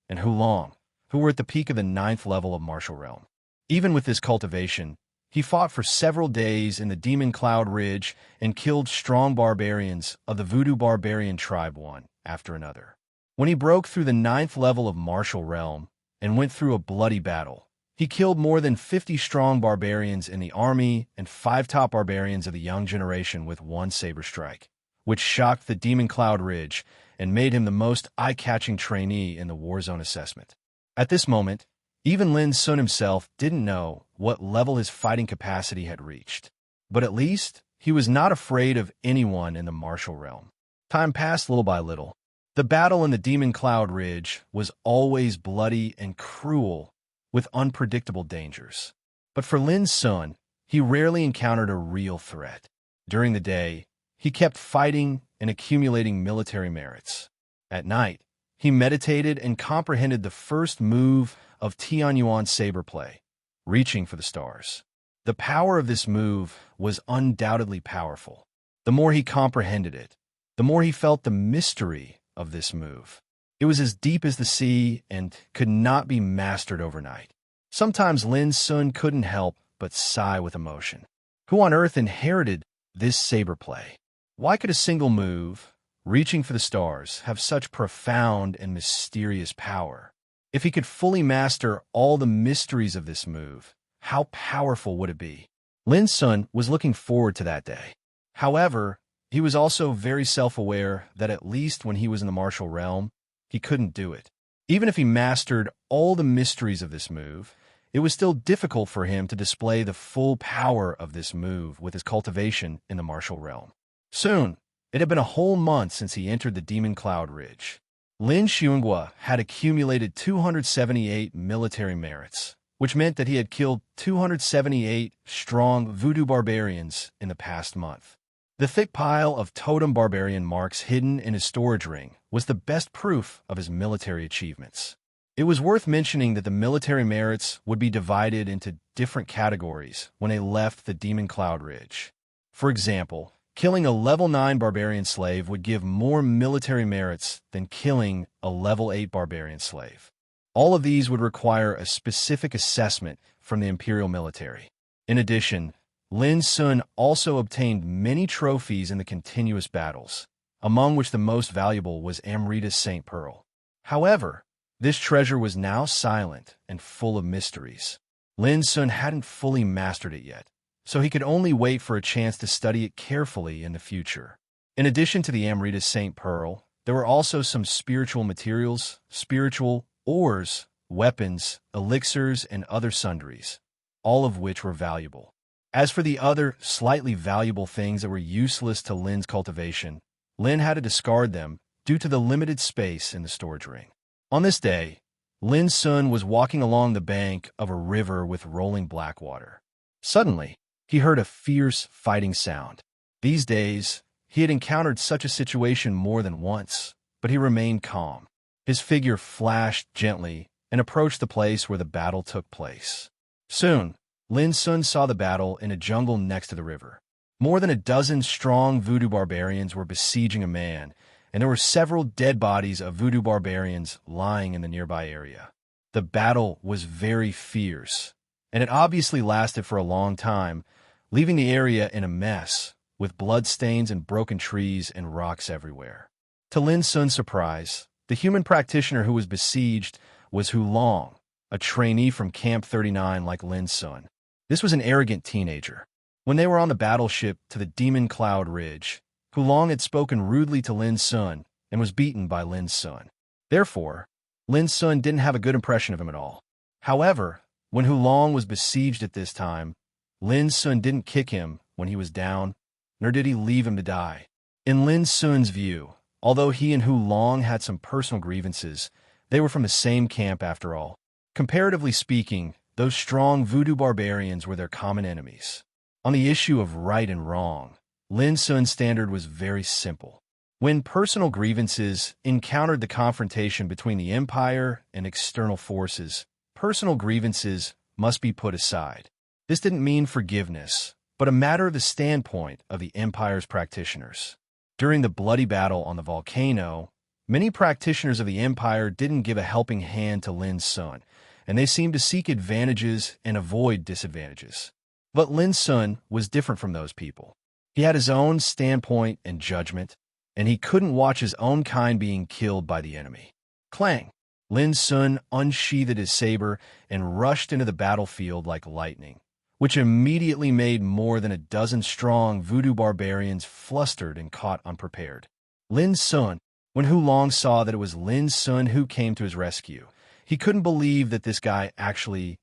and Hulong, who were at the peak of the 9th level of martial realm. Even with this cultivation, he fought for several days in the Demon Cloud Ridge and killed strong barbarians of the Voodoo barbarian tribe one after another. When he broke through the 9th level of martial realm and went through a bloody battle, he killed more than 50 strong barbarians in the army and 5 top barbarians of the young generation with one saber strike, which shocked the Demon Cloud Ridge and made him the most eye-catching trainee in the Warzone assessment. At this moment, even Lin Sun himself didn't know what level his fighting capacity had reached. But at least, he was not afraid of anyone in the martial realm. Time passed little by little. The battle in the Demon Cloud Ridge was always bloody and cruel, with unpredictable dangers. But for Lin Sun, he rarely encountered a real threat. During the day, he kept fighting and accumulating military merits. At night, he meditated and comprehended the first move of Tianyuan saber play, reaching for the stars. The power of this move was undoubtedly powerful. The more he comprehended it, the more he felt the mystery of this move. It was as deep as the sea and could not be mastered overnight. Sometimes Lin Sun couldn't help but sigh with emotion. Who on earth inherited this saber play? Why could a single move, reaching for the stars, have such profound and mysterious power? If he could fully master all the mysteries of this move, how powerful would it be? Lin Sun was looking forward to that day. However, He was also very self-aware that at least when he was in the martial realm, he couldn't do it. Even if he mastered all the mysteries of this move, it was still difficult for him to display the full power of this move with his cultivation in the martial realm. Soon, it had been a whole month since he entered the Demon Cloud Ridge. Lin Xuanghua had accumulated 278 military merits, which meant that he had killed 278 strong voodoo barbarians in the past month. The thick pile of totem barbarian marks hidden in his storage ring was the best proof of his military achievements. It was worth mentioning that the military merits would be divided into different categories when they left the Demon Cloud Ridge. For example, killing a level 9 barbarian slave would give more military merits than killing a level 8 barbarian slave. All of these would require a specific assessment from the Imperial military. In addition, Lin Sun also obtained many trophies in the continuous battles, among which the most valuable was Amrita's Saint Pearl. However, this treasure was now silent and full of mysteries. Lin Sun hadn't fully mastered it yet, so he could only wait for a chance to study it carefully in the future. In addition to the Amrita's Saint Pearl, there were also some spiritual materials, spiritual ores, weapons, elixirs, and other sundries, all of which were valuable. As for the other, slightly valuable things that were useless to Lin's cultivation, Lin had to discard them due to the limited space in the storage ring. On this day, Lin Sun was walking along the bank of a river with rolling black water. Suddenly, he heard a fierce fighting sound. These days, he had encountered such a situation more than once, but he remained calm. His figure flashed gently and approached the place where the battle took place. Soon, Lin Sun saw the battle in a jungle next to the river. More than a dozen strong voodoo barbarians were besieging a man, and there were several dead bodies of voodoo barbarians lying in the nearby area. The battle was very fierce, and it obviously lasted for a long time, leaving the area in a mess, with bloodstains and broken trees and rocks everywhere. To Lin Sun's surprise, the human practitioner who was besieged was Hu Long, a trainee from Camp 39 like Lin Sun. This was an arrogant teenager. When they were on the battleship to the Demon Cloud Ridge, Hu Long had spoken rudely to Lin Sun and was beaten by Lin Sun. Therefore, Lin Sun didn't have a good impression of him at all. However, when Hu Long was besieged at this time, Lin Sun didn't kick him when he was down, nor did he leave him to die. In Lin Sun's view, although he and Hu Long had some personal grievances, they were from the same camp after all. Comparatively speaking, those strong voodoo barbarians were their common enemies. On the issue of right and wrong, Lin Sun's standard was very simple. When personal grievances encountered the confrontation between the Empire and external forces, personal grievances must be put aside. This didn't mean forgiveness, but a matter of the standpoint of the Empire's practitioners. During the bloody battle on the volcano, many practitioners of the Empire didn't give a helping hand to Lin Sun, and they seemed to seek advantages and avoid disadvantages. But Lin Sun was different from those people. He had his own standpoint and judgment, and he couldn't watch his own kind being killed by the enemy. Clang! Lin Sun unsheathed his saber and rushed into the battlefield like lightning, which immediately made more than a dozen strong voodoo barbarians flustered and caught unprepared. Lin Sun, when Hu Long saw that it was Lin Sun who came to his rescue, he couldn't believe that this guy actually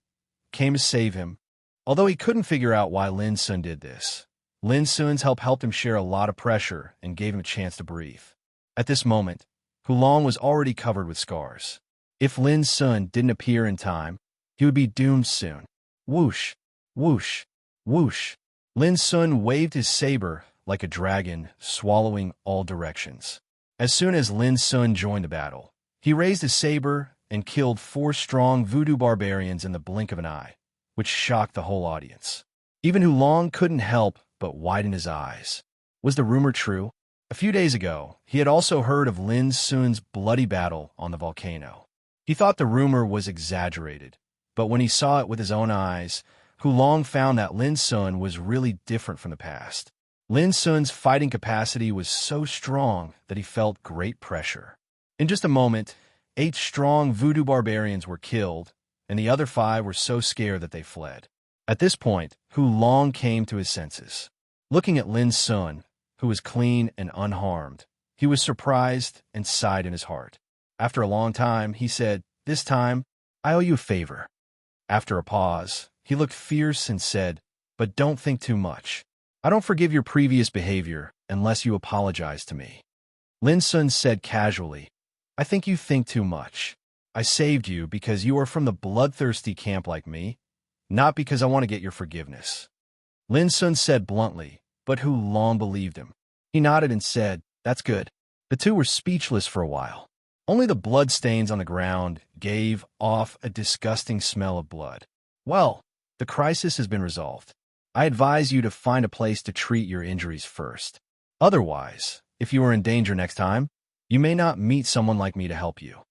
came to save him. Although he couldn't figure out why Lin Sun did this, Lin Sun's help helped him share a lot of pressure and gave him a chance to breathe. At this moment, Hu Long was already covered with scars. If Lin Sun didn't appear in time, he would be doomed soon. Whoosh, whoosh, whoosh. Lin Sun waved his saber like a dragon, swallowing all directions. As soon as Lin Sun joined the battle, he raised his saber and killed 4 strong voodoo barbarians in the blink of an eye, which shocked the whole audience. Even Hu Long couldn't help but widen his eyes. Was the rumor true? A few days ago, he had also heard of Lin Sun's bloody battle on the volcano. He thought the rumor was exaggerated, but when he saw it with his own eyes, Hu Long found that Lin Sun was really different from the past. Lin Sun's fighting capacity was so strong that he felt great pressure. In just a moment, 8 strong voodoo barbarians were killed, and the other 5 were so scared that they fled. At this point, Hu Long came to his senses. Looking at Lin Sun, who was clean and unharmed. He was surprised and sighed in his heart. After a long time, he said, "This time, I owe you a favor." After a pause, he looked fierce and said, "But don't think too much. I don't forgive your previous behavior unless you apologize to me." Lin Sun said casually, "I think you think too much. I saved you because you are from the bloodthirsty camp like me, not because I want to get your forgiveness." Lin Sun said bluntly, but Hu Long believed him. He nodded and said, "That's good." The two were speechless for a while. Only the blood stains on the ground gave off a disgusting smell of blood. "Well, the crisis has been resolved. I advise you to find a place to treat your injuries first. Otherwise, if you are in danger next time, you may not meet someone like me to help you."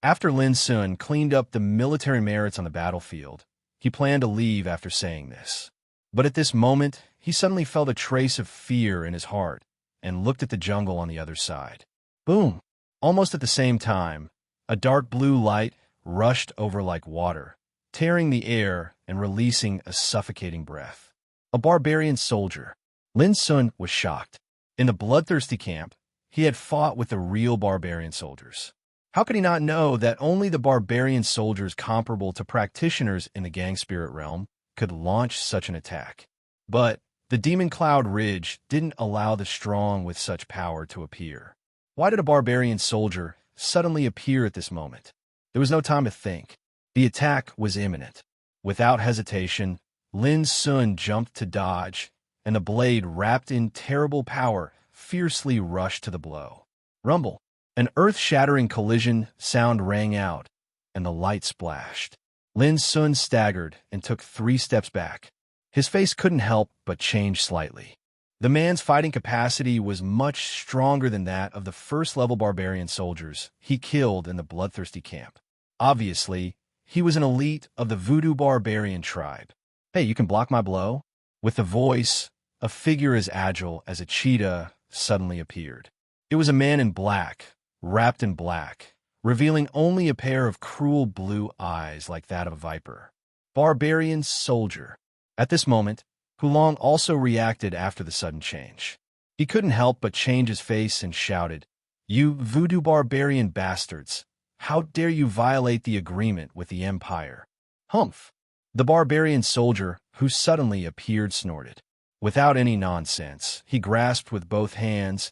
After Lin Sun cleaned up the military merits on the battlefield, he planned to leave after saying this. But at this moment, he suddenly felt a trace of fear in his heart and looked at the jungle on the other side. Boom! Almost at the same time, a dark blue light rushed over like water, tearing the air and releasing a suffocating breath. A barbarian soldier. Lin Sun was shocked. In the bloodthirsty camp, he had fought with the real barbarian soldiers. How could he not know that only the barbarian soldiers comparable to practitioners in the gang spirit realm could launch such an attack? But the Demon Cloud Ridge didn't allow the strong with such power to appear. Why did a barbarian soldier suddenly appear at this moment? There was no time to think. The attack was imminent. Without hesitation, Lin Sun jumped to dodge, and the blade, wrapped in terrible power, fiercely rushed to the blow. Rumble! An earth-shattering collision sound rang out, and the light splashed. Lin Sun staggered and took 3 steps back. His face couldn't help but change slightly. The man's fighting capacity was much stronger than that of the first-level barbarian soldiers he killed in the bloodthirsty camp. Obviously, he was an elite of the voodoo barbarian tribe. "Hey, you can block my blow?" With the voice, a figure as agile as a cheetah suddenly appeared. It was a man in black, wrapped in black, revealing only a pair of cruel blue eyes like that of a viper. Barbarian soldier. At this moment, Hu Long also reacted after the sudden change. He couldn't help but change his face and shouted, "You voodoo barbarian bastards! How dare you violate the agreement with the Empire?" Humph! The barbarian soldier, who suddenly appeared, snorted. Without any nonsense, he grasped with both hands,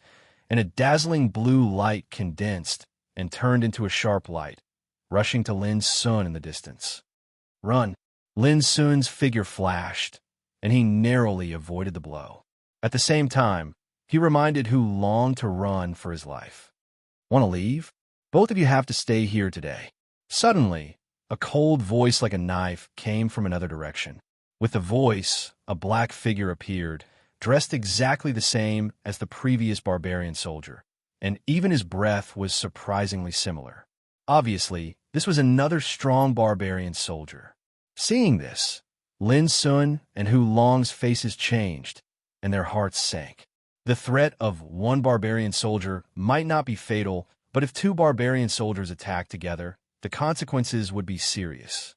and a dazzling blue light condensed and turned into a sharp light, rushing to Lin Sun in the distance. "Run!" Lin Sun's figure flashed, and he narrowly avoided the blow. At the same time, he reminded Hu Long to run for his life. "Want to leave? Both of you have to stay here today." Suddenly, a cold voice like a knife came from another direction. With the voice, a black figure appeared, dressed exactly the same as the previous barbarian soldier, and even his breath was surprisingly similar. Obviously, this was another strong barbarian soldier. Seeing this, Lin Sun and Hu Long's faces changed, and their hearts sank. The threat of one barbarian soldier might not be fatal, but if 2 barbarian soldiers attacked together, the consequences would be serious.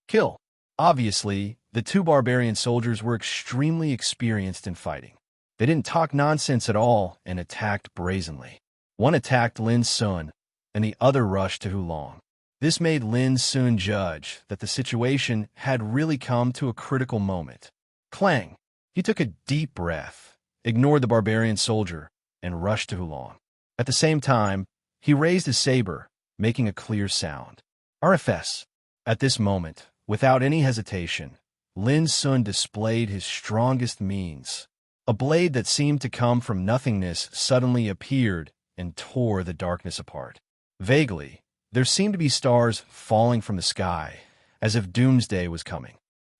Kill. Obviously, the 2 barbarian soldiers were extremely experienced in fighting. They didn't talk nonsense at all and attacked brazenly. One attacked Lin Sun, and the other rushed to Hu Long. This made Lin Sun judge that the situation had really come to a critical moment. Clang! He took a deep breath, ignored the barbarian soldier, and rushed to Hu Long. At the same time, he raised his saber, making a clear sound. RFS. At this moment, without any hesitation, Lin Sun displayed his strongest means. A blade that seemed to come from nothingness suddenly appeared and tore the darkness apart. Vaguely, there seemed to be stars falling from the sky, as if doomsday was coming.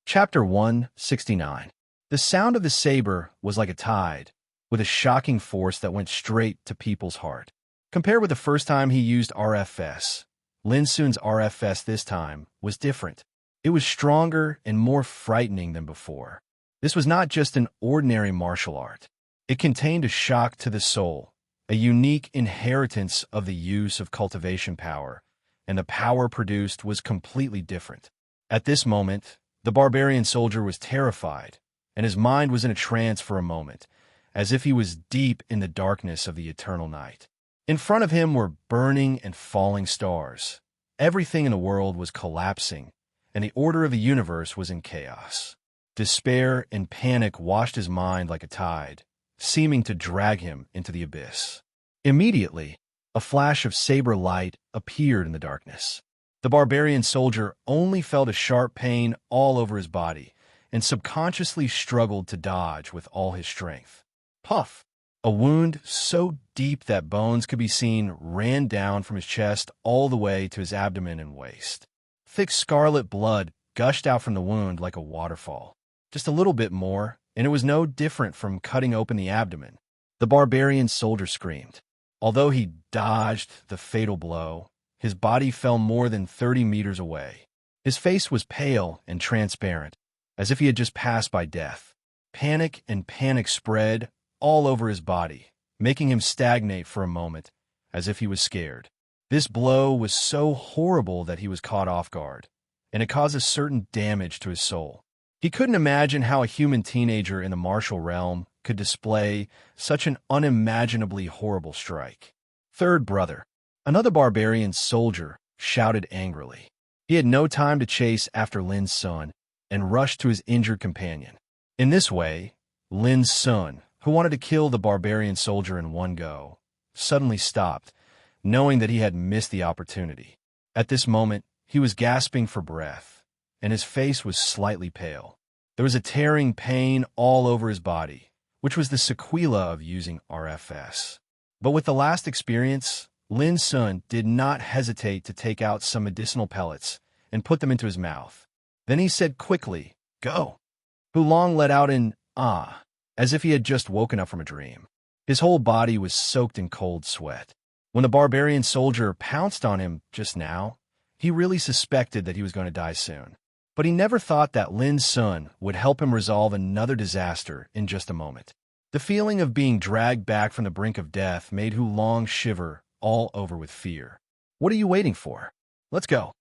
Chapter 169. The sound of the saber was like a tide, with a shocking force that went straight to people's heart. Compared with the first time he used RFS, Lin Sun's RFS this time was different. It was stronger and more frightening than before. This was not just an ordinary martial art. It contained a shock to the soul, a unique inheritance of the use of cultivation power, and the power produced was completely different. At this moment, the barbarian soldier was terrified, and his mind was in a trance for a moment, as if he was deep in the darkness of the eternal night. In front of him were burning and falling stars. Everything in the world was collapsing, and the order of the universe was in chaos. Despair and panic washed his mind like a tide, seeming to drag him into the abyss. Immediately, a flash of saber light appeared in the darkness. The barbarian soldier only felt a sharp pain all over his body and subconsciously struggled to dodge with all his strength. Puff! A wound so deep that bones could be seen ran down from his chest all the way to his abdomen and waist. Thick scarlet blood gushed out from the wound like a waterfall. Just a little bit more, and it was no different from cutting open the abdomen. The barbarian soldier screamed. Although he dodged the fatal blow, his body fell more than 30 meters away. His face was pale and transparent, as if he had just passed by death. Panic spread all over his body, making him stagnate for a moment, as if he was scared. This blow was so horrible that he was caught off guard, and it caused a certain damage to his soul. He couldn't imagine how a human teenager in the martial realm could display such an unimaginably horrible strike. Third brother, another barbarian soldier, shouted angrily. He had no time to chase after Lin's son and rushed to his injured companion. In this way, Lin's son, who wanted to kill the barbarian soldier in one go, suddenly stopped, knowing that he had missed the opportunity. At this moment, he was gasping for breath, and his face was slightly pale. There was a tearing pain all over his body, which was the sequela of using RFS. But with the last experience, Lin's son did not hesitate to take out some medicinal pellets and put them into his mouth. Then he said quickly, "Go." Hulong let out an "ah," as if he had just woken up from a dream. His whole body was soaked in cold sweat. When the barbarian soldier pounced on him just now, he really suspected that he was going to die soon. But he never thought that Lin's son would help him resolve another disaster in just a moment. The feeling of being dragged back from the brink of death made Hulong shiver all over with fear. "What are you waiting for? Let's go."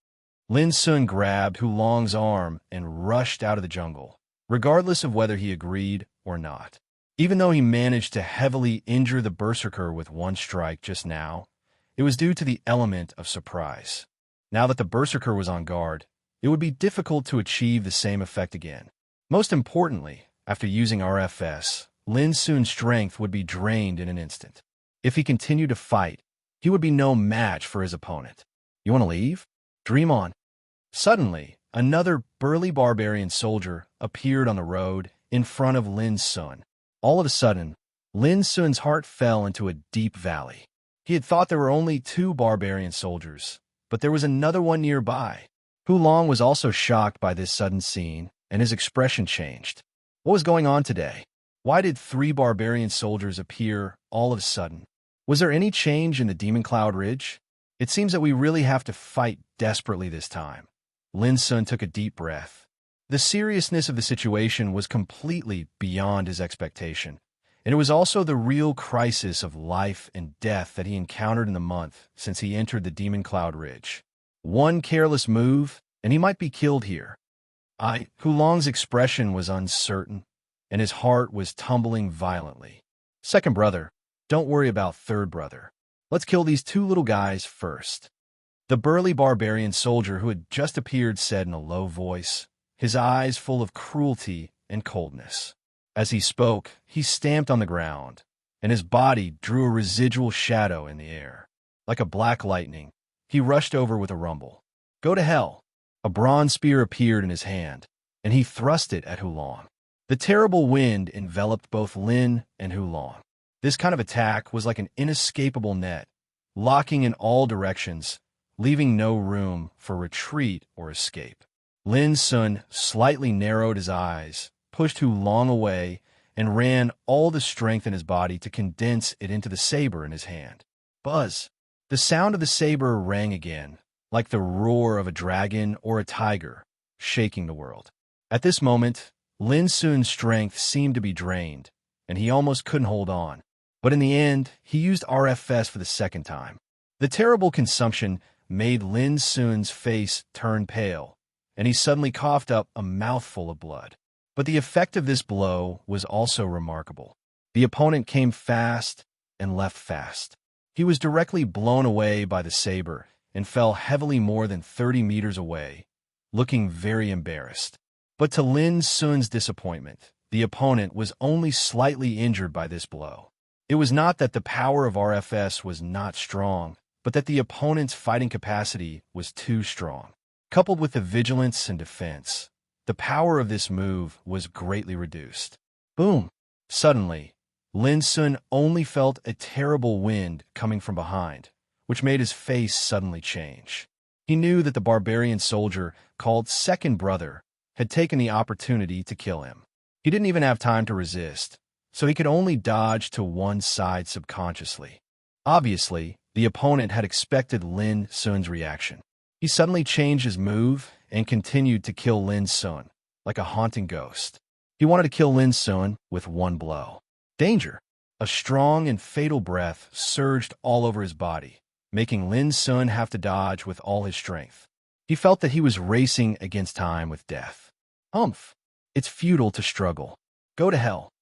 Lin's son grabbed Hulong's arm and rushed out of the jungle, regardless of whether he agreed or not. Even though he managed to heavily injure the berserker with one strike just now, it was due to the element of surprise. Now that the berserker was on guard, it would be difficult to achieve the same effect again. Most importantly, after using RFS, Lin's son's strength would be drained in an instant. If he continued to fight, he would be no match for his opponent. "You want to leave? Dream on." Suddenly, another burly barbarian soldier appeared on the road in front of Lin's son. All of a sudden, Lin's son's heart fell into a deep valley. He had thought there were only 2 barbarian soldiers, but there was another one nearby. Hulong was also shocked by this sudden scene, and his expression changed. What was going on today? Why did 3 barbarian soldiers appear all of a sudden? Was there any change in the Demon Cloud Ridge? It seems that we really have to fight desperately this time. Lin's son took a deep breath. The seriousness of the situation was completely beyond his expectation, and it was also the real crisis of life and death that he encountered in the month since he entered the Demon Cloud Ridge. One careless move, and he might be killed here. Hulong's expression was uncertain, and his heart was tumbling violently. "Second brother, don't worry about third brother. Let's kill these 2 little guys first." The burly barbarian soldier who had just appeared said in a low voice, his eyes full of cruelty and coldness. As he spoke, he stamped on the ground, and his body drew a residual shadow in the air. Like a black lightning, he rushed over with a rumble. "Go to hell." A bronze spear appeared in his hand, and he thrust it at Hulong. The terrible wind enveloped both Lin and Hulong. This kind of attack was like an inescapable net, locking in all directions, leaving no room for retreat or escape. Lin's son slightly narrowed his eyes, pushed Hulong away, and ran all the strength in his body to condense it into the saber in his hand. Buzz! The sound of the saber rang again, like the roar of a dragon or a tiger, shaking the world. At this moment, Lin Sun's strength seemed to be drained, and he almost couldn't hold on. But in the end, he used RFS for the second time. The terrible consumption made Lin Sun's face turn pale, and he suddenly coughed up a mouthful of blood. But the effect of this blow was also remarkable. The opponent came fast and left fast. He was directly blown away by the saber and fell heavily more than 30 meters away, looking very embarrassed. But to Lin Sun's disappointment, the opponent was only slightly injured by this blow. It was not that the power of RFS was not strong, but that the opponent's fighting capacity was too strong. Coupled with the vigilance and defense, the power of this move was greatly reduced. Boom! Suddenly, Lin Sun only felt a terrible wind coming from behind, which made his face suddenly change. He knew that the barbarian soldier, called Second Brother, had taken the opportunity to kill him. He didn't even have time to resist, so he could only dodge to one side subconsciously. Obviously, the opponent had expected Lin Sun's reaction. He suddenly changed his move and continued to kill Lin Sun, like a haunting ghost. He wanted to kill Lin Sun with one blow. Danger! A strong and fatal breath surged all over his body, making Lin Sun have to dodge with all his strength. He felt that he was racing against time with death. Humph! It's futile to struggle. Go to hell.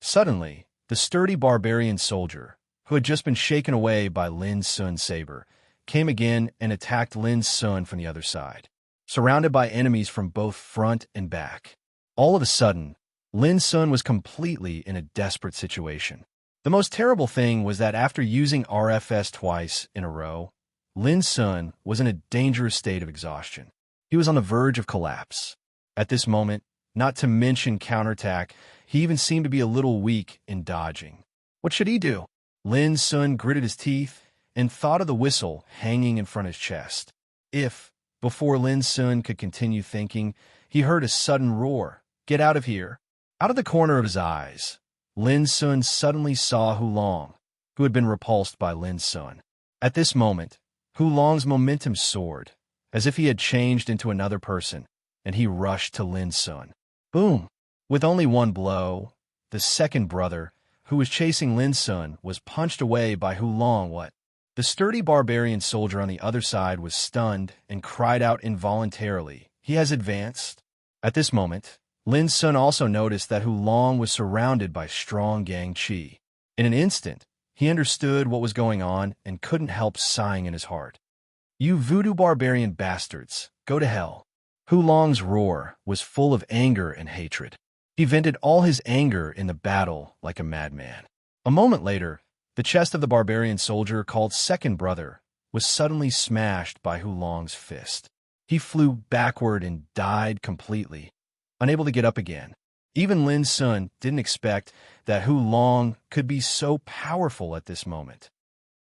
Suddenly, the sturdy barbarian soldier, who had just been shaken away by Lin Sun's saber, came again and attacked Lin Sun from the other side, surrounded by enemies from both front and back. All of a sudden, Lin Sun was completely in a desperate situation. The most terrible thing was that after using RFS twice in a row, Lin Sun was in a dangerous state of exhaustion. He was on the verge of collapse. At this moment, not to mention counterattack, he even seemed to be a little weak in dodging. What should he do? Lin Sun gritted his teeth and thought of the whistle hanging in front of his chest. If, before Lin Sun could continue thinking, he heard a sudden roar, "Get out of here!" Out of the corner of his eyes, Lin Sun suddenly saw Hulong, who had been repulsed by Lin Sun. At this moment, Hulong's momentum soared, as if he had changed into another person, and he rushed to Lin Sun. Boom! With only one blow, the second brother, who was chasing Lin Sun, was punched away by Hulong. What? The sturdy barbarian soldier on the other side was stunned and cried out involuntarily, "He has advanced." At this moment, Lin Sun also noticed that Hulong was surrounded by strong gang chi. In an instant, he understood what was going on and couldn't help sighing in his heart. "You voodoo barbarian bastards, go to hell." Hulong's roar was full of anger and hatred. He vented all his anger in the battle like a madman. A moment later, the chest of the barbarian soldier called Second Brother was suddenly smashed by Hulong's fist. He flew backward and died completely, unable to get up again. Even Lin Sun didn't expect that Hulong could be so powerful at this moment.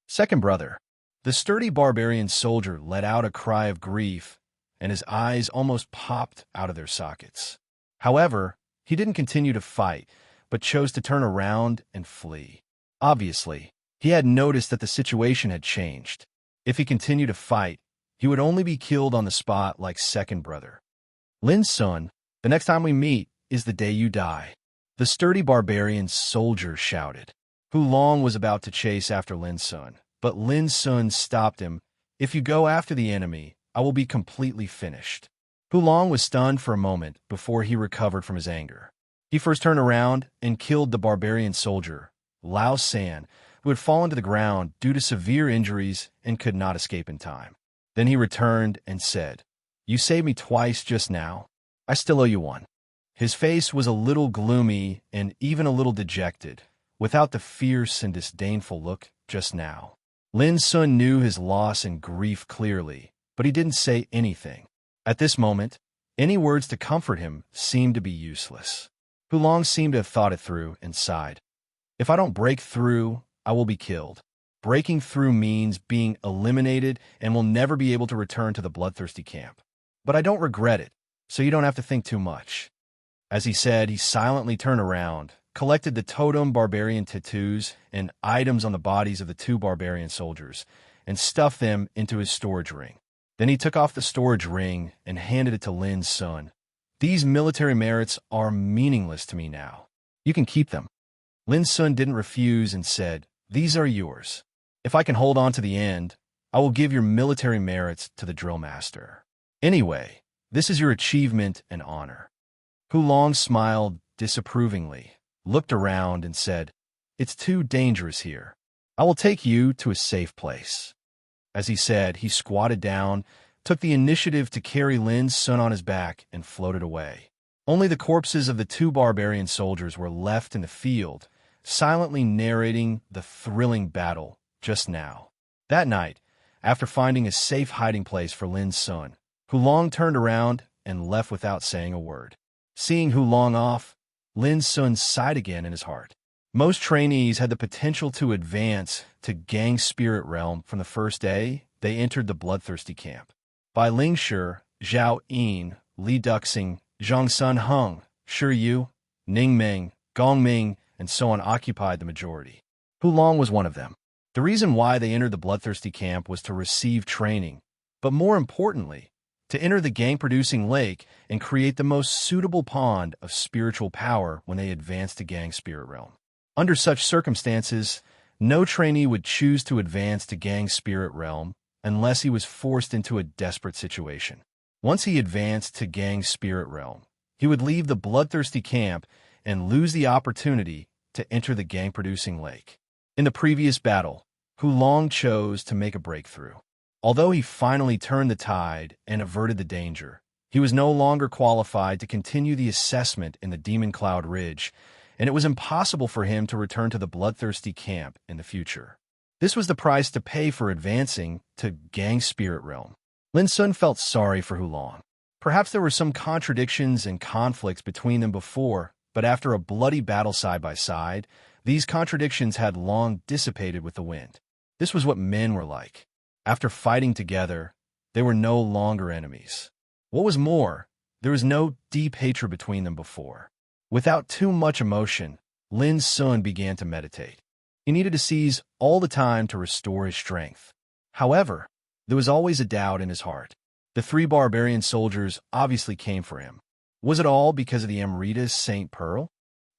Second Brother, the sturdy barbarian soldier, let out a cry of grief, and his eyes almost popped out of their sockets. However, he didn't continue to fight, but chose to turn around and flee. Obviously, he had noticed that the situation had changed. If he continued to fight, he would only be killed on the spot like Second Brother. Lin Sun, the next time we meet is the day you die. The sturdy barbarian soldier shouted. Hulong was about to chase after Lin Sun, but Lin Sun stopped him. "If you go after the enemy, I will be completely finished." Hulong was stunned for a moment before he recovered from his anger. He first turned around and killed the barbarian soldier, Lao San, who had fallen to the ground due to severe injuries and could not escape in time. Then he returned and said, "You saved me twice just now. I still owe you one." His face was a little gloomy and even a little dejected, without the fierce and disdainful look just now. Lin Sun knew his loss and grief clearly, but he didn't say anything. At this moment, any words to comfort him seemed to be useless. Hulong seemed to have thought it through and sighed. "If I don't break through, I will be killed. Breaking through means being eliminated and will never be able to return to the bloodthirsty camp. But I don't regret it, so you don't have to think too much." As he said, he silently turned around, collected the totem barbarian tattoos and items on the bodies of the two barbarian soldiers, and stuffed them into his storage ring. Then he took off the storage ring and handed it to Lin Sun. "These military merits are meaningless to me now. You can keep them." Lin Sun didn't refuse and said, "These are yours. If I can hold on to the end, I will give your military merits to the drill master. Anyway, this is your achievement and honor." Hulong smiled disapprovingly, looked around, and said, It's too dangerous here. I will take you to a safe place." As he said, he squatted down, took the initiative to carry Lin's son on his back, and floated away. Only the corpses of the two barbarian soldiers were left in the field, silently narrating the thrilling battle just now. That night, after finding a safe hiding place for Lin's son, Hulong turned around and left without saying a word. Seeing Hulong off, Lin's son sighed again in his heart. Most trainees had the potential to advance to Gang Spirit Realm from the first day they entered the bloodthirsty camp. By Ling Shi, Zhao Yin, Li Duxing, Zhang Sun Hung, Shi Yu, Ning Ming, Gong Ming, and so on occupied the majority. Hulong was one of them. The reason why they entered the bloodthirsty camp was to receive training, but more importantly, to enter the gang-producing lake and create the most suitable pond of spiritual power when they advanced to Gang Spirit Realm. Under such circumstances, no trainee would choose to advance to Gang Spirit Realm unless he was forced into a desperate situation. Once he advanced to Gang Spirit Realm, he would leave the bloodthirsty camp and lose the opportunity to enter the gang-producing lake. In the previous battle, Hulong chose to make a breakthrough. Although he finally turned the tide and averted the danger, he was no longer qualified to continue the assessment in the Demon Cloud Ridge, and it was impossible for him to return to the bloodthirsty camp in the future. This was the price to pay for advancing to Gang Spirit Realm. Lin Sun felt sorry for Hulong. Perhaps there were some contradictions and conflicts between them before, but after a bloody battle side by side, these contradictions had long dissipated with the wind. This was what men were like. After fighting together, they were no longer enemies. What was more, there was no deep hatred between them before. Without too much emotion, Lin Sun began to meditate. He needed to seize all the time to restore his strength. However, there was always a doubt in his heart. The three barbarian soldiers obviously came for him. Was it all because of the Amrita's Saint Pearl?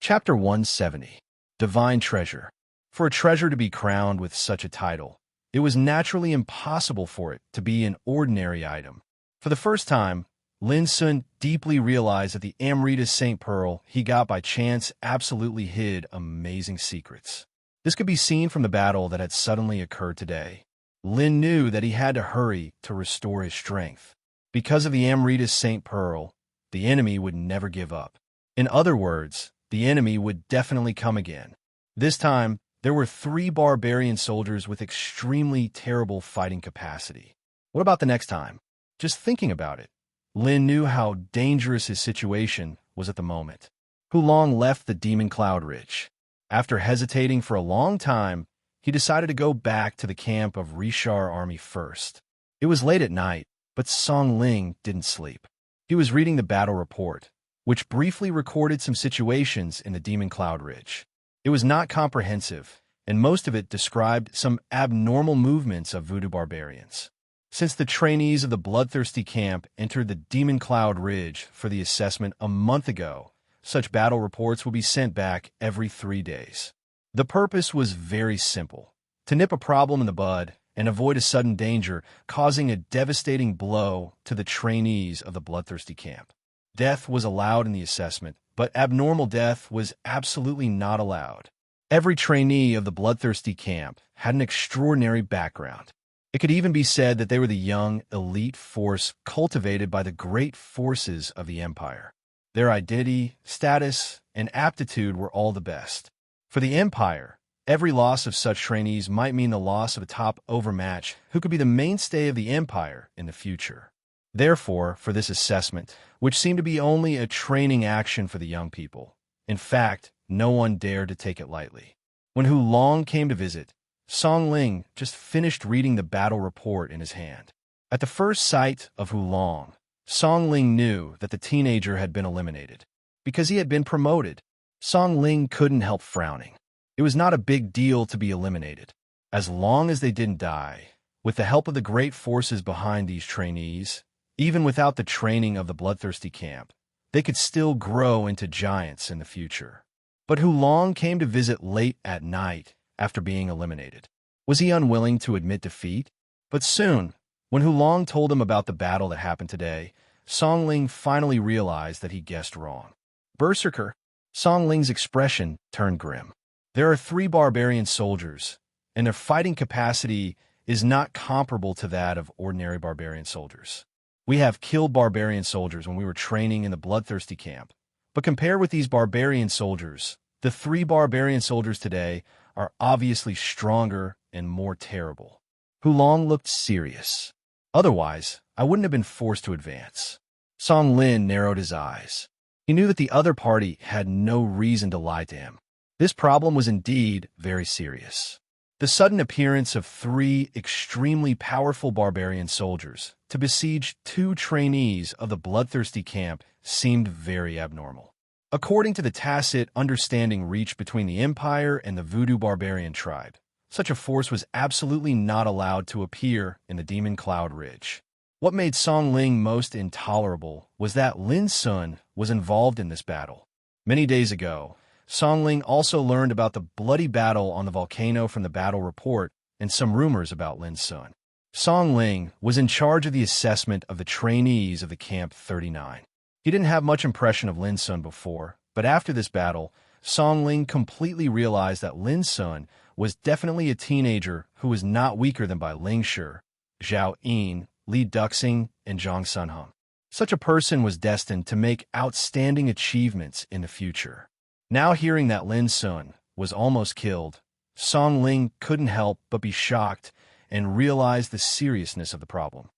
Chapter 170. Divine Treasure. For a treasure to be crowned with such a title, it was naturally impossible for it to be an ordinary item. For the first time, Lin Sun deeply realized that the Amrita's Saint Pearl he got by chance absolutely hid amazing secrets. This could be seen from the battle that had suddenly occurred today. Lin knew that he had to hurry to restore his strength. Because of the Amrita's Saint Pearl, the enemy would never give up. In other words, the enemy would definitely come again. This time, there were three barbarian soldiers with extremely terrible fighting capacity. What about the next time? Just thinking about it, Lin knew how dangerous his situation was at the moment. Hulong left the Demon Cloud Ridge. After hesitating for a long time, he decided to go back to the camp of Rishar army first. It was late at night, but Song Ling didn't sleep. He was reading the battle report, which briefly recorded some situations in the Demon Cloud Ridge. It was not comprehensive, and most of it described some abnormal movements of voodoo barbarians. Since the trainees of the bloodthirsty camp entered the Demon Cloud Ridge for the assessment a month ago, such battle reports will be sent back every 3 days. The purpose was very simple: to nip a problem in the bud and avoid a sudden danger, causing a devastating blow to the trainees of the bloodthirsty camp. Death was allowed in the assessment, but abnormal death was absolutely not allowed. Every trainee of the bloodthirsty camp had an extraordinary background. It could even be said that they were the young, elite force cultivated by the great forces of the Empire. Their identity, status, and aptitude were all the best. For the Empire, every loss of such trainees might mean the loss of a top overmatch who could be the mainstay of the Empire in the future. Therefore, for this assessment, which seemed to be only a training action for the young people, in fact, no one dared to take it lightly. When Hulong came to visit, Song Ling just finished reading the battle report in his hand. At the first sight of Hulong, Song Ling knew that the teenager had been eliminated. Because he had been promoted, Song Ling couldn't help frowning. It was not a big deal to be eliminated. As long as they didn't die, with the help of the great forces behind these trainees, even without the training of the bloodthirsty camp, they could still grow into giants in the future. But Hulong came to visit late at night after being eliminated. Was he unwilling to admit defeat? But soon, when Hulong told him about the battle that happened today, Song Ling finally realized that he guessed wrong. Berserker, Song Ling's expression turned grim. There are 3 barbarian soldiers, and their fighting capacity is not comparable to that of ordinary barbarian soldiers. We have killed barbarian soldiers when we were training in the bloodthirsty camp, but compared with these barbarian soldiers, the 3 barbarian soldiers today are obviously stronger and more terrible. Hulong looked serious. Otherwise, I wouldn't have been forced to advance. Song Lin narrowed his eyes. He knew that the other party had no reason to lie to him. This problem was indeed very serious. The sudden appearance of 3 extremely powerful barbarian soldiers to besiege 2 trainees of the bloodthirsty camp seemed very abnormal. According to the tacit understanding reached between the Empire and the Voodoo barbarian tribe, such a force was absolutely not allowed to appear in the Demon Cloud Ridge. What made Song Ling most intolerable was that Lin Sun was involved in this battle. Many days ago, Song Ling also learned about the bloody battle on the volcano from the battle report and some rumors about Lin Sun. Song Ling was in charge of the assessment of the trainees of the Camp 39. He didn't have much impression of Lin Sun before, but after this battle, Song Ling completely realized that Lin Sun was definitely a teenager who was not weaker than by Ling Shi, Zhao Yin, Li Duxing, and Zhang Sunheng. Such a person was destined to make outstanding achievements in the future. Now hearing that Lin Sun was almost killed, Song Ling couldn't help but be shocked and realize the seriousness of the problem.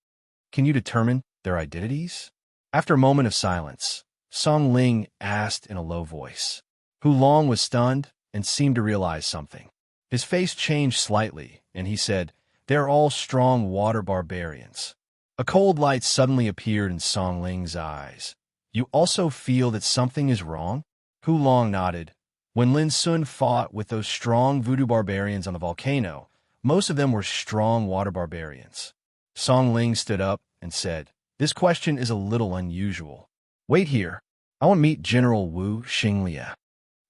Can you determine their identities? After a moment of silence, Song Ling asked in a low voice. Hulong was stunned and seemed to realize something. His face changed slightly, and he said, "They're all strong water barbarians." A cold light suddenly appeared in Song Ling's eyes. "You also feel that something is wrong?" Hulong nodded. When Lin Sun fought with those strong voodoo barbarians on the volcano, most of them were strong water barbarians. Song Ling stood up and said, "This question is a little unusual. Wait here. I want to meet General Wu Xinglia."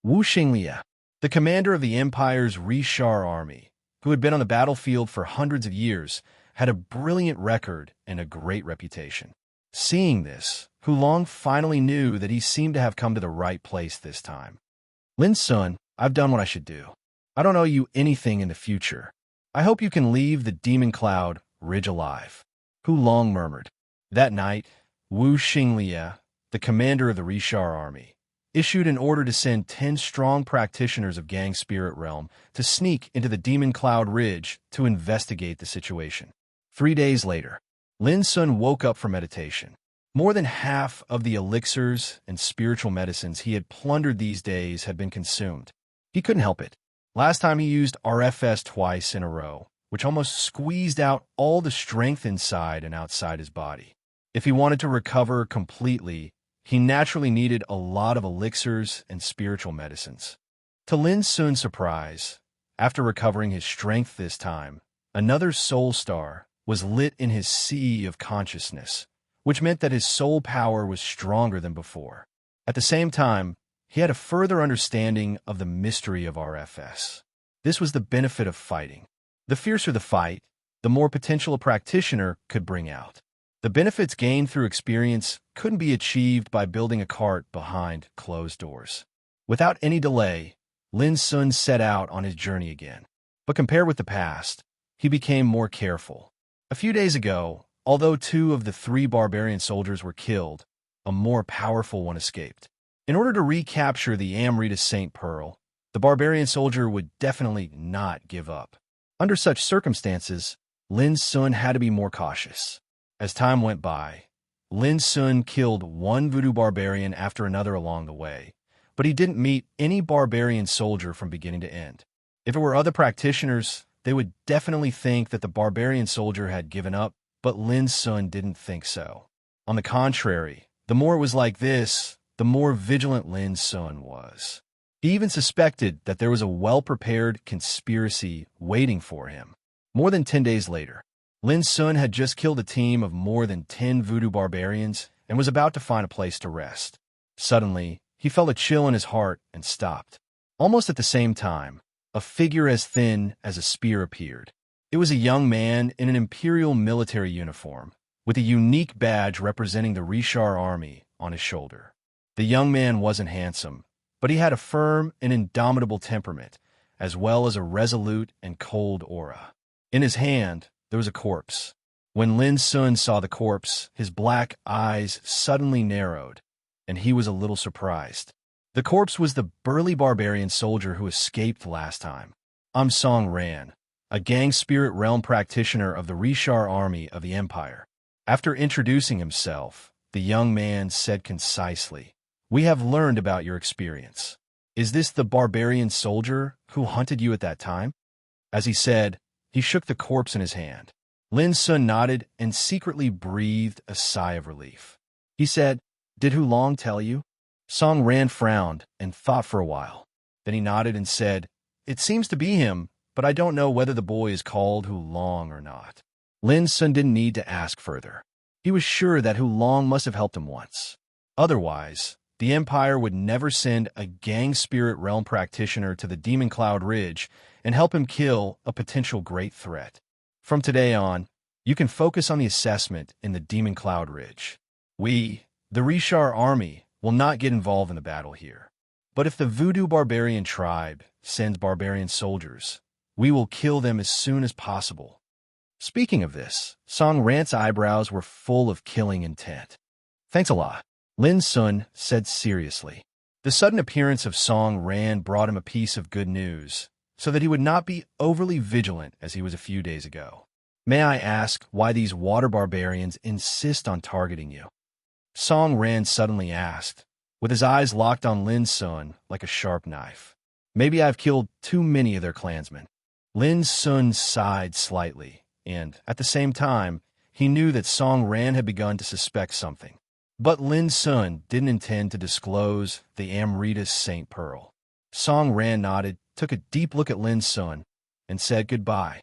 Wu Xinglia, the commander of the Empire's Rishar army, who had been on the battlefield for hundreds of years, had a brilliant record and a great reputation. Seeing this, Hulong finally knew that he seemed to have come to the right place this time. "Lin Sun, I've done what I should do. I don't owe you anything in the future. I hope you can leave the Demon Cloud Ridge alive," Hulong murmured. That night, Wu Xinglia, the commander of the Rishar army, issued an order to send 10 strong practitioners of Gang Spirit Realm to sneak into the Demon Cloud Ridge to investigate the situation. 3 days later, Lin Sun woke up from meditation. More than half of the elixirs and spiritual medicines he had plundered these days had been consumed. He couldn't help it. Last time he used RFS twice in a row, which almost squeezed out all the strength inside and outside his body. If he wanted to recover completely, he naturally needed a lot of elixirs and spiritual medicines. To Lin Sun's surprise, after recovering his strength this time, another soul star was lit in his sea of consciousness, which meant that his soul power was stronger than before. At the same time, he had a further understanding of the mystery of RFS. This was the benefit of fighting. The fiercer the fight, the more potential a practitioner could bring out. The benefits gained through experience couldn't be achieved by building a cart behind closed doors. Without any delay, Lin Sun set out on his journey again. But compared with the past, he became more careful. A few days ago, although 2 of the 3 barbarian soldiers were killed, a more powerful one escaped. In order to recapture the Amrita St. Pearl, the barbarian soldier would definitely not give up. Under such circumstances, Lin Sun had to be more cautious. As time went by, Lin Sun killed 1 voodoo barbarian after another along the way, but he didn't meet any barbarian soldier from beginning to end. If it were other practitioners, they would definitely think that the barbarian soldier had given up, but Lin Sun didn't think so. On the contrary, the more it was like this, the more vigilant Lin Sun was. He even suspected that there was a well-prepared conspiracy waiting for him. More than 10 days later, Lin Sun had just killed a team of more than 10 voodoo barbarians and was about to find a place to rest. Suddenly, he felt a chill in his heart and stopped. Almost at the same time, a figure as thin as a spear appeared. It was a young man in an imperial military uniform, with a unique badge representing the Rishar army on his shoulder. The young man wasn't handsome, but he had a firm and indomitable temperament, as well as a resolute and cold aura. In his hand, there was a corpse. When Lin Sun saw the corpse, his black eyes suddenly narrowed, and he was a little surprised. The corpse was the burly barbarian soldier who escaped last time. Song Ran, a gang spirit realm practitioner of the Rishar army of the Empire. After introducing himself, the young man said concisely, "We have learned about your experience. Is this the barbarian soldier who hunted you at that time?" As he said, he shook the corpse in his hand. Lin Sun nodded and secretly breathed a sigh of relief. He said, "Did Hu Long tell you?" Song Ran frowned and thought for a while. Then he nodded and said, "It seems to be him, but I don't know whether the boy is called Hu Long or not." Lin Sun didn't need to ask further. He was sure that Hu Long must have helped him once. Otherwise, the Empire would never send a gang spirit realm practitioner to the Demon Cloud Ridge and help him kill a potential great threat. From today on, you can focus on the assessment in the Demon Cloud Ridge. We, the Rishar army, will not get involved in the battle here. But if the voodoo barbarian tribe sends barbarian soldiers, we will kill them as soon as possible. Speaking of this, Song Ran's eyebrows were full of killing intent. Thanks a lot, Lin Sun said seriously. The sudden appearance of Song Ran brought him a piece of good news, so that he would not be overly vigilant as he was a few days ago. May I ask why these water barbarians insist on targeting you? Song Ran suddenly asked, with his eyes locked on Lin Sun like a sharp knife. Maybe I've killed too many of their clansmen. Lin Sun sighed slightly, and, at the same time, he knew that Song Ran had begun to suspect something. But Lin Sun didn't intend to disclose the Amritas St. Pearl. Song Ran nodded, took a deep look at Lin Sun, and said goodbye.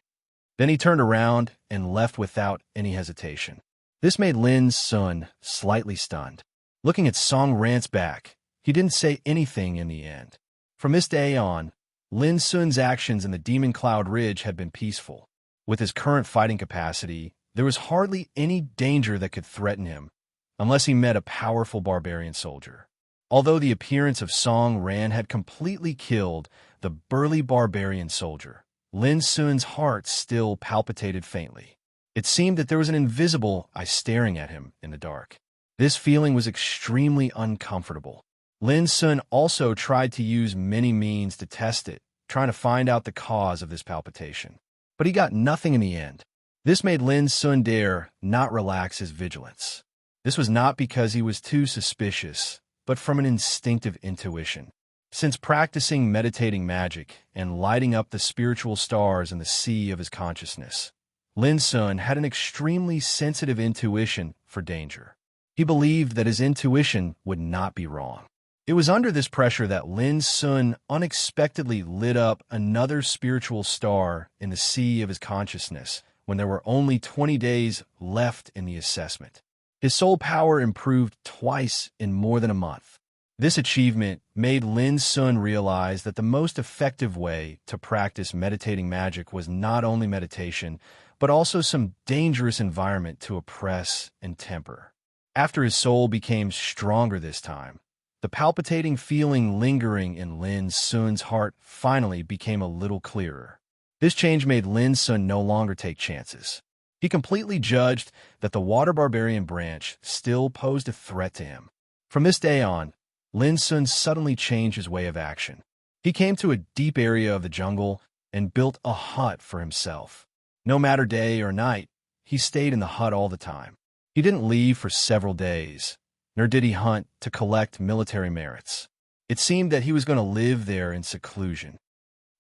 Then he turned around and left without any hesitation. This made Lin Sun slightly stunned. Looking at Song Ran's back, he didn't say anything in the end. From this day on, Lin Sun's actions in the Demon Cloud Ridge had been peaceful. With his current fighting capacity, there was hardly any danger that could threaten him, unless he met a powerful barbarian soldier. Although the appearance of Song Ran had completely killed the burly barbarian soldier, Lin Sun's heart still palpitated faintly. It seemed that there was an invisible eye staring at him in the dark. This feeling was extremely uncomfortable. Lin Sun also tried to use many means to test it, trying to find out the cause of this palpitation. But he got nothing in the end. This made Lin Sun dare not relax his vigilance. This was not because he was too suspicious, but from an instinctive intuition. Since practicing meditating magic and lighting up the spiritual stars in the sea of his consciousness, Lin Sun had an extremely sensitive intuition for danger. He believed that his intuition would not be wrong. It was under this pressure that Lin Sun unexpectedly lit up another spiritual star in the sea of his consciousness when there were only 20 days left in the assessment. His soul power improved twice in more than a month. This achievement made Lin Sun realize that the most effective way to practice meditating magic was not only meditation, but also some dangerous environment to oppress and temper. After his soul became stronger this time, the palpitating feeling lingering in Lin Sun's heart finally became a little clearer. This change made Lin Sun no longer take chances. He completely judged that the water barbarian branch still posed a threat to him. From this day on, Lin Sun suddenly changed his way of action. He came to a deep area of the jungle and built a hut for himself. No matter day or night, he stayed in the hut all the time. He didn't leave for several days, nor did he hunt to collect military merits. It seemed that he was going to live there in seclusion.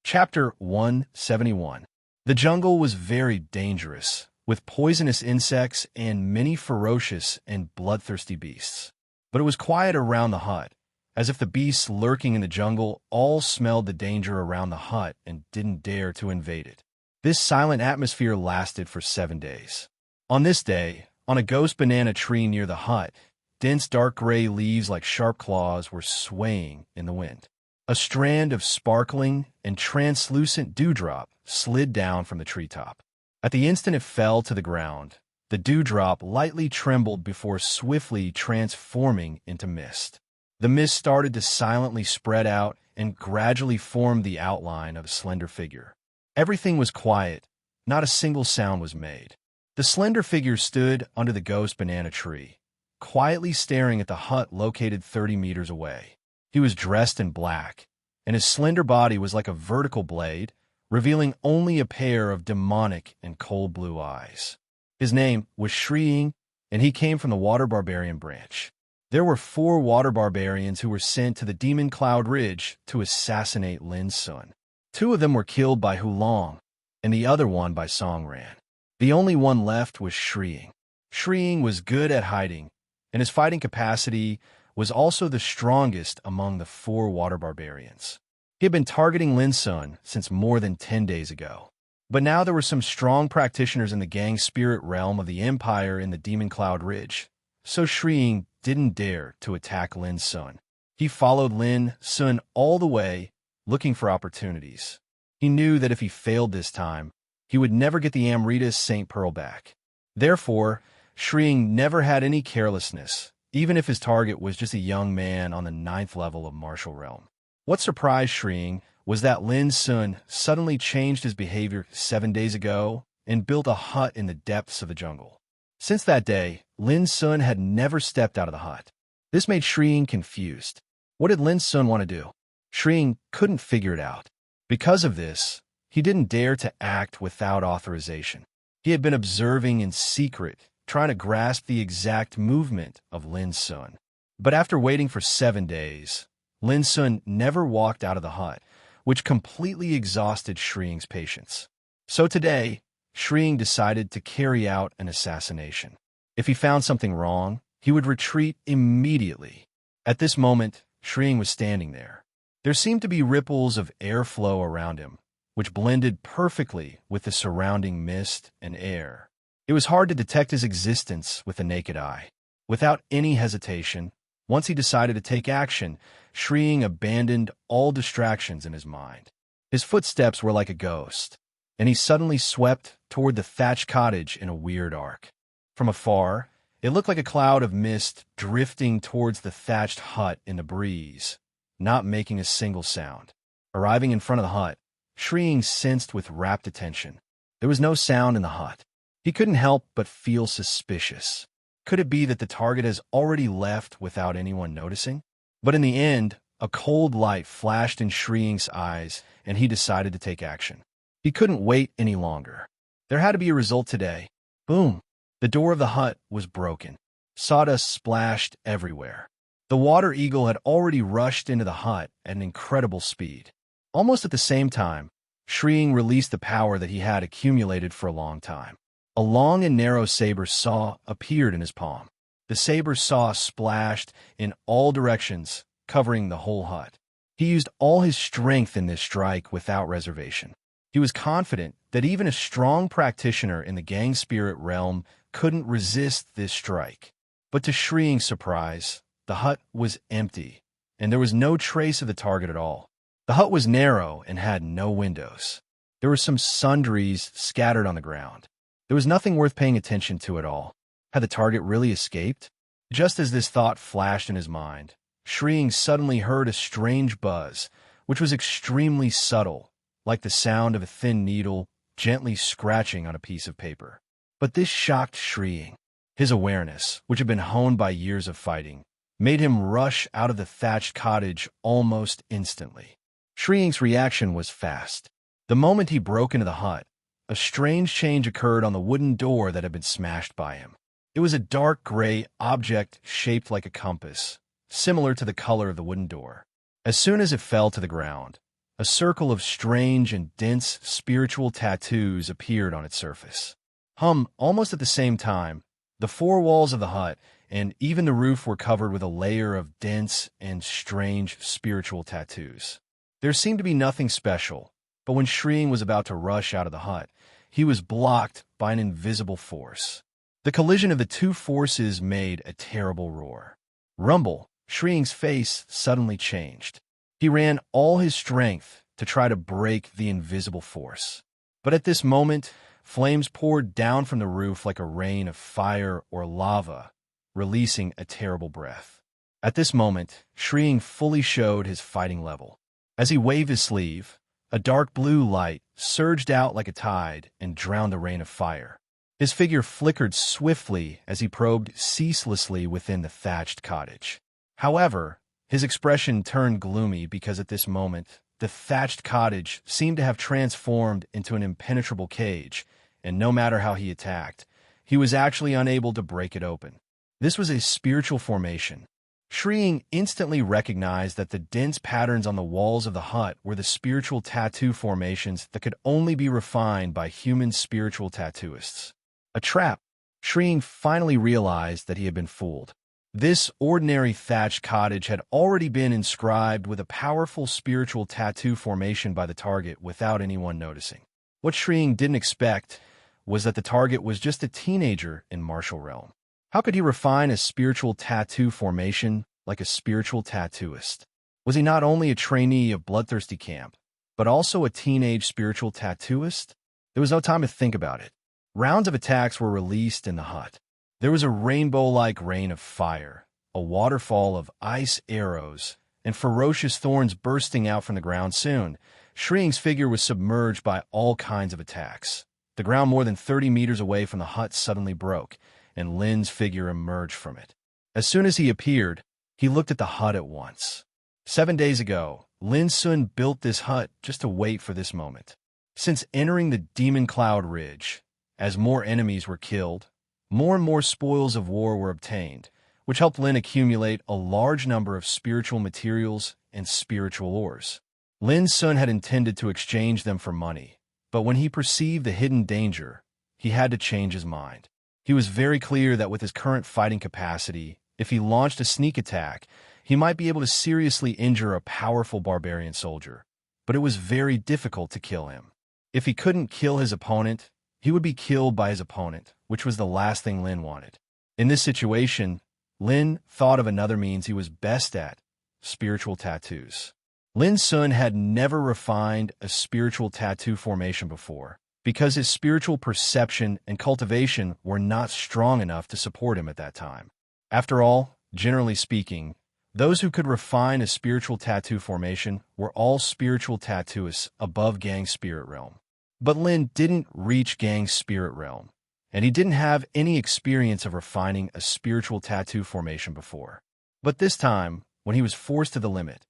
Chapter 171. The jungle was very dangerous, with poisonous insects and many ferocious and bloodthirsty beasts. But it was quiet around the hut, as if the beasts lurking in the jungle all smelled the danger around the hut and didn't dare to invade it. This silent atmosphere lasted for 7 days. On this day, on a ghost banana tree near the hut, dense dark gray leaves like sharp claws were swaying in the wind. A strand of sparkling and translucent dewdrop slid down from the treetop. At the instant it fell to the ground, the dewdrop lightly trembled before swiftly transforming into mist. The mist started to silently spread out and gradually formed the outline of a slender figure. Everything was quiet. Not a single sound was made. The slender figure stood under the ghost banana tree, quietly staring at the hut located 30 meters away. He was dressed in black, and his slender body was like a vertical blade, revealing only a pair of demonic and cold blue eyes. His name was Shreeing, and he came from the Water Barbarian branch. There were 4 water barbarians who were sent to the Demon Cloud Ridge to assassinate Lin Sun. 2 of them were killed by Hulong, and the other one by Songran. The only one left was Shreeing. Shreeing was good at hiding, and his fighting capacity was also the strongest among the 4 water barbarians. He had been targeting Lin Sun since more than 10 days ago. But now there were some strong practitioners in the gang spirit realm of the Empire in the Demon Cloud Ridge, so Shreeing didn't dare to attack Lin Sun. He followed Lin Sun all the way, looking for opportunities. He knew that if he failed this time, he would never get the Amrita St. Pearl back. Therefore, Shreeing never had any carelessness, even if his target was just a young man on the 9th level of martial realm. What surprised Shreeing was that Lin Sun suddenly changed his behavior 7 days ago and built a hut in the depths of the jungle. Since that day, Lin Sun had never stepped out of the hut. This made Shreeing confused. What did Lin Sun want to do? Shreeing couldn't figure it out. Because of this, he didn't dare to act without authorization. He had been observing in secret, trying to grasp the exact movement of Lin Sun. But after waiting for 7 days, Lin Sun never walked out of the hut, which completely exhausted Shreeing's patience. So today, Shreeing decided to carry out an assassination. If he found something wrong, he would retreat immediately. At this moment, Shreeing was standing there. There seemed to be ripples of airflow around him, which blended perfectly with the surrounding mist and air. It was hard to detect his existence with the naked eye. Without any hesitation, once he decided to take action, Shreeing abandoned all distractions in his mind. His footsteps were like a ghost, and he suddenly swept toward the thatched cottage in a weird arc. From afar, it looked like a cloud of mist drifting towards the thatched hut in the breeze, not making a single sound. Arriving in front of the hut, Shreeing sensed with rapt attention. There was no sound in the hut. He couldn't help but feel suspicious. Could it be that the target has already left without anyone noticing? But in the end, a cold light flashed in Shreeing's eyes, and he decided to take action. He couldn't wait any longer. There had to be a result today. Boom! The door of the hut was broken. Sawdust splashed everywhere. The water eagle had already rushed into the hut at an incredible speed. Almost at the same time, Shreeing released the power that he had accumulated for a long time. A long and narrow saber saw appeared in his palm. The saber saw splashed in all directions, covering the whole hut. He used all his strength in this strike without reservation. He was confident that even a strong practitioner in the gang spirit realm couldn't resist this strike. But to Shreeing's surprise, the hut was empty, and there was no trace of the target at all. The hut was narrow and had no windows. There were some sundries scattered on the ground. There was nothing worth paying attention to at all. Had the target really escaped? Just as this thought flashed in his mind, Shreeing suddenly heard a strange buzz, which was extremely subtle, like the sound of a thin needle gently scratching on a piece of paper. But this shocked Shreeing. His awareness, which had been honed by years of fighting, made him rush out of the thatched cottage almost instantly. Shreeing's reaction was fast. The moment he broke into the hut, a strange change occurred on the wooden door that had been smashed by him. It was a dark gray object shaped like a compass, similar to the color of the wooden door. As soon as it fell to the ground, a circle of strange and dense spiritual tattoos appeared on its surface. Almost at the same time, the 4 walls of the hut and even the roof were covered with a layer of dense and strange spiritual tattoos. There seemed to be nothing special, but when Shreeing was about to rush out of the hut, he was blocked by an invisible force. The collision of the 2 forces made a terrible roar. Rumble! Shreeing's face suddenly changed. He ran all his strength to try to break the invisible force. But at this moment, flames poured down from the roof like a rain of fire or lava, releasing a terrible breath. At this moment, Shreeing fully showed his fighting level. As he waved his sleeve, a dark blue light surged out like a tide and drowned the rain of fire. His figure flickered swiftly as he probed ceaselessly within the thatched cottage. However, his expression turned gloomy because at this moment, the thatched cottage seemed to have transformed into an impenetrable cage, and no matter how he attacked, he was actually unable to break it open. This was a spiritual formation. Shreeing instantly recognized that the dense patterns on the walls of the hut were the spiritual tattoo formations that could only be refined by human spiritual tattooists. A trap. Shreeing finally realized that he had been fooled. This ordinary thatched cottage had already been inscribed with a powerful spiritual tattoo formation by the target without anyone noticing. What Shreeing didn't expect was that the target was just a teenager in martial realm. How could he refine a spiritual tattoo formation like a spiritual tattooist? Was he not only a trainee of Bloodthirsty Camp, but also a teenage spiritual tattooist? There was no time to think about it. Rounds of attacks were released in the hut. There was a rainbow-like rain of fire, a waterfall of ice arrows, and ferocious thorns bursting out from the ground soon. Shreeing's figure was submerged by all kinds of attacks. The ground more than 30 meters away from the hut suddenly broke, and Lin's figure emerged from it. As soon as he appeared, he looked at the hut at once. 7 days ago, Lin Sun built this hut just to wait for this moment. Since entering the Demon Cloud Ridge, as more enemies were killed, more and more spoils of war were obtained, which helped Lin accumulate a large number of spiritual materials and spiritual ores. Lin Sun had intended to exchange them for money, but when he perceived the hidden danger, he had to change his mind. He was very clear that with his current fighting capacity, if he launched a sneak attack, he might be able to seriously injure a powerful barbarian soldier, but it was very difficult to kill him. If he couldn't kill his opponent, he would be killed by his opponent, which was the last thing Lin wanted. In this situation, Lin thought of another means he was best at: spiritual tattoos. Lin Sun had never refined a spiritual tattoo formation before, because his spiritual perception and cultivation were not strong enough to support him at that time. After all, generally speaking, those who could refine a spiritual tattoo formation were all spiritual tattooists above Gang's spirit realm. But Lin didn't reach Gang's spirit realm, and he didn't have any experience of refining a spiritual tattoo formation before. But this time, when he was forced to the limit,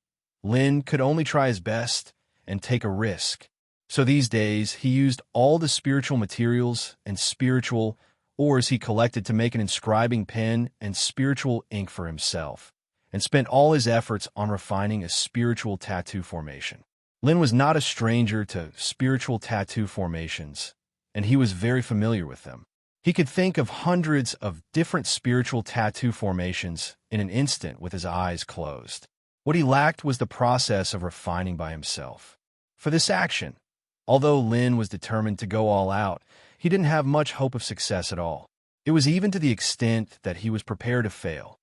Lin could only try his best and take a risk. So these days, he used all the spiritual materials and spiritual ores he collected to make an inscribing pen and spiritual ink for himself, and spent all his efforts on refining a spiritual tattoo formation. Lin was not a stranger to spiritual tattoo formations, and he was very familiar with them. He could think of hundreds of different spiritual tattoo formations in an instant with his eyes closed. What he lacked was the process of refining by himself. For this action, although Lin was determined to go all out, he didn't have much hope of success at all. It was even to the extent that he was prepared to fail.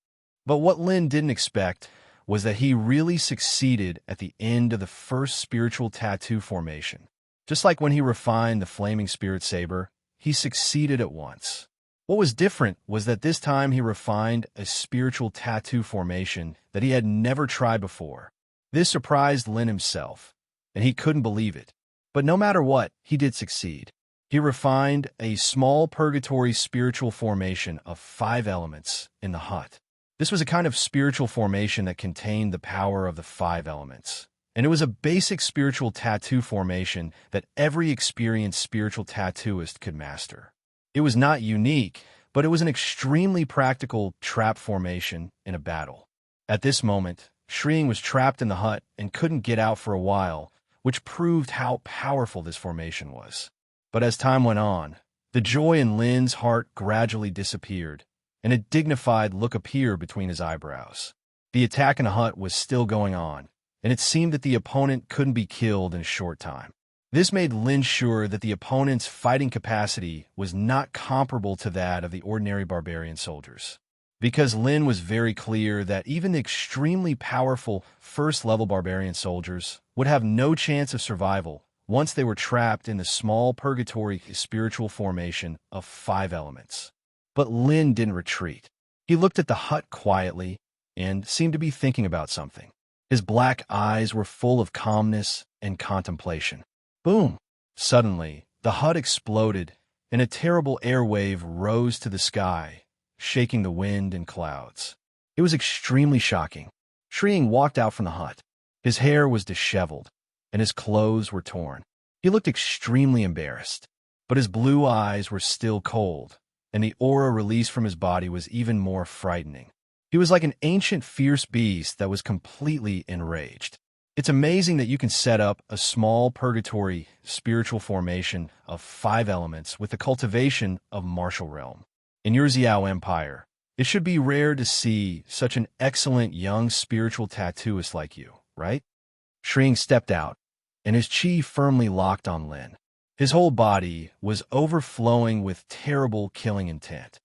But what Lin didn't expect was that he really succeeded at the end of the first spiritual tattoo formation. Just like when he refined the flaming spirit saber, he succeeded at once. What was different was that this time he refined a spiritual tattoo formation that he had never tried before. This surprised Lin himself, and he couldn't believe it. But no matter what, he did succeed. He refined a small purgatory spiritual formation of 5 elements in the hut. This was a kind of spiritual formation that contained the power of the 5 elements. And it was a basic spiritual tattoo formation that every experienced spiritual tattooist could master. It was not unique, but it was an extremely practical trap formation in a battle. At this moment, Shreeing was trapped in the hut and couldn't get out for a while, which proved how powerful this formation was. But as time went on, the joy in Lin's heart gradually disappeared, and a dignified look appeared between his eyebrows. The attack in the hut was still going on, and it seemed that the opponent couldn't be killed in a short time. This made Lin sure that the opponent's fighting capacity was not comparable to that of the ordinary barbarian soldiers. Because Lin was very clear that even the extremely powerful first-level barbarian soldiers would have no chance of survival once they were trapped in the small purgatory spiritual formation of 5 elements. But Lin didn't retreat. He looked at the hut quietly and seemed to be thinking about something. His black eyes were full of calmness and contemplation. Boom! Suddenly, the hut exploded, and a terrible air wave rose to the sky, shaking the wind and clouds. It was extremely shocking. Shrieng walked out from the hut. His hair was disheveled, and his clothes were torn. He looked extremely embarrassed, but his blue eyes were still cold, and the aura released from his body was even more frightening. He was like an ancient, fierce beast that was completely enraged. It's amazing that you can set up a small purgatory spiritual formation of 5 elements with the cultivation of martial realm. In your Xiao Empire, it should be rare to see such an excellent young spiritual tattooist like you, right? Shrieng stepped out, and his chi firmly locked on Lin. His whole body was overflowing with terrible killing intent.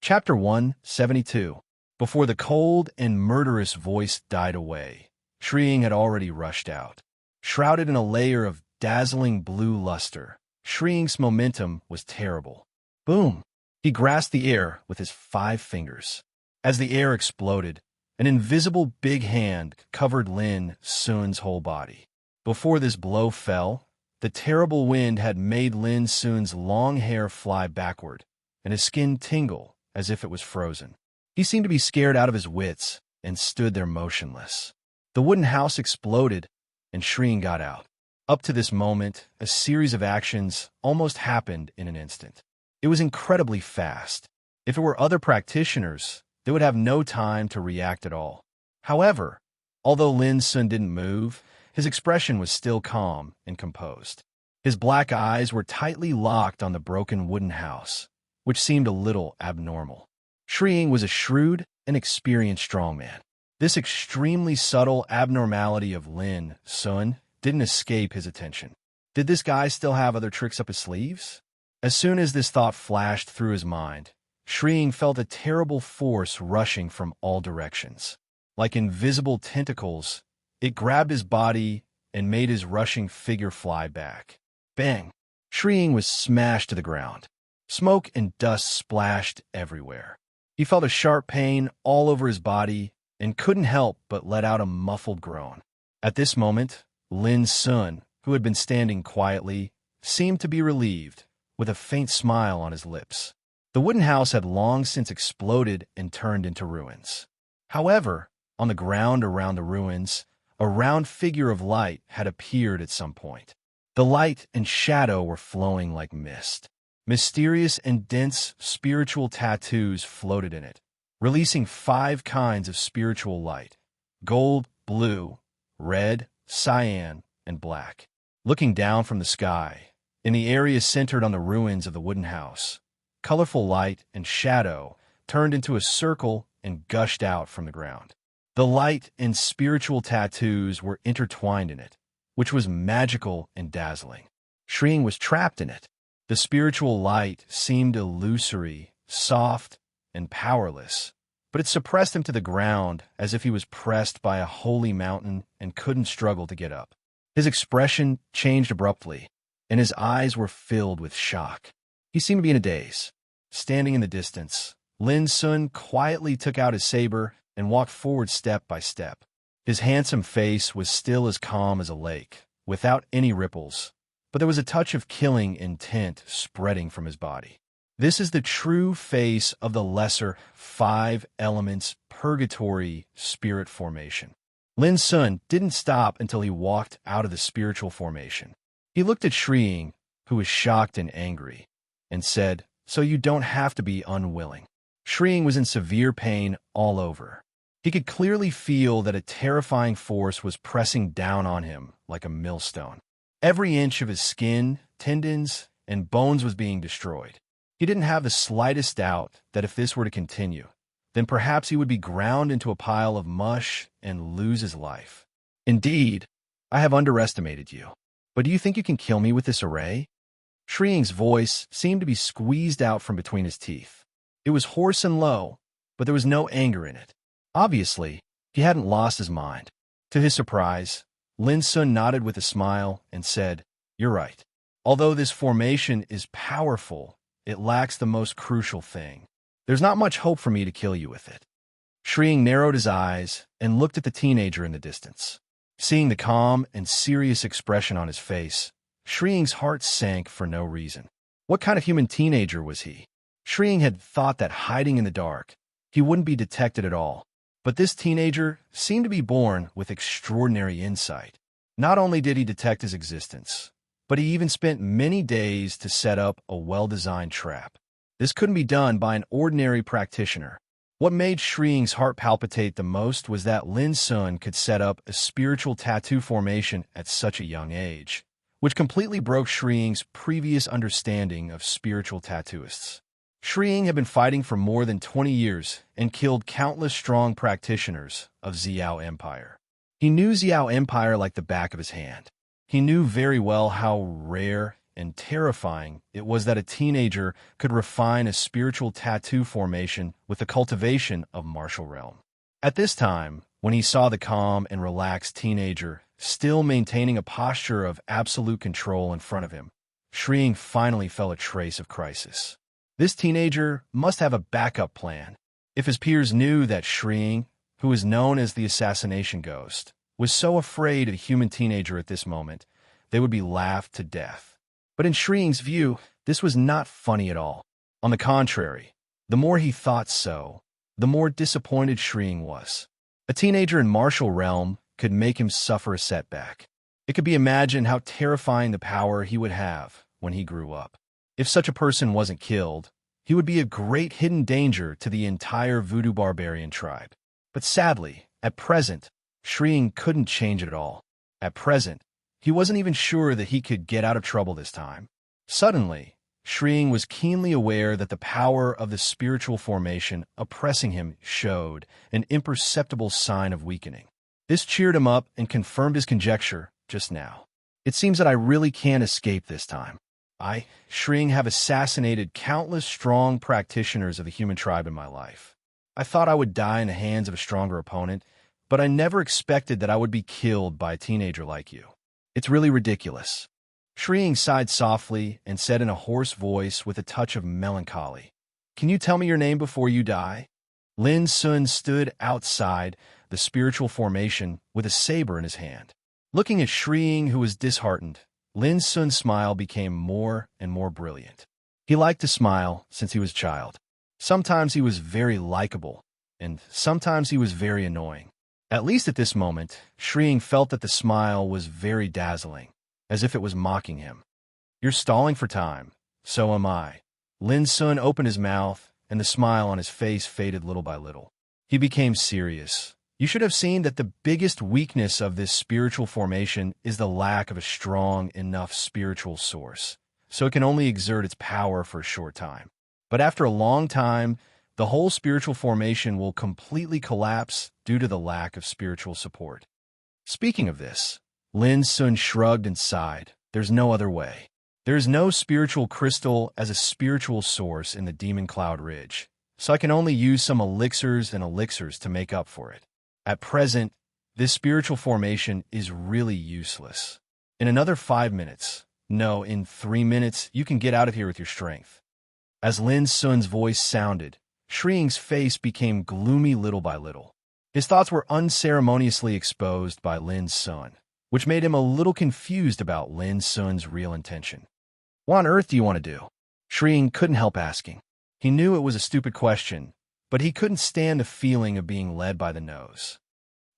Chapter 172. Before the cold and murderous voice died away, Shrieng had already rushed out. Shrouded in a layer of dazzling blue luster, Shrieng's momentum was terrible. Boom! He grasped the air with his 5 fingers. As the air exploded, an invisible big hand covered Lin Sun's whole body. Before this blow fell, the terrible wind had made Lin Sun's long hair fly backward, and his skin tingle as if it was frozen. He seemed to be scared out of his wits and stood there motionless. The wooden house exploded, and Shrieng got out. Up to this moment, a series of actions almost happened in an instant. It was incredibly fast. If it were other practitioners, they would have no time to react at all. However, although Lin Sun didn't move, his expression was still calm and composed. His black eyes were tightly locked on the broken wooden house, which seemed a little abnormal. Shrieng was a shrewd and experienced strongman. This extremely subtle abnormality of Lin Sun didn't escape his attention. Did this guy still have other tricks up his sleeves? As soon as this thought flashed through his mind, Shrieng felt a terrible force rushing from all directions. Like invisible tentacles, it grabbed his body and made his rushing figure fly back. Bang! Shrieng was smashed to the ground. Smoke and dust splashed everywhere. He felt a sharp pain all over his body and couldn't help but let out a muffled groan. At this moment, Lin Sun, who had been standing quietly, seemed to be relieved, with a faint smile on his lips. The wooden house had long since exploded and turned into ruins. However, on the ground around the ruins, a round figure of light had appeared at some point. The light and shadow were flowing like mist. Mysterious and dense spiritual tattoos floated in it, releasing 5 kinds of spiritual light: gold, blue, red, cyan, and black. Looking down from the sky, in the area centered on the ruins of the wooden house, colorful light and shadow turned into a circle and gushed out from the ground. The light and spiritual tattoos were intertwined in it, which was magical and dazzling. Shrieng was trapped in it. The spiritual light seemed illusory, soft, and powerless, but it suppressed him to the ground as if he was pressed by a holy mountain and couldn't struggle to get up. His expression changed abruptly, and his eyes were filled with shock. He seemed to be in a daze. Standing in the distance, Lin Sun quietly took out his saber and walked forward step by step. His handsome face was still as calm as a lake, without any ripples, but there was a touch of killing intent spreading from his body. This is the true face of the lesser 5 elements purgatory spirit formation. Lin Sun didn't stop until he walked out of the spiritual formation. He looked at Shrieng, who was shocked and angry, and said, "So you don't have to be unwilling." Shrieng was in severe pain all over. He could clearly feel that a terrifying force was pressing down on him like a millstone. Every inch of his skin, tendons, and bones was being destroyed. He didn't have the slightest doubt that if this were to continue, then perhaps he would be ground into a pile of mush and lose his life. "Indeed, I have underestimated you. But do you think you can kill me with this array?" Shrieng's voice seemed to be squeezed out from between his teeth. It was hoarse and low, but there was no anger in it. Obviously, he hadn't lost his mind. To his surprise, Lin Sun nodded with a smile and said, "You're right. Although this formation is powerful, it lacks the most crucial thing. There's not much hope for me to kill you with it." Shring narrowed his eyes and looked at the teenager in the distance. Seeing the calm and serious expression on his face, Shring's heart sank for no reason. What kind of human teenager was he? Shring had thought that hiding in the dark, he wouldn't be detected at all. But this teenager seemed to be born with extraordinary insight. Not only did he detect his existence, but he even spent many days to set up a well-designed trap. This couldn't be done by an ordinary practitioner. What made Shring's heart palpitate the most was that Lin Sun could set up a spiritual tattoo formation at such a young age, which completely broke Shring's previous understanding of spiritual tattooists. Shring had been fighting for more than 20 years and killed countless strong practitioners of Xiao Empire. He knew Xiao Empire like the back of his hand. He knew very well how rare and terrifying it was that a teenager could refine a spiritual tattoo formation with the cultivation of martial realm. At this time, when he saw the calm and relaxed teenager still maintaining a posture of absolute control in front of him, Shring finally felt a trace of crisis. This teenager must have a backup plan. If his peers knew that Shring, who is known as the assassination ghost, was so afraid of a human teenager at this moment, they would be laughed to death. But in Shring's view, this was not funny at all. On the contrary, the more he thought so, the more disappointed Shring was. A teenager in martial realm could make him suffer a setback. It could be imagined how terrifying the power he would have when he grew up. If such a person wasn't killed, he would be a great hidden danger to the entire voodoo barbarian tribe. But sadly, at present, Shring couldn't change it at all. At present, he wasn't even sure that he could get out of trouble this time. Suddenly, Shring was keenly aware that the power of the spiritual formation oppressing him showed an imperceptible sign of weakening. This cheered him up and confirmed his conjecture just now. It seems that I really can't escape this time. I, Shring, have assassinated countless strong practitioners of the human tribe in my life. I thought I would die in the hands of a stronger opponent, but I never expected that I would be killed by a teenager like you. It's really ridiculous. Shring sighed softly and said in a hoarse voice with a touch of melancholy, "Can you tell me your name before you die?" Lin Sun stood outside the spiritual formation with a saber in his hand. Looking at Shring, who was disheartened, Lin Sun's smile became more and more brilliant. He liked to smile since he was a child. Sometimes he was very likable, and sometimes he was very annoying. At least at this moment, Shring felt that the smile was very dazzling, as if it was mocking him. "You're stalling for time. So am I." Lin Sun opened his mouth, and the smile on his face faded little by little. He became serious. "You should have seen that the biggest weakness of this spiritual formation is the lack of a strong enough spiritual source, so it can only exert its power for a short time. But after a long time, the whole spiritual formation will completely collapse due to the lack of spiritual support." Speaking of this, Lin Sun shrugged and sighed. "There's no other way. There is no spiritual crystal as a spiritual source in the Demon Cloud Ridge, so I can only use some elixirs to make up for it. At present, this spiritual formation is really useless. In another 5 minutes, no, in 3 minutes, you can get out of here with your strength." As Lin Sun's voice sounded, Shring's face became gloomy little by little. His thoughts were unceremoniously exposed by Lin Sun, which made him a little confused about Lin Sun's real intention. "What on earth do you want to do?" Shring couldn't help asking. He knew it was a stupid question, but he couldn't stand the feeling of being led by the nose.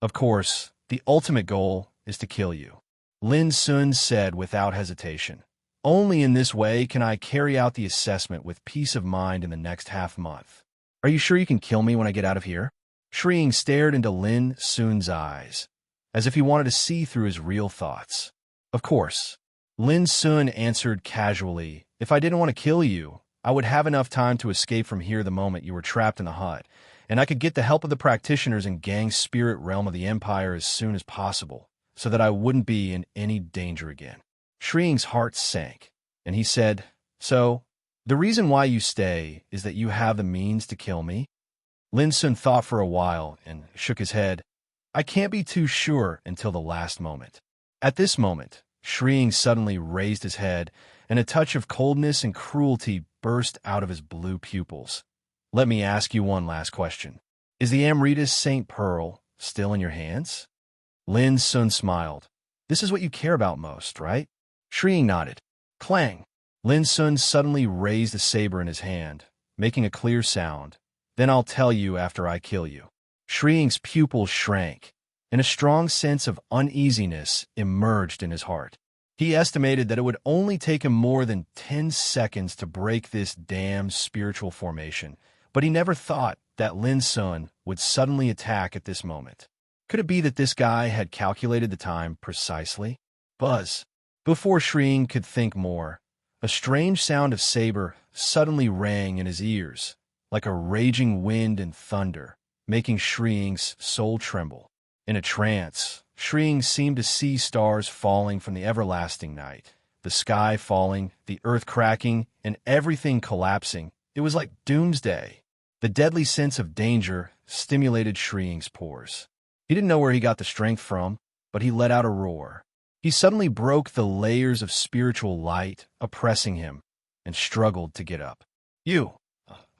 "Of course, the ultimate goal is to kill you," Lin Sun said without hesitation. "Only in this way can I carry out the assessment with peace of mind in the next half-month. Are you sure you can kill me when I get out of here?" Shring stared into Lin Sun's eyes, as if he wanted to see through his real thoughts. "Of course," Lin Sun answered casually. "If I didn't want to kill you, I would have enough time to escape from here the moment you were trapped in the hut, and I could get the help of the practitioners and gang spirit realm of the Empire as soon as possible, so that I wouldn't be in any danger again." Shring's heart sank, and he said, "So, the reason why you stay is that you have the means to kill me?" Lin Sun thought for a while and shook his head. "I can't be too sure until the last moment." At this moment, Shring suddenly raised his head, and a touch of coldness and cruelty burst out of his blue pupils. "Let me ask you one last question. Is the Amritas St. Pearl still in your hands? Lin Sun smiled. This is what you care about most, right? Shriing nodded. Clang! Lin Sun suddenly raised the saber in his hand, making a clear sound. Then I'll tell you after I kill you. Shriing's pupils shrank, and a strong sense of uneasiness emerged in his heart. He estimated that it would only take him more than 10 seconds to break this damn spiritual formation, but he never thought that Lin Sun would suddenly attack at this moment. Could it be that this guy had calculated the time precisely? Buzz. Before Shriing could think more, a strange sound of saber suddenly rang in his ears, like a raging wind and thunder, making Shriing's soul tremble. In a trance, Shriing seemed to see stars falling from the everlasting night, the sky falling, the earth cracking, and everything collapsing. It was like doomsday. The deadly sense of danger stimulated Shriing's pores. He didn't know where he got the strength from, but he let out a roar. He suddenly broke the layers of spiritual light oppressing him and struggled to get up. You,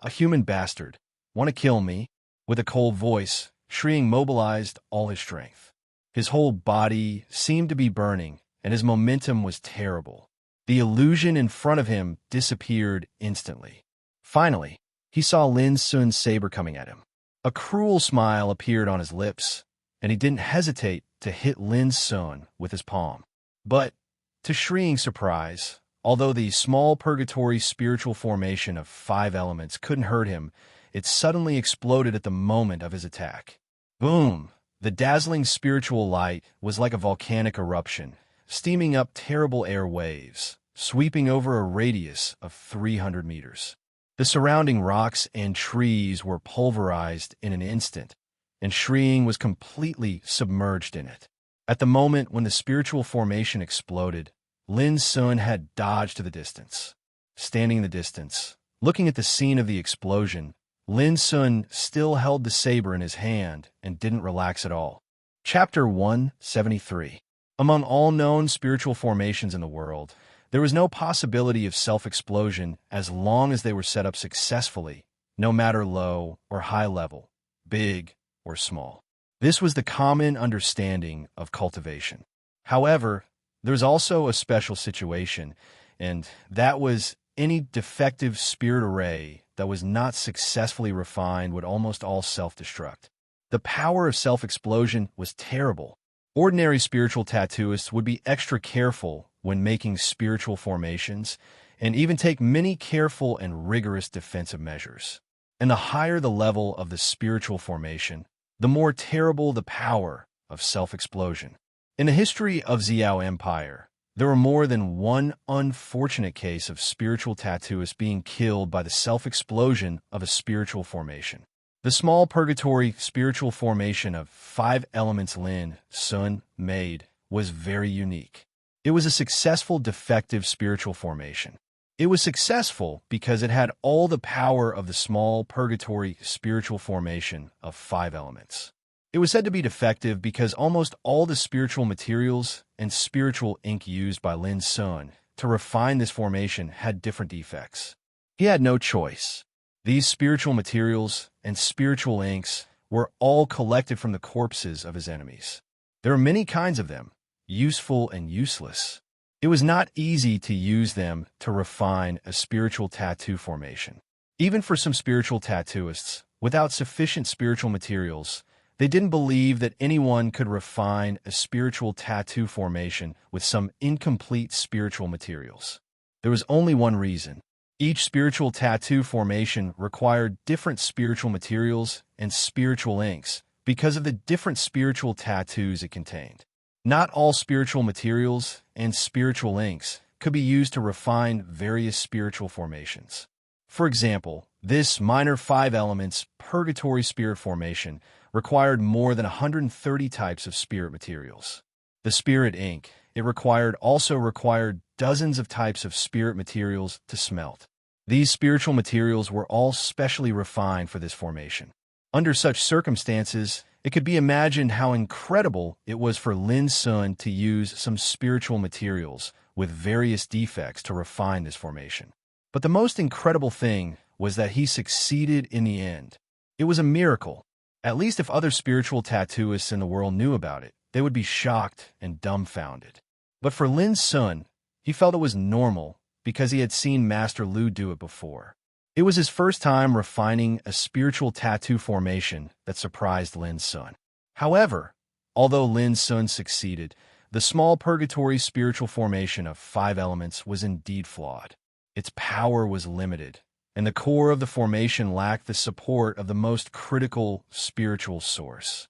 a human bastard, want to kill me? With a cold voice, Shriing mobilized all his strength. His whole body seemed to be burning, and his momentum was terrible. The illusion in front of him disappeared instantly. Finally, he saw Lin Sun's saber coming at him. A cruel smile appeared on his lips, and he didn't hesitate to hit Lin Sun with his palm. But, to Shriing's surprise, although the small purgatory spiritual formation of 5 elements couldn't hurt him, it suddenly exploded at the moment of his attack. Boom! The dazzling spiritual light was like a volcanic eruption, steaming up terrible air waves, sweeping over a radius of 300 meters. The surrounding rocks and trees were pulverized in an instant, and Shriing was completely submerged in it. At the moment when the spiritual formation exploded, Lin Sun had dodged to the distance. Standing in the distance, looking at the scene of the explosion, Lin Sun still held the saber in his hand and didn't relax at all. Chapter 173. Among all known spiritual formations in the world, there was no possibility of self-explosion as long as they were set up successfully, no matter low or high level, big or small. This was the common understanding of cultivation. However, there's also a special situation, and that was any defective spirit array that was not successfully refined would almost all self-destruct. The power of self-explosion was terrible. Ordinary spiritual tattooists would be extra careful when making spiritual formations, and even take many careful and rigorous defensive measures. And the higher the level of the spiritual formation, the more terrible the power of self-explosion. In the history of Xiao Empire, there were more than one unfortunate case of spiritual tattooists being killed by the self-explosion of a spiritual formation. The small purgatory spiritual formation of 5 elements Lin Sun made was very unique. It was a successful defective spiritual formation. It was successful because it had all the power of the small purgatory spiritual formation of 5 elements. It was said to be defective because almost all the spiritual materials and spiritual ink used by Lin Sun to refine this formation had different defects. He had no choice. These spiritual materials and spiritual inks were all collected from the corpses of his enemies. There are many kinds of them, useful and useless. It was not easy to use them to refine a spiritual tattoo formation. Even for some spiritual tattooists, without sufficient spiritual materials, they didn't believe that anyone could refine a spiritual tattoo formation with some incomplete spiritual materials. There was only one reason. Each spiritual tattoo formation required different spiritual materials and spiritual inks because of the different spiritual tattoos it contained. Not all spiritual materials and spiritual inks could be used to refine various spiritual formations. For example, this minor 5 elements purgatory spirit formation required more than 130 types of spirit materials. The spirit ink it also required dozens of types of spirit materials to smelt. These spiritual materials were all specially refined for this formation. Under such circumstances, it could be imagined how incredible it was for Lin Sun to use some spiritual materials with various defects to refine this formation. But the most incredible thing was that he succeeded in the end. It was a miracle. At least if other spiritual tattooists in the world knew about it, they would be shocked and dumbfounded. But for Lin Sun, he felt it was normal because he had seen Master Lu do it before. It was his first time refining a spiritual tattoo formation that surprised Lin Sun. However, although Lin Sun succeeded, the small purgatory spiritual formation of 5 elements was indeed flawed. Its power was limited, and the core of the formation lacked the support of the most critical spiritual source.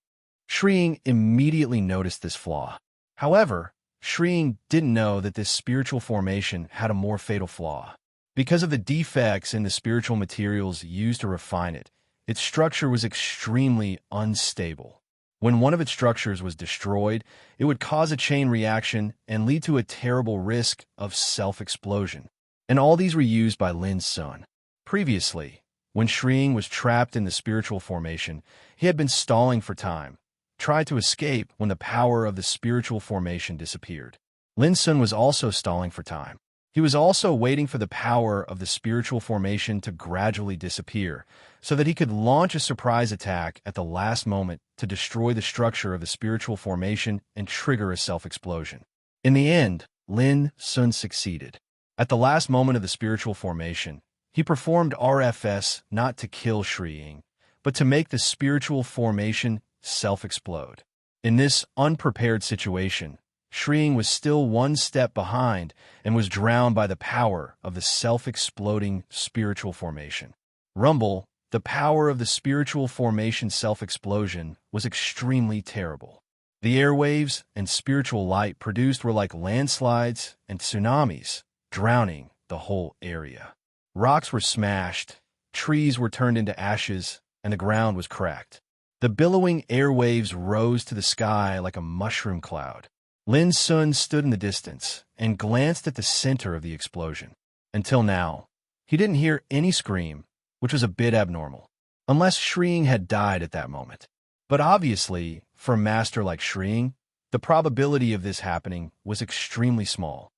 Shri immediately noticed this flaw. However, Shri didn't know that this spiritual formation had a more fatal flaw. Because of the defects in the spiritual materials used to refine it, its structure was extremely unstable. When one of its structures was destroyed, it would cause a chain reaction and lead to a terrible risk of self-explosion. And all these were used by Lin Sun. Previously, when Shri was trapped in the spiritual formation, he had been stalling for time, tried to escape when the power of the spiritual formation disappeared. Lin Sun was also stalling for time. He was also waiting for the power of the spiritual formation to gradually disappear, so that he could launch a surprise attack at the last moment to destroy the structure of the spiritual formation and trigger a self-explosion. In the end, Lin Sun succeeded. At the last moment of the spiritual formation, he performed RFS not to kill Shri, but to make the spiritual formation self-explode. In this unprepared situation, Shri was still one step behind and was drowned by the power of the self-exploding spiritual formation. Rumble, the power of the spiritual formation self-explosion, was extremely terrible. The airwaves and spiritual light produced were like landslides and tsunamis, drowning the whole area. Rocks were smashed, trees were turned into ashes, and the ground was cracked. The billowing airwaves rose to the sky like a mushroom cloud. Lin Sun stood in the distance and glanced at the center of the explosion. Until now, he didn't hear any scream, which was a bit abnormal, unless Shri had died at that moment. But obviously, for a master like Shri, the probability of this happening was extremely small.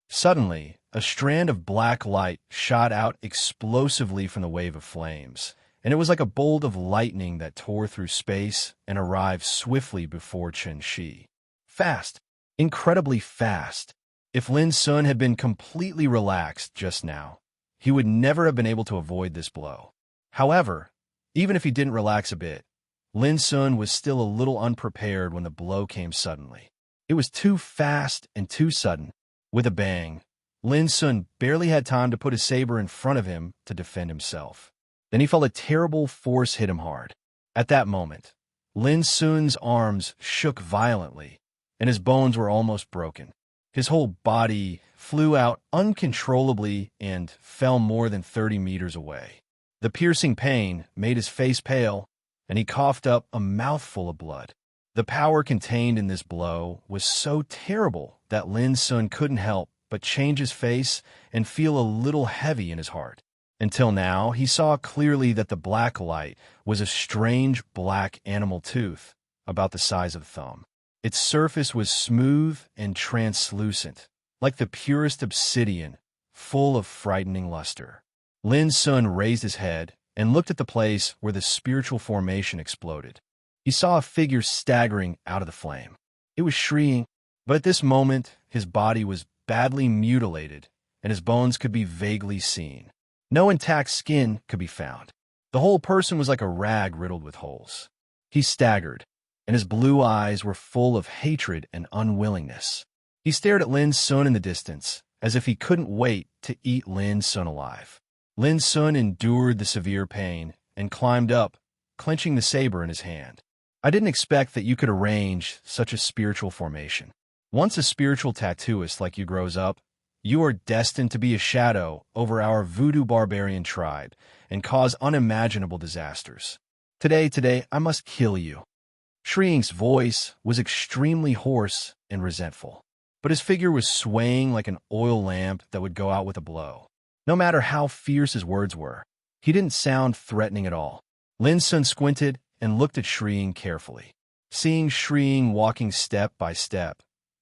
Suddenly, a strand of black light shot out explosively from the wave of flames, and it was like a bolt of lightning that tore through space and arrived swiftly before Chen Shi. Fast. Incredibly fast. If Lin Sun had been completely relaxed just now, he would never have been able to avoid this blow. However, even if he didn't relax a bit, Lin Sun was still a little unprepared when the blow came suddenly. It was too fast and too sudden. With a bang, Lin Sun barely had time to put his saber in front of him to defend himself. Then he felt a terrible force hit him hard. At that moment, Lin Sun's arms shook violently, and his bones were almost broken. His whole body flew out uncontrollably and fell more than 30 meters away. The piercing pain made his face pale, and he coughed up a mouthful of blood. The power contained in this blow was so terrible that Lin Sun couldn't help but change his face and feel a little heavy in his heart. Until now, he saw clearly that the black light was a strange black animal tooth about the size of a thumb. Its surface was smooth and translucent, like the purest obsidian, full of frightening luster. Lin Sun raised his head and looked at the place where the spiritual formation exploded. He saw a figure staggering out of the flame. It was Shri, but at this moment, his body was badly mutilated, and his bones could be vaguely seen. No intact skin could be found. The whole person was like a rag riddled with holes. He staggered, and his blue eyes were full of hatred and unwillingness. He stared at Lin Sun in the distance, as if he couldn't wait to eat Lin Sun alive. Lin Sun endured the severe pain and climbed up, clenching the saber in his hand. I didn't expect that you could arrange such a spiritual formation. Once a spiritual tattooist like you grows up, you are destined to be a shadow over our voodoo barbarian tribe and cause unimaginable disasters. Today, I must kill you. Shri's voice was extremely hoarse and resentful, but his figure was swaying like an oil lamp that would go out with a blow. No matter how fierce his words were, he didn't sound threatening at all. Lin Sun squinted and looked at Shri carefully. Seeing Shri walking step by step,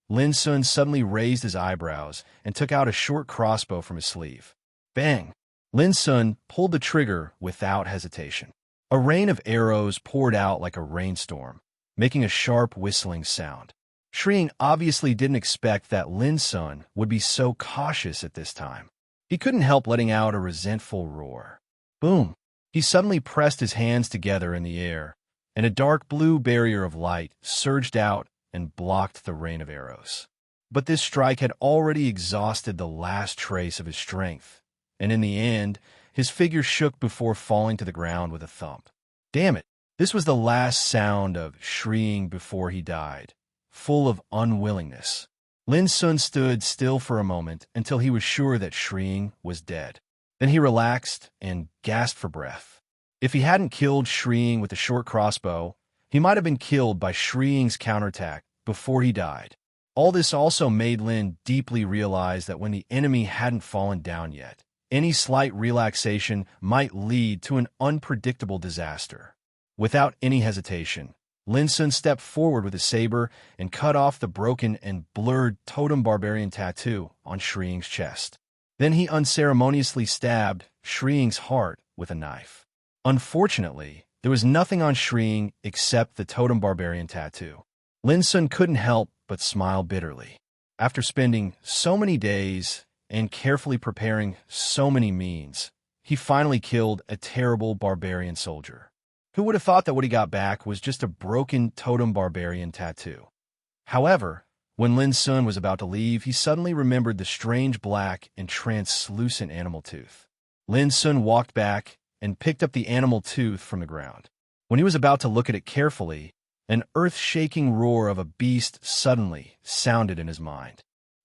Lin Sun suddenly raised his eyebrows and took out a short crossbow from his sleeve. Bang! Lin Sun pulled the trigger without hesitation. A rain of arrows poured out like a rainstorm, making a sharp whistling sound. Shring obviously didn't expect that Lin Sun would be so cautious at this time. He couldn't help letting out a resentful roar. Boom! He suddenly pressed his hands together in the air, and a dark blue barrier of light surged out and blocked the rain of arrows. But this strike had already exhausted the last trace of his strength, and in the end, his figure shook before falling to the ground with a thump. Damn it! This was the last sound of Shring before he died, full of unwillingness. Lin Sun stood still for a moment until he was sure that Shring was dead. Then he relaxed and gasped for breath. If he hadn't killed Shring with the short crossbow, he might have been killed by Shring's counterattack before he died. All this also made Lin deeply realize that when the enemy hadn't fallen down yet, any slight relaxation might lead to an unpredictable disaster. Without any hesitation, Lin Sun stepped forward with his saber and cut off the broken and blurred totem barbarian tattoo on Shring's chest. Then he unceremoniously stabbed Shring's heart with a knife. Unfortunately, there was nothing on Shring except the totem barbarian tattoo. Lin Sun couldn't help but smile bitterly. After spending so many days and carefully preparing so many means, he finally killed a terrible barbarian soldier. Who would have thought that what he got back was just a broken totem barbarian tattoo? However, when Lin Sun was about to leave, he suddenly remembered the strange black and translucent animal tooth. Lin Sun walked back and picked up the animal tooth from the ground. When he was about to look at it carefully, an earth-shaking roar of a beast suddenly sounded in his mind.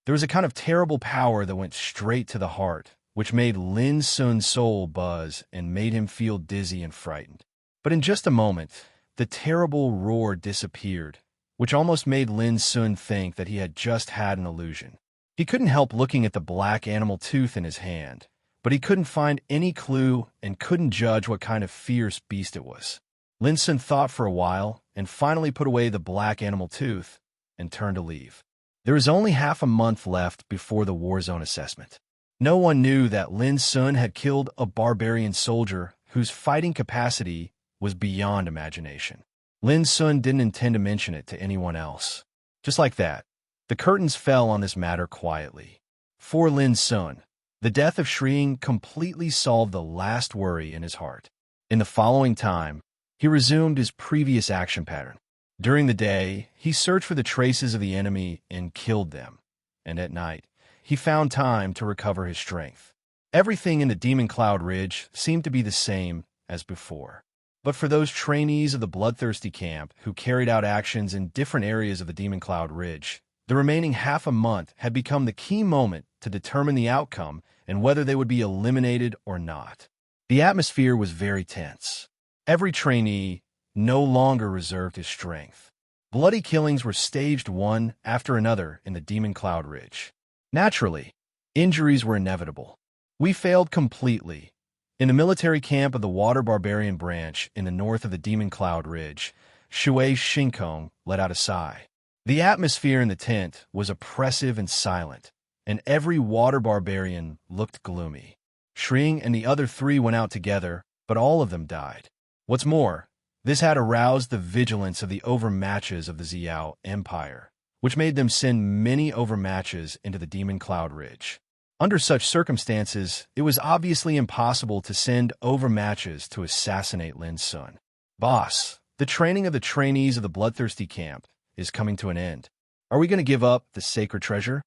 There was a kind of terrible power that went straight to the heart, which made Lin Sun's soul buzz and made him feel dizzy and frightened. But in just a moment, the terrible roar disappeared, which almost made Lin Sun think that he had just had an illusion. He couldn't help looking at the black animal tooth in his hand, but he couldn't find any clue and couldn't judge what kind of fierce beast it was. Lin Sun thought for a while and finally put away the black animal tooth and turned to leave. There was only half a month left before the war zone assessment. No one knew that Lin Sun had killed a barbarian soldier whose fighting capacity was beyond imagination. Lin Sun didn't intend to mention it to anyone else. Just like that, the curtains fell on this matter quietly. For Lin Sun, the death of Shring completely solved the last worry in his heart. In the following time, he resumed his previous action pattern. During the day, he searched for the traces of the enemy and killed them. And at night, he found time to recover his strength. Everything in the Demon Cloud Ridge seemed to be the same as before. But for those trainees of the Bloodthirsty camp who carried out actions in different areas of the Demon Cloud Ridge, the remaining half a month had become the key moment to determine the outcome and whether they would be eliminated or not. The atmosphere was very tense. Every trainee no longer reserved his strength. Bloody killings were staged one after another in the Demon Cloud Ridge. Naturally, injuries were inevitable. We failed completely. In the military camp of the Water Barbarian Branch in the north of the Demon Cloud Ridge, Shui Shinkong let out a sigh. The atmosphere in the tent was oppressive and silent, and every water barbarian looked gloomy. Shring and the other three went out together, but all of them died. What's more, this had aroused the vigilance of the overmatches of the Xiao Empire, which made them send many overmatches into the Demon Cloud Ridge. Under such circumstances, it was obviously impossible to send overmatches to assassinate Lin Sun. Boss, the training of the trainees of the Bloodthirsty camp is coming to an end. Are we going to give up the sacred treasure?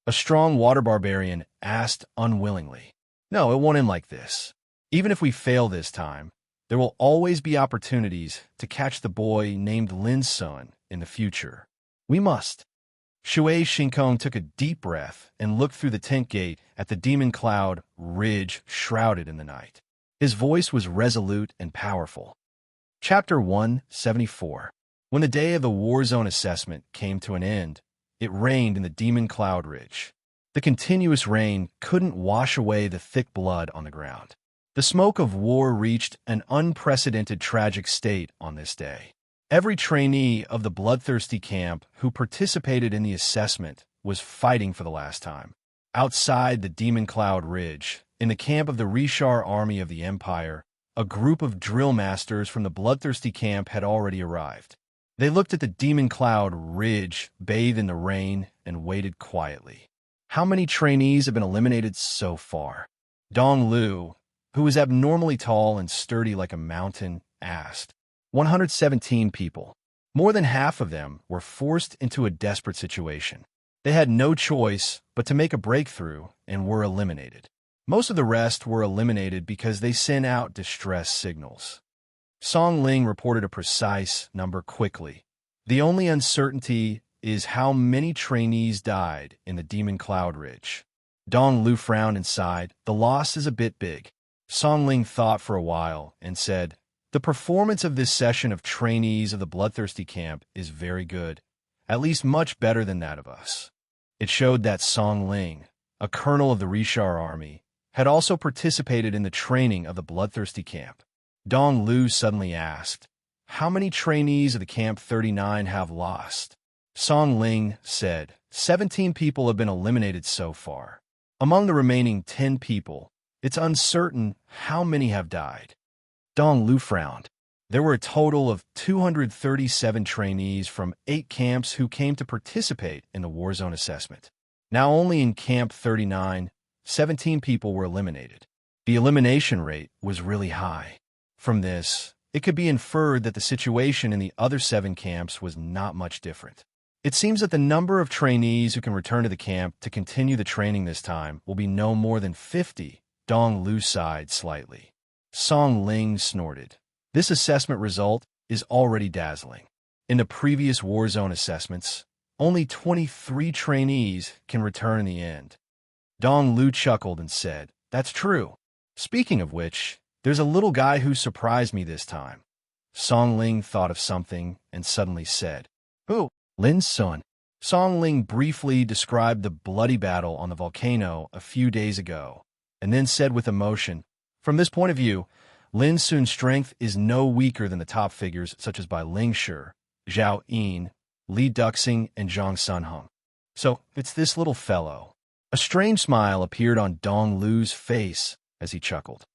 A strong water barbarian asked unwillingly. No, it won't end like this. Even if we fail this time, there will always be opportunities to catch the boy named Lin Sun in the future. We must. Shui Shinkong took a deep breath and looked through the tent gate at the Demon Cloud Ridge shrouded in the night. His voice was resolute and powerful. Chapter 174. When the day of the War Zone assessment came to an end, it rained in the Demon Cloud Ridge. The continuous rain couldn't wash away the thick blood on the ground. The smoke of war reached an unprecedented tragic state on this day. Every trainee of the Bloodthirsty camp who participated in the assessment was fighting for the last time. Outside the Demon Cloud Ridge, in the camp of the Rishar army of the Empire, a group of drill masters from the bloodthirsty camp had already arrived. They looked at the demon cloud ridge bathed in the rain and waited quietly. How many trainees have been eliminated so far? Dong Lu, who was abnormally tall and sturdy like a mountain, asked. 117 people. More than half of them were forced into a desperate situation. They had no choice but to make a breakthrough and were eliminated. Most of the rest were eliminated because they sent out distress signals. Song Ling reported a precise number quickly. The only uncertainty is how many trainees died in the Demon Cloud Ridge. Dong Lu frowned and sighed. The loss is a bit big. Song Ling thought for a while and said, "The performance of this session of trainees of the Bloodthirsty Camp is very good, at least much better than that of us." It showed that Song Ling, a colonel of the Rishar army, had also participated in the training of the Bloodthirsty Camp. Dong Lu suddenly asked, "How many trainees of the Camp 39 have lost?" Song Ling said, 17 people have been eliminated so far. Among the remaining 10 people, it's uncertain how many have died. Dong Lu frowned. There were a total of 237 trainees from 8 camps who came to participate in the war zone assessment. Now only in Camp 39, 17 people were eliminated. The elimination rate was really high. From this, it could be inferred that the situation in the other 7 camps was not much different. It seems that the number of trainees who can return to the camp to continue the training this time will be no more than 50. Dong Lu sighed slightly. Song Ling snorted. This assessment result is already dazzling. In the previous war zone assessments, only 23 trainees can return in the end. Dong Lu chuckled and said, "That's true. Speaking of which, there's a little guy who surprised me this time." Song Ling thought of something and suddenly said, "Who?" "Lin's son." Song Ling briefly described the bloody battle on the volcano a few days ago, and then said with emotion, "From this point of view, Lin Sun's strength is no weaker than the top figures such as Bai Lingshi, Zhao Yin, Li Duxing, and Zhang Sunheng. So it's this little fellow." A strange smile appeared on Dong Lu's face as he chuckled.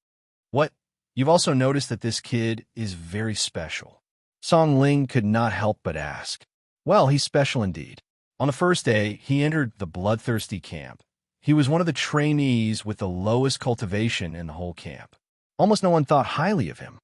"What? You've also noticed that this kid is very special?" Song Ling could not help but ask. "Well, he's special indeed. On the first day, he entered the Bloodthirsty Camp. He was one of the trainees with the lowest cultivation in the whole camp. Almost no one thought highly of him."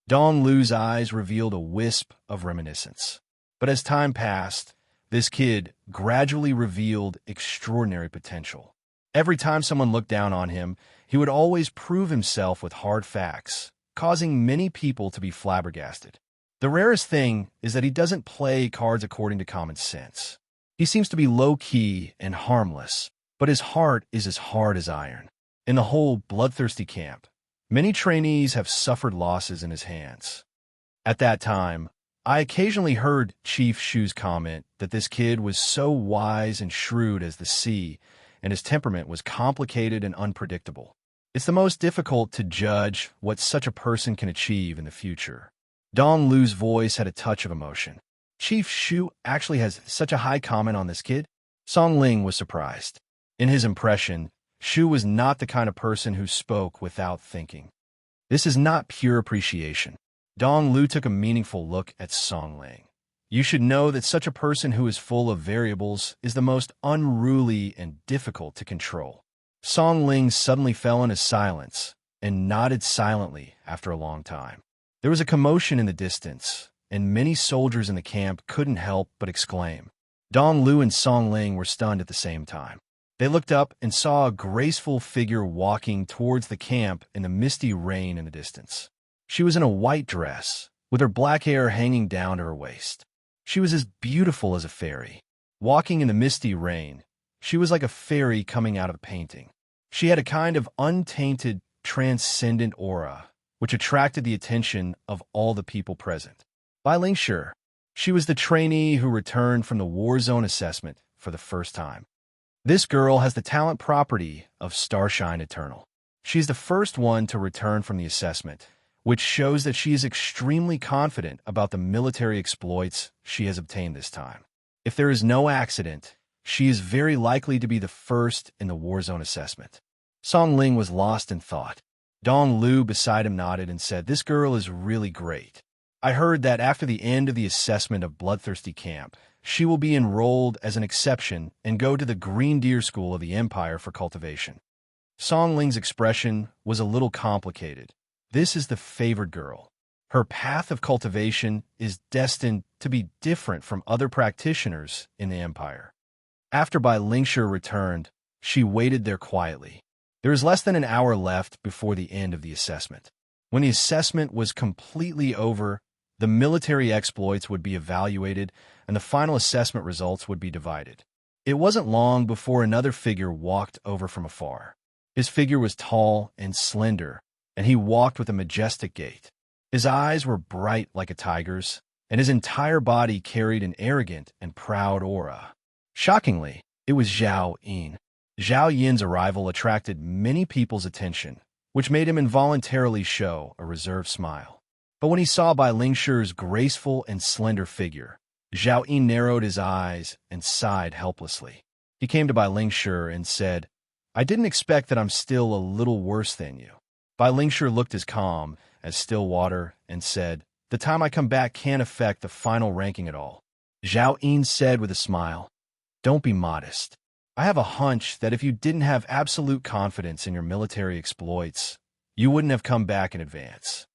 Dong Lu's eyes revealed a wisp of reminiscence. But as time passed, this kid gradually revealed extraordinary potential. Every time someone looked down on him, he would always prove himself with hard facts, causing many people to be flabbergasted. The rarest thing is that he doesn't play cards according to common sense. He seems to be low-key and harmless, but his heart is as hard as iron. In the whole Bloodthirsty Camp, many trainees have suffered losses in his hands. At that time, I occasionally heard Chief Shu's comment that this kid was so wise and shrewd as the sea, and his temperament was complicated and unpredictable. It's the most difficult to judge what such a person can achieve in the future. Dong Lu's voice had a touch of emotion. "Chief Shu actually has such a high comment on this kid?" Song Ling was surprised. In his impression, Shu was not the kind of person who spoke without thinking. This is not pure appreciation. Dong Lu took a meaningful look at Song Ling. "You should know that such a person who is full of variables is the most unruly and difficult to control." Song Ling suddenly fell into silence and nodded silently after a long time. There was a commotion in the distance, and many soldiers in the camp couldn't help but exclaim. Dong Lu and Song Ling were stunned at the same time. They looked up and saw a graceful figure walking towards the camp in the misty rain in the distance. She was in a white dress, with her black hair hanging down to her waist. She was as beautiful as a fairy. Walking in the misty rain, she was like a fairy coming out of a painting. She had a kind of untainted, transcendent aura, which attracted the attention of all the people present. Bai Lingshi, she was the trainee who returned from the war zone assessment for the first time. This girl has the talent property of Starshine Eternal. She's the first one to return from the assessment, which shows that she is extremely confident about the military exploits she has obtained this time. If there is no accident, she is very likely to be the first in the war zone assessment. Song Ling was lost in thought. Dong Lu beside him nodded and said, "This girl is really great. I heard that after the end of the assessment of Bloodthirsty Camp, she will be enrolled as an exception and go to the Green Deer School of the Empire for cultivation." Song Ling's expression was a little complicated. This is the favored girl. Her path of cultivation is destined to be different from other practitioners in the Empire. After Bai Lingshi returned, she waited there quietly. There was less than an hour left before the end of the assessment. When the assessment was completely over, the military exploits would be evaluated and the final assessment results would be divided. It wasn't long before another figure walked over from afar. His figure was tall and slender, and he walked with a majestic gait. His eyes were bright like a tiger's, and his entire body carried an arrogant and proud aura. Shockingly, it was Zhao Yin. Zhao Yin's arrival attracted many people's attention, which made him involuntarily show a reserved smile. But when he saw Bai Lingshi's graceful and slender figure, Zhao Yin narrowed his eyes and sighed helplessly. He came to Bai Lingshi and said, "I didn't expect that I'm still a little worse than you." Bai Lingshi looked as calm as still water and said, "The time I come back can't affect the final ranking at all." Zhao Yin said with a smile, "Don't be modest. I have a hunch that if you didn't have absolute confidence in your military exploits, you wouldn't have come back in advance."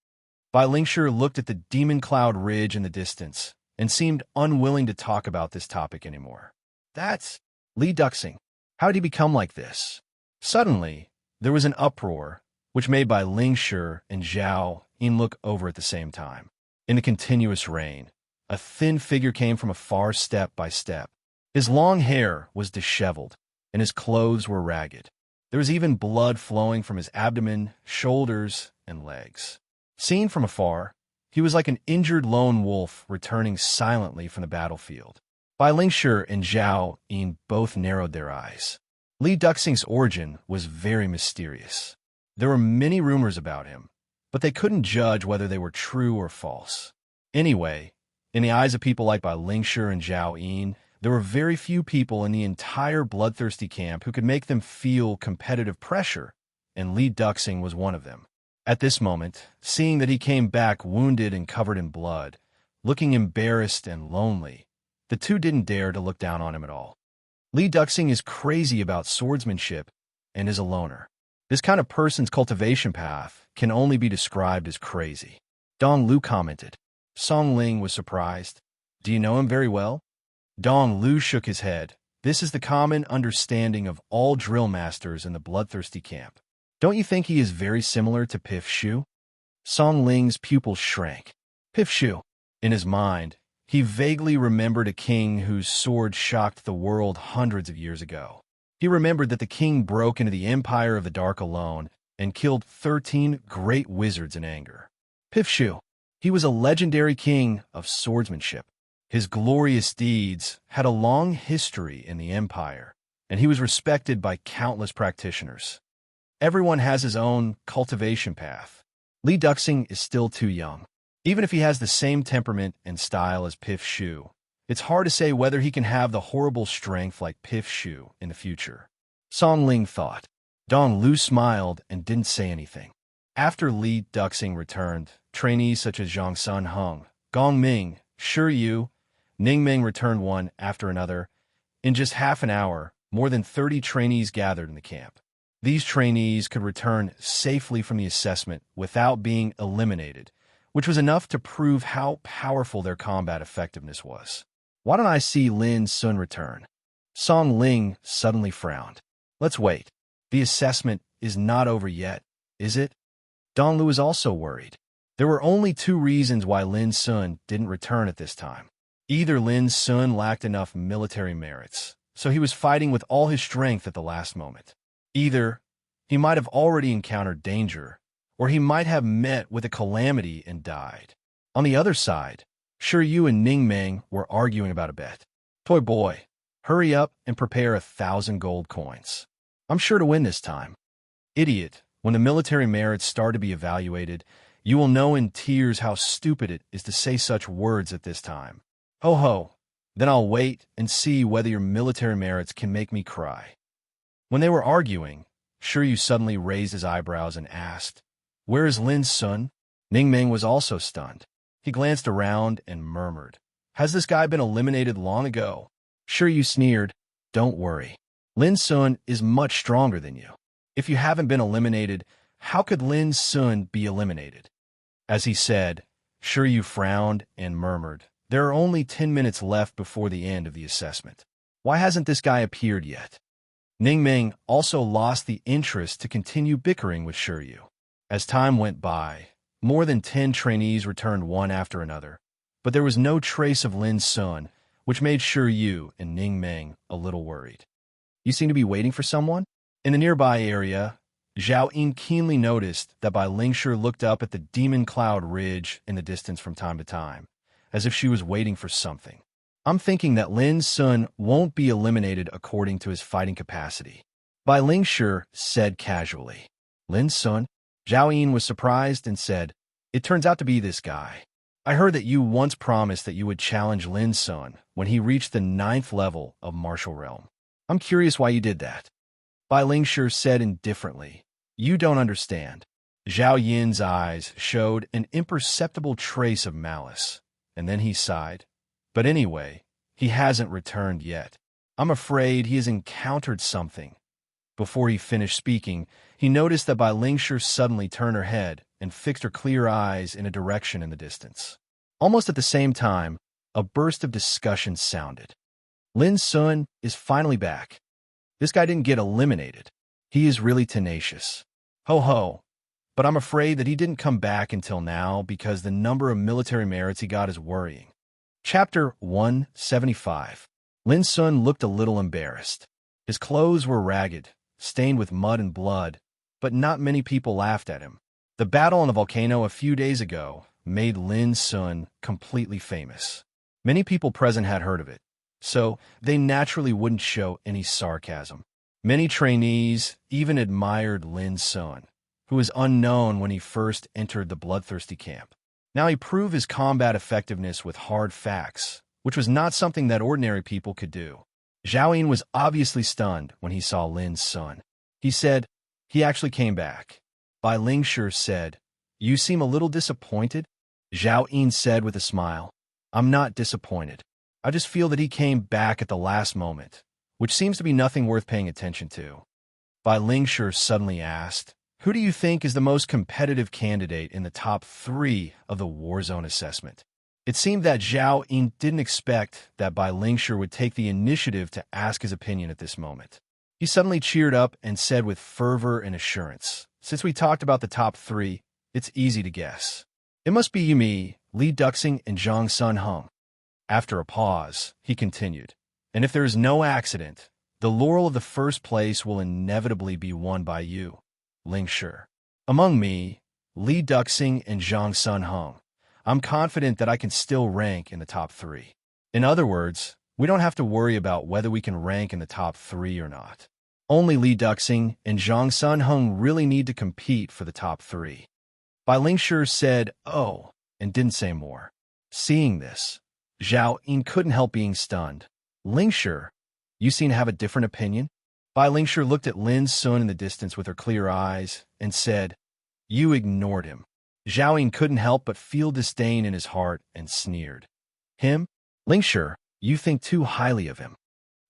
Bai Lingshi looked at the Demon Cloud Ridge in the distance and seemed unwilling to talk about this topic anymore. "That's Li Duxing. How did he become like this?" Suddenly, there was an uproar, which made Bai Lingshi and Zhao Yin look over at the same time. In the continuous rain, a thin figure came from afar step by step. His long hair was disheveled, and his clothes were ragged. There was even blood flowing from his abdomen, shoulders, and legs. Seen from afar, he was like an injured lone wolf returning silently from the battlefield. Bai Lingshi and Zhao Yin both narrowed their eyes. Li Duxing's origin was very mysterious. There were many rumors about him, but they couldn't judge whether they were true or false. Anyway, in the eyes of people like Bai Lingshi and Zhao Yin, there were very few people in the entire Bloodthirsty Camp who could make them feel competitive pressure, and Li Duxing was one of them. At this moment, seeing that he came back wounded and covered in blood, looking embarrassed and lonely, the two didn't dare to look down on him at all. Li Duxing is crazy about swordsmanship and is a loner. This kind of person's cultivation path can only be described as crazy. Dong Lu commented. Song Ling was surprised. "Do you know him very well?" Dong Lu shook his head. "This is the common understanding of all drill masters in the Bloodthirsty Camp. Don't you think he is very similar to Pif Shu?" Song Ling's pupils shrank. Pif Shu. In his mind, he vaguely remembered a king whose sword shocked the world hundreds of years ago. He remembered that the king broke into the Empire of the Dark alone and killed 13 great wizards in anger. Pif Shu. He was a legendary king of swordsmanship. His glorious deeds had a long history in the Empire, and he was respected by countless practitioners. Everyone has his own cultivation path. Li Duxing is still too young. Even if he has the same temperament and style as Pif Shu, it's hard to say whether he can have the horrible strength like Pif Shu in the future. Song Ling thought. Dong Lu smiled and didn't say anything. After Li Duxing returned, trainees such as Zhang Sun Hung, Gong Ming, Shi Yu, Ning Ming returned one after another. In just half an hour, more than 30 trainees gathered in the camp. These trainees could return safely from the assessment without being eliminated, which was enough to prove how powerful their combat effectiveness was. "Why don't I see Lin Sun return?" Song Ling suddenly frowned. "Let's wait. The assessment is not over yet, is it?" Dong Lu was also worried. There were only two reasons why Lin Sun didn't return at this time. Either Lin Sun lacked enough military merits, so he was fighting with all his strength at the last moment. Either he might have already encountered danger, or he might have met with a calamity and died. On the other side, Shi Yu and Ning Meng were arguing about a bet. "Toy boy, hurry up and prepare 1,000 gold coins. I'm sure to win this time." "Idiot, when the military merits start to be evaluated, you will know in tears how stupid it is to say such words at this time." "Ho ho, then I'll wait and see whether your military merits can make me cry." When they were arguing, Shi Yu suddenly raised his eyebrows and asked, Where is Lin's son? Ning Ming was also stunned. He glanced around and murmured, has this guy been eliminated long ago? Sure, you sneered. Don't worry. Lin Sun is much stronger than you. If you haven't been eliminated, how could Lin Sun be eliminated? As he said, Sure, you frowned and murmured, there are only 10 minutes left before the end of the assessment. Why hasn't this guy appeared yet? Ning Ming also lost the interest to continue bickering with Shiryu. As time went by, more than 10 trainees returned one after another, but there was no trace of Lin Sun, which made Shiryu and Ning Ming a little worried. You seem to be waiting for someone? In the nearby area, Zhao Yin keenly noticed that Bai Lingshi looked up at the demon cloud ridge in the distance from time to time, as if she was waiting for something. I'm thinking that Lin Sun won't be eliminated according to his fighting capacity, Bai Lingshi said casually. Lin Sun? Zhao Yin was surprised and said, It turns out to be this guy. I heard that you once promised that you would challenge Lin Sun when he reached the 9th level of Martial Realm. I'm curious why you did that. Bai Lingshi said indifferently, You don't understand. Zhao Yin's eyes showed an imperceptible trace of malice, and then he sighed. But anyway, he hasn't returned yet. I'm afraid he has encountered something. Before he finished speaking, he noticed that Bai Lingshi suddenly turned her head and fixed her clear eyes in a direction in the distance. Almost at the same time, a burst of discussion sounded. Lin Sun is finally back. This guy didn't get eliminated. He is really tenacious. Ho ho. But I'm afraid that he didn't come back until now because the number of military merits he got is worrying. Chapter 175. Lin Sun looked a little embarrassed. His clothes were ragged, stained with mud and blood, but not many people laughed at him. The battle on the volcano a few days ago made Lin Sun completely famous. Many people present had heard of it, so they naturally wouldn't show any sarcasm. Many trainees even admired Lin Sun, who was unknown when he first entered the bloodthirsty camp. Now he proved his combat effectiveness with hard facts, which was not something that ordinary people could do. Zhao Yin was obviously stunned when he saw Lin Sun. He said, He actually came back. Bai Lingshi said, You seem a little disappointed? Zhao Yin said with a smile, I'm not disappointed. I just feel that he came back at the last moment, which seems to be nothing worth paying attention to. Bai Lingshi suddenly asked, Who do you think is the most competitive candidate in the top 3 of the Warzone assessment? It seemed that Zhao Yin didn't expect that Bai Lingshi would take the initiative to ask his opinion at this moment. He suddenly cheered up and said with fervor and assurance, Since we talked about the top 3, it's easy to guess. It must be Yumi, Li Duxing, and Zhang Sun Heng. After a pause, he continued, And if there is no accident, the laurel of the first place will inevitably be won by you, Lingshi. Among me, Li Duxing, and Zhang Sun Heng, I'm confident that I can still rank in the top 3. In other words, we don't have to worry about whether we can rank in the top 3 or not. Only Li Duxing and Zhang Sun Heng really need to compete for the top 3. Bai Lingshi said, Oh, and didn't say more. Seeing this, Zhao Yin couldn't help being stunned. Lingshi, you seem to have a different opinion? Bai Lingshi looked at Lin Sun in the distance with her clear eyes and said, You ignored him. Zhao Yin couldn't help but feel disdain in his heart and sneered. Him? Lingshi, you think too highly of him.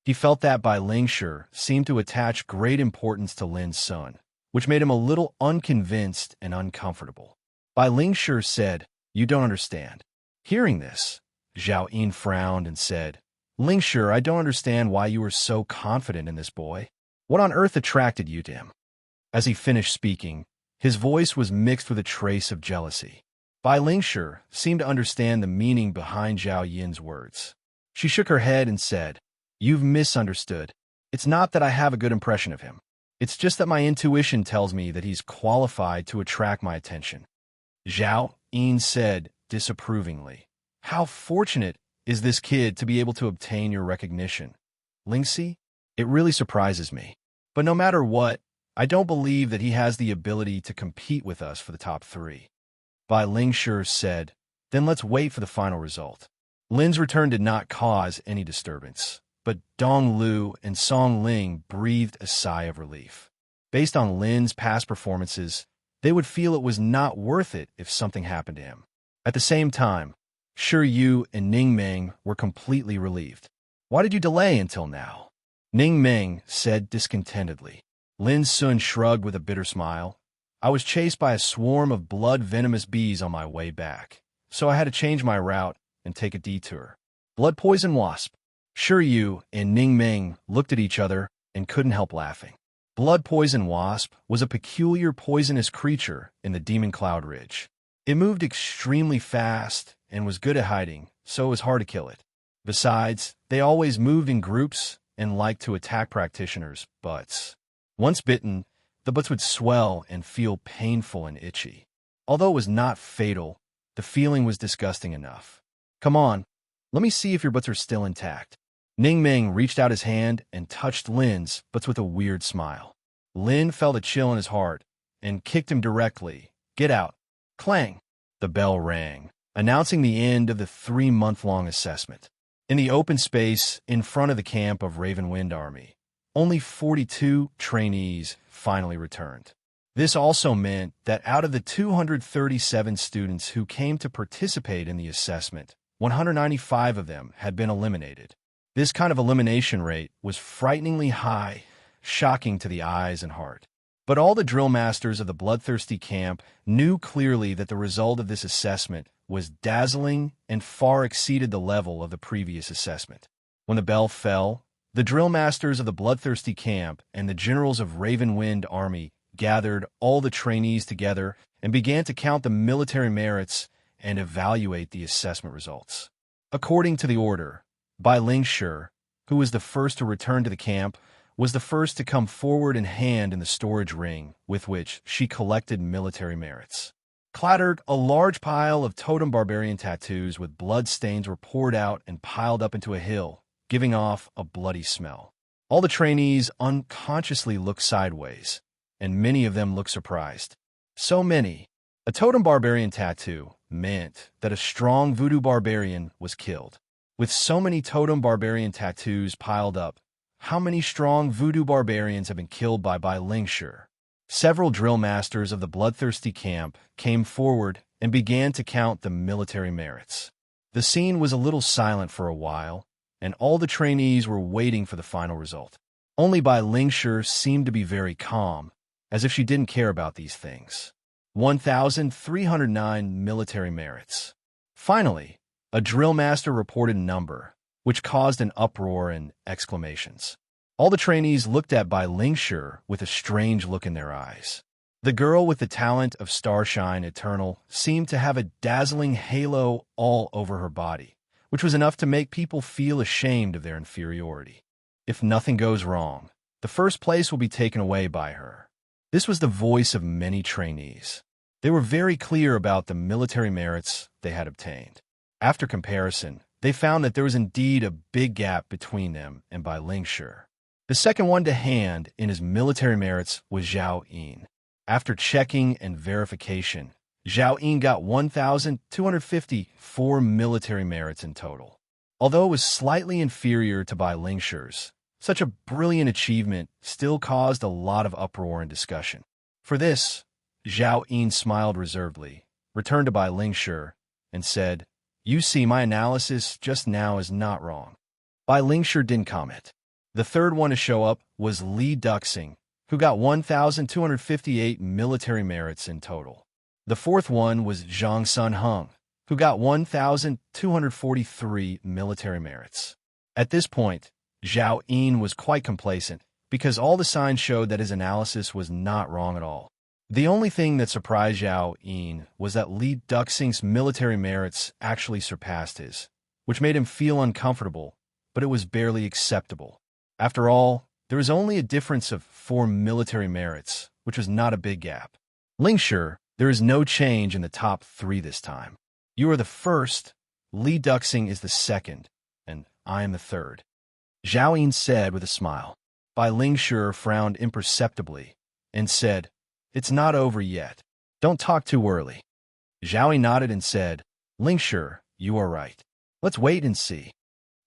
He felt that Bai Lingshi seemed to attach great importance to Lin Sun, which made him a little unconvinced and uncomfortable. Bai Lingshi said, You don't understand. Hearing this, Zhao Yin frowned and said, Lingshi, I don't understand why you were so confident in this boy. What on earth attracted you to him? As he finished speaking, his voice was mixed with a trace of jealousy. Bai Lingshi seemed to understand the meaning behind Zhao Yin's words. She shook her head and said, You've misunderstood. It's not that I have a good impression of him. It's just that my intuition tells me that he's qualified to attract my attention. Zhao Yin said disapprovingly, How fortunate is this kid to be able to obtain your recognition? Lingxi, it really surprises me. But no matter what, I don't believe that he has the ability to compete with us for the top 3. Bai Lingshi said, Then let's wait for the final result. Lin's return did not cause any disturbance, but Dong Lu and Song Ling breathed a sigh of relief. Based on Lin's past performances, they would feel it was not worth it if something happened to him. At the same time, Shi Yu and Ning Meng were completely relieved. Why did you delay until now? Ning Meng said discontentedly. Lin Sun shrugged with a bitter smile. I was chased by a swarm of blood-venomous bees on my way back, so I had to change my route and take a detour. Blood poison wasp. Shi Yu and Ning Meng looked at each other and couldn't help laughing. Blood poison wasp was a peculiar poisonous creature in the Demon Cloud Ridge. It moved extremely fast and was good at hiding, so it was hard to kill it. Besides, they always moved in groups and liked to attack practitioners' butts. Once bitten, the butts would swell and feel painful and itchy. Although it was not fatal, the feeling was disgusting enough. Come on, let me see if your butts are still intact. Ning Meng reached out his hand and touched Lin's butts with a weird smile. Lin felt a chill in his heart and kicked him directly. Get out. Clang. The bell rang, announcing the end of the 3-month-long assessment. In the open space in front of the camp of Ravenwind Army, only 42 trainees finally returned. This also meant that out of the 237 students who came to participate in the assessment, 195 of them had been eliminated. This kind of elimination rate was frighteningly high, shocking to the eyes and heart. But all the drill masters of the bloodthirsty camp knew clearly that the result of this assessment was dazzling and far exceeded the level of the previous assessment. When the bell fell, the drill masters of the bloodthirsty camp and the generals of Ravenwind Army gathered all the trainees together and began to count the military merits and evaluate the assessment results. According to the order, Bai Lingshi, who was the first to return to the camp, was the first to come forward and hand in the storage ring with which she collected military merits. Clattered, a large pile of totem barbarian tattoos with blood stains were poured out and piled up into a hill, giving off a bloody smell. All the trainees unconsciously looked sideways, and many of them looked surprised. So many. A totem barbarian tattoo meant that a strong voodoo barbarian was killed. With so many totem barbarian tattoos piled up, how many strong voodoo barbarians have been killed by Bai Lingshi? Several drill masters of the bloodthirsty camp came forward and began to count the military merits. The scene was a little silent for a while, and all the trainees were waiting for the final result. Only Bai Lingshi seemed to be very calm, as if she didn't care about these things. 1,309 military merits. Finally, a drill master reported a number, which caused an uproar and exclamations. All the trainees looked at Bai Lingshi with a strange look in their eyes. The girl with the talent of Starshine Eternal seemed to have a dazzling halo all over her body, which was enough to make people feel ashamed of their inferiority. If nothing goes wrong, the first place will be taken away by her. This was the voice of many trainees. They were very clear about the military merits they had obtained. After comparison, they found that there was indeed a big gap between them and Bai Lingshi. The second one to hand in his military merits was Zhao Yin. After checking and verification, Zhao Yin got 1,254 military merits in total. Although it was slightly inferior to Bai Lingshi's, such a brilliant achievement still caused a lot of uproar and discussion. For this, Zhao Yin smiled reservedly, returned to Bai Lingshi, and said, "You see, my analysis just now is not wrong." Bai Lingshi didn't comment. The third one to show up was Li Duxing, who got 1,258 military merits in total. The fourth one was Zhang Sun Hung, who got 1,243 military merits. At this point, Zhao Yin was quite complacent, because all the signs showed that his analysis was not wrong at all. The only thing that surprised Zhao Yin was that Li Duxing's military merits actually surpassed his, which made him feel uncomfortable, but it was barely acceptable. After all, there was only a difference of 4 military merits, which was not a big gap. Lingshi, there is no change in the top 3 this time. You are the first, Li Duxing is the second, and I am the third. Zhao Yin said with a smile. Bai Lingshi frowned imperceptibly and said, "It's not over yet. Don't talk too early." Zhao Yin nodded and said, "Lingshi, you are right. Let's wait and see."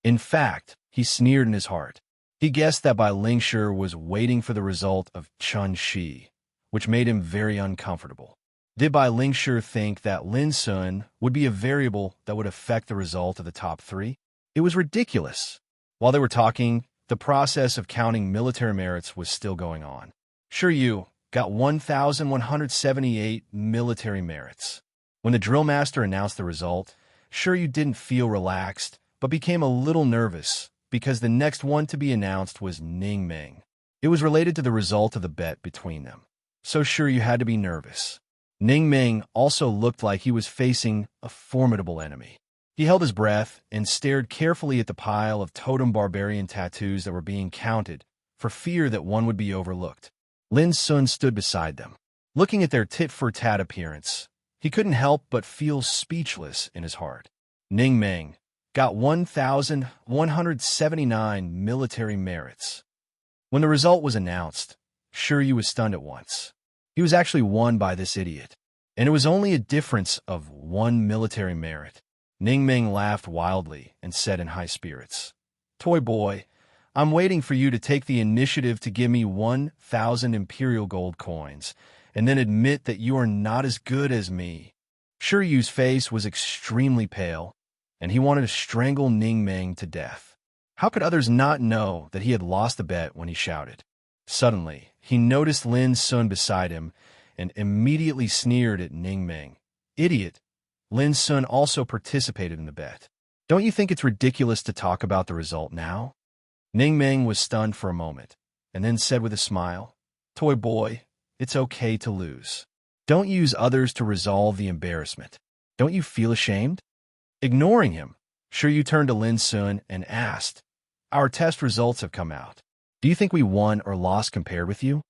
In fact, he sneered in his heart. He guessed that Bai Lingshi was waiting for the result of Chun Shi, which made him very uncomfortable. Did Bai Lingshi think that Lin Sun would be a variable that would affect the result of the top three? It was ridiculous. While they were talking, the process of counting military merits was still going on. Sure, you got 1,178 military merits. When the drill master announced the result, sure you didn't feel relaxed, but became a little nervous because the next one to be announced was Ning Ming. It was related to the result of the bet between them. So sure you had to be nervous. Ning Ming also looked like he was facing a formidable enemy. He held his breath and stared carefully at the pile of totem barbarian tattoos that were being counted for fear that one would be overlooked. Lin Sun stood beside them. Looking at their tit-for-tat appearance, he couldn't help but feel speechless in his heart. Ning Ming got 1,179 military merits. When the result was announced, Shiryu was stunned at once. He was actually won by this idiot, and it was only a difference of 1 military merit. Ning Ming laughed wildly and said in high spirits, "Toy boy, I'm waiting for you to take the initiative to give me 1,000 imperial gold coins, and then admit that you are not as good as me." Shiryu's face was extremely pale, and he wanted to strangle Ning Ming to death. How could others not know that he had lost the bet when he shouted? Suddenly, he noticed Lin Sun beside him and immediately sneered at Ning Ming. "Idiot." Lin Sun also participated in the bet. "Don't you think it's ridiculous to talk about the result now?" Ning Ming was stunned for a moment, and then said with a smile, "Toy boy, it's okay to lose. Don't use others to resolve the embarrassment. Don't you feel ashamed?" Ignoring him, Shiryu turned to Lin Sun and asked, "Our test results have come out. Do you think we won or lost compared with you?"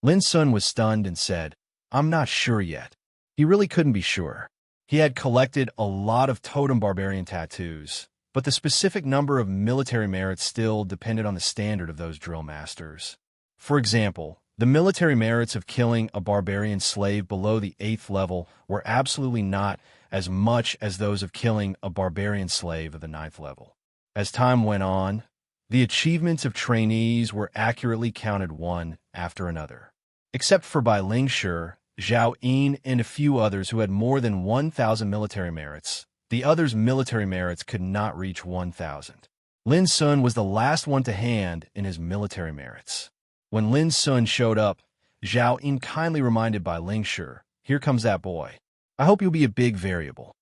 Lin Sun was stunned and said, "I'm not sure yet." He really couldn't be sure. He had collected a lot of totem barbarian tattoos, but the specific number of military merits still depended on the standard of those drill masters. For example, the military merits of killing a barbarian slave below the 8th level were absolutely not as much as those of killing a barbarian slave of the 9th level. As time went on, the achievements of trainees were accurately counted one after another. Except for Bai Lingshi, Zhao Yin, and a few others who had more than 1,000 military merits, the others' military merits could not reach 1,000. Lin Sun was the last one to hand in his military merits. When Lin Sun showed up, Zhao Yin kindly reminded Bai Lingshi, "Here comes that boy. I hope you'll be a big variable."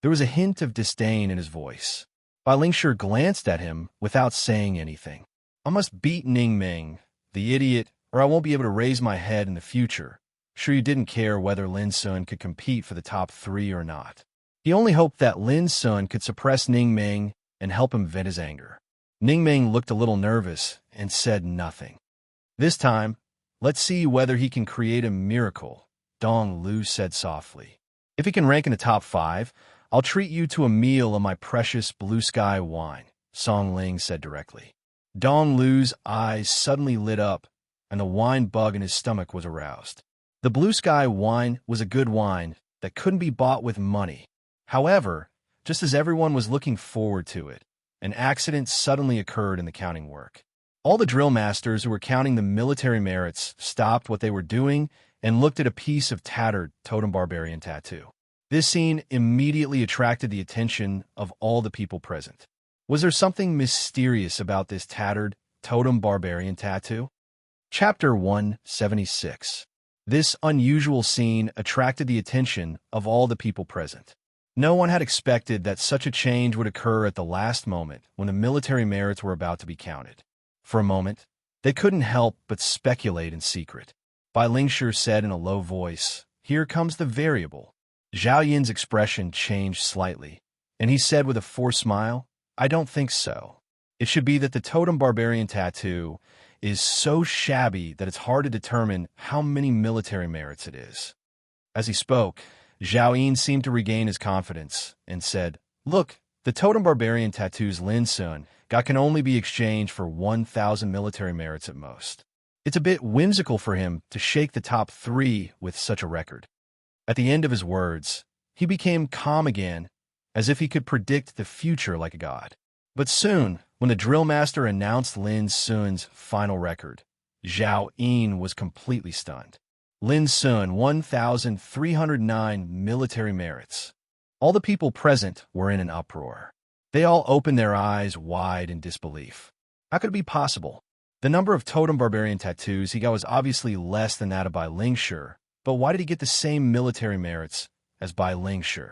There was a hint of disdain in his voice. Bai Lingshi glanced at him without saying anything. "I must beat Ning Ming, the idiot, or I won't be able to raise my head in the future." Sure, you didn't care whether Lin Sun could compete for the top 3 or not. He only hoped that Lin Sun could suppress Ning Ming and help him vent his anger. Ning Ming looked a little nervous and said nothing. "This time, let's see whether he can create a miracle," Dong Lu said softly. "If he can rank in the top 5, I'll treat you to a meal of my precious blue sky wine," Song Ling said directly. Dong Lu's eyes suddenly lit up, and the wine bug in his stomach was aroused. The blue sky wine was a good wine that couldn't be bought with money. However, just as everyone was looking forward to it, an accident suddenly occurred in the counting work. All the drill masters who were counting the military merits stopped what they were doing and looked at a piece of tattered totem barbarian tattoo. This scene immediately attracted the attention of all the people present. Was there something mysterious about this tattered totem barbarian tattoo? Chapter 176. This unusual scene attracted the attention of all the people present. No one had expected that such a change would occur at the last moment when the military merits were about to be counted. For a moment, they couldn't help but speculate in secret. Bai Lingshi said in a low voice, "Here comes the variable." Zhao Yin's expression changed slightly, and he said with a forced smile, "I don't think so. It should be that the totem barbarian tattoo is so shabby that it's hard to determine how many military merits it is." As he spoke, Zhao Yin seemed to regain his confidence and said, "Look, the totem barbarian tattoos Lin Sun got can only be exchanged for 1,000 military merits at most. It's a bit whimsical for him to shake the top 3 with such a record." At the end of his words, he became calm again, as if he could predict the future like a god. But soon, when the drill master announced Lin Sun's final record, Zhao Yin was completely stunned. Lin Sun, 1,309 military merits. All the people present were in an uproar. They all opened their eyes wide in disbelief. How could it be possible? The number of totem barbarian tattoos he got was obviously less than that of Bai Lingshi, but why did he get the same military merits as Bai Lingshi?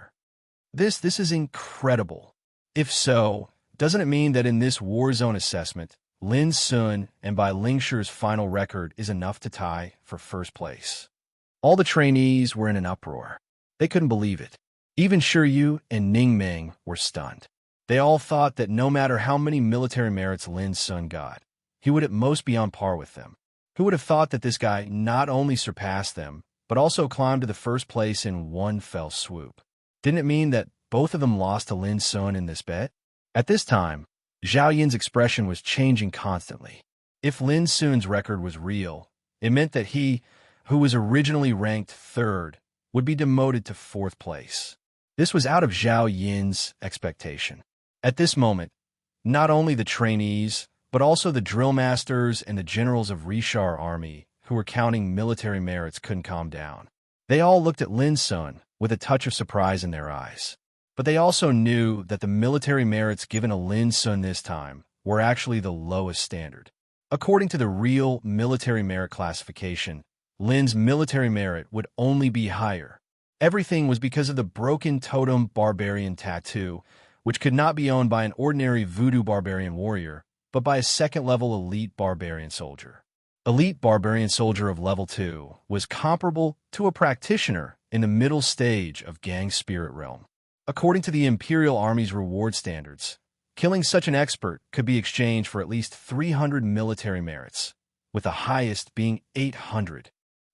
This is incredible. If so, doesn't it mean that in this war zone assessment, Lin Sun and Bai Lingshi's final record is enough to tie for first place? All the trainees were in an uproar. They couldn't believe it. Even Shi Yu and Ning Ming were stunned. They all thought that no matter how many military merits Lin Sun got, he would at most be on par with them. Who would have thought that this guy not only surpassed them, but also climbed to the first place in one fell swoop? Didn't it mean that both of them lost to Lin Sun in this bet? At this time, Zhao Yin's expression was changing constantly. If Lin Sun's record was real, it meant that he, who was originally ranked third, would be demoted to fourth place. This was out of Zhao Yin's expectation. At this moment, not only the trainees, but also the drill masters and the generals of Rishar army, who were counting military merits, couldn't calm down. They all looked at Lin Sun with a touch of surprise in their eyes. But they also knew that the military merits given to Lin Sun this time were actually the lowest standard. According to the real military merit classification, Lin's military merit would only be higher. Everything was because of the broken totem barbarian tattoo, which could not be owned by an ordinary voodoo barbarian warrior, but by a second-level elite barbarian soldier. Elite barbarian soldier of level 2 was comparable to a practitioner in the middle stage of gang spirit realm. According to the Imperial Army's reward standards, killing such an expert could be exchanged for at least 300 military merits, with the highest being 800.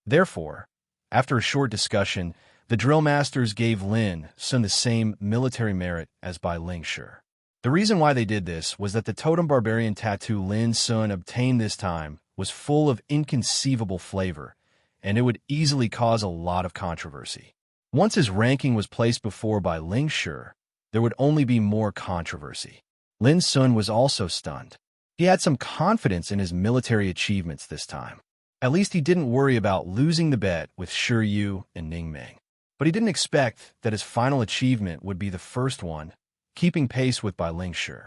Therefore, after a short discussion, the drill masters gave Lin Sun the same military merit as Bai Lingshi. The reason why they did this was that the totem barbarian tattoo Lin Sun obtained this time was full of inconceivable flavor, and it would easily cause a lot of controversy. Once his ranking was placed before Bai Lingshi, there would only be more controversy. Lin Sun was also stunned. He had some confidence in his military achievements this time. At least he didn't worry about losing the bet with Shi Yu and Ning Ming. But he didn't expect that his final achievement would be the first one, keeping pace with Bai Lingshi.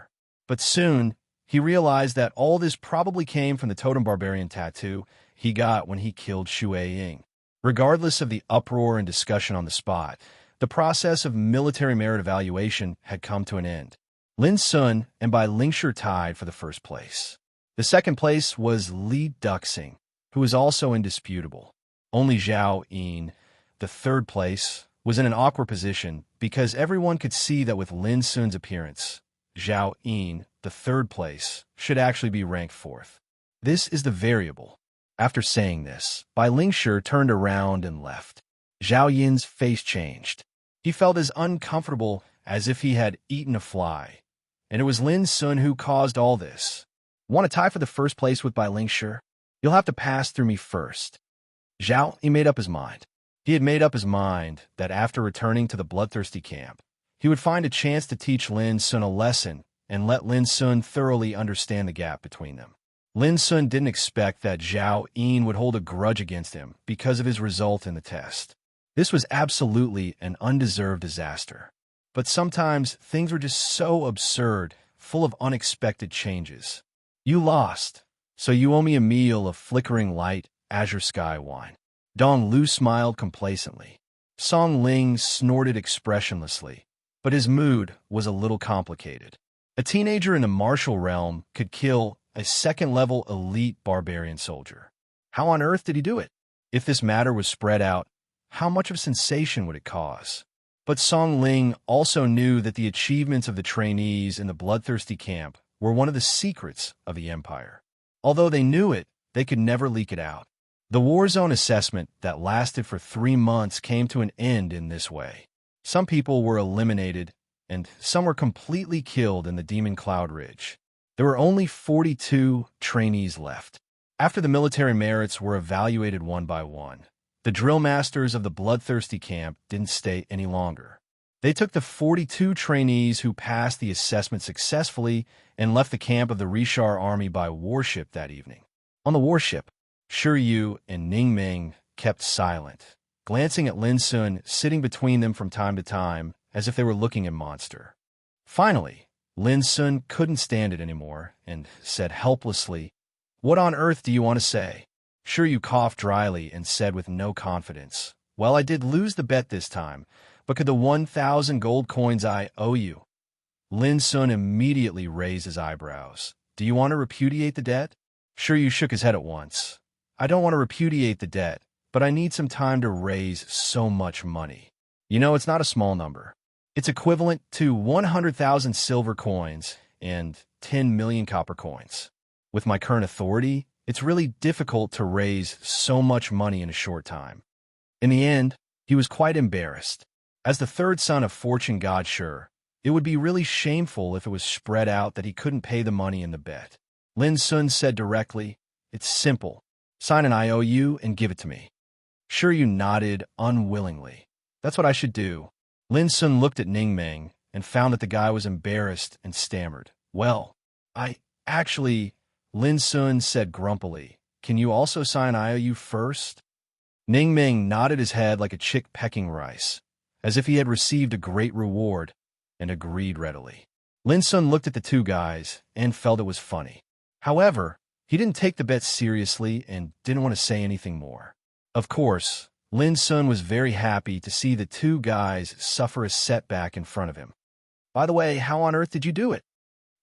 But soon, he realized that all this probably came from the totem barbarian tattoo he got when he killed Xue Ying. Regardless of the uproar and discussion on the spot, the process of military merit evaluation had come to an end. Lin Sun and Bai Lingshi tied for the first place. The second place was Li Duxing, who was also indisputable. Only Zhao Yin, the third place, was in an awkward position because everyone could see that with Lin Sun's appearance, Zhao Yin, the third place, should actually be ranked fourth. This is the variable. After saying this, Bai Lingshi turned around and left. Zhao Yin's face changed. He felt as uncomfortable as if he had eaten a fly. And it was Lin Sun who caused all this. Want to tie for the first place with Bai Lingshi? You'll have to pass through me first. Zhao, he made up his mind. He had made up his mind that after returning to the bloodthirsty camp, he would find a chance to teach Lin Sun a lesson and let Lin Sun thoroughly understand the gap between them. Lin Sun didn't expect that Zhao Yin would hold a grudge against him because of his result in the test. This was absolutely an undeserved disaster. But sometimes things were just so absurd, full of unexpected changes. You lost, so you owe me a meal of flickering light, azure sky wine. Dong Lu smiled complacently. Song Ling snorted expressionlessly, but his mood was a little complicated. A teenager in the martial realm could kill a second-level elite barbarian soldier. How on earth did he do it? If this matter was spread out, how much of a sensation would it cause? But Song Ling also knew that the achievements of the trainees in the bloodthirsty camp were one of the secrets of the Empire. Although they knew it, they could never leak it out. The war zone assessment that lasted for 3 months came to an end in this way. Some people were eliminated, and some were completely killed in the Demon Cloud Ridge. There were only 42 trainees left. After the military merits were evaluated one by one, the drill masters of the bloodthirsty camp didn't stay any longer. They took the 42 trainees who passed the assessment successfully and left the camp of the Rishar army by warship that evening. On the warship, Shi Yu and Ning Ming kept silent, glancing at Lin Sun sitting between them from time to time as if they were looking at Monster. Finally, Lin Sun couldn't stand it anymore and said helplessly, "What on earth do you want to say?" Sure, you coughed dryly and said with no confidence, "Well, I did lose the bet this time, but could the 1,000 gold coins I owe you?" Lin Sun immediately raised his eyebrows. "Do you want to repudiate the debt?" Sure, you shook his head at once. "I don't want to repudiate the debt, but I need some time to raise so much money. You know, it's not a small number. It's equivalent to 100,000 silver coins and 10 million copper coins. With my current authority, it's really difficult to raise so much money in a short time." In the end, he was quite embarrassed. As the third son of Fortune God Sure, it would be really shameful if it was spread out that he couldn't pay the money in the bet. Lin Sun said directly, "It's simple. Sign an IOU and give it to me." Sure, you nodded unwillingly. "That's what I should do." Lin Sun looked at Ning Meng and found that the guy was embarrassed and stammered. "Well, actually," Lin Sun said grumpily, "can you also sign IOU first?" Ning Meng nodded his head like a chick pecking rice, as if he had received a great reward, and agreed readily. Lin Sun looked at the two guys and felt it was funny. However, he didn't take the bet seriously and didn't want to say anything more. Of course, Lin Sun was very happy to see the two guys suffer a setback in front of him. "By the way, how on earth did you do it?"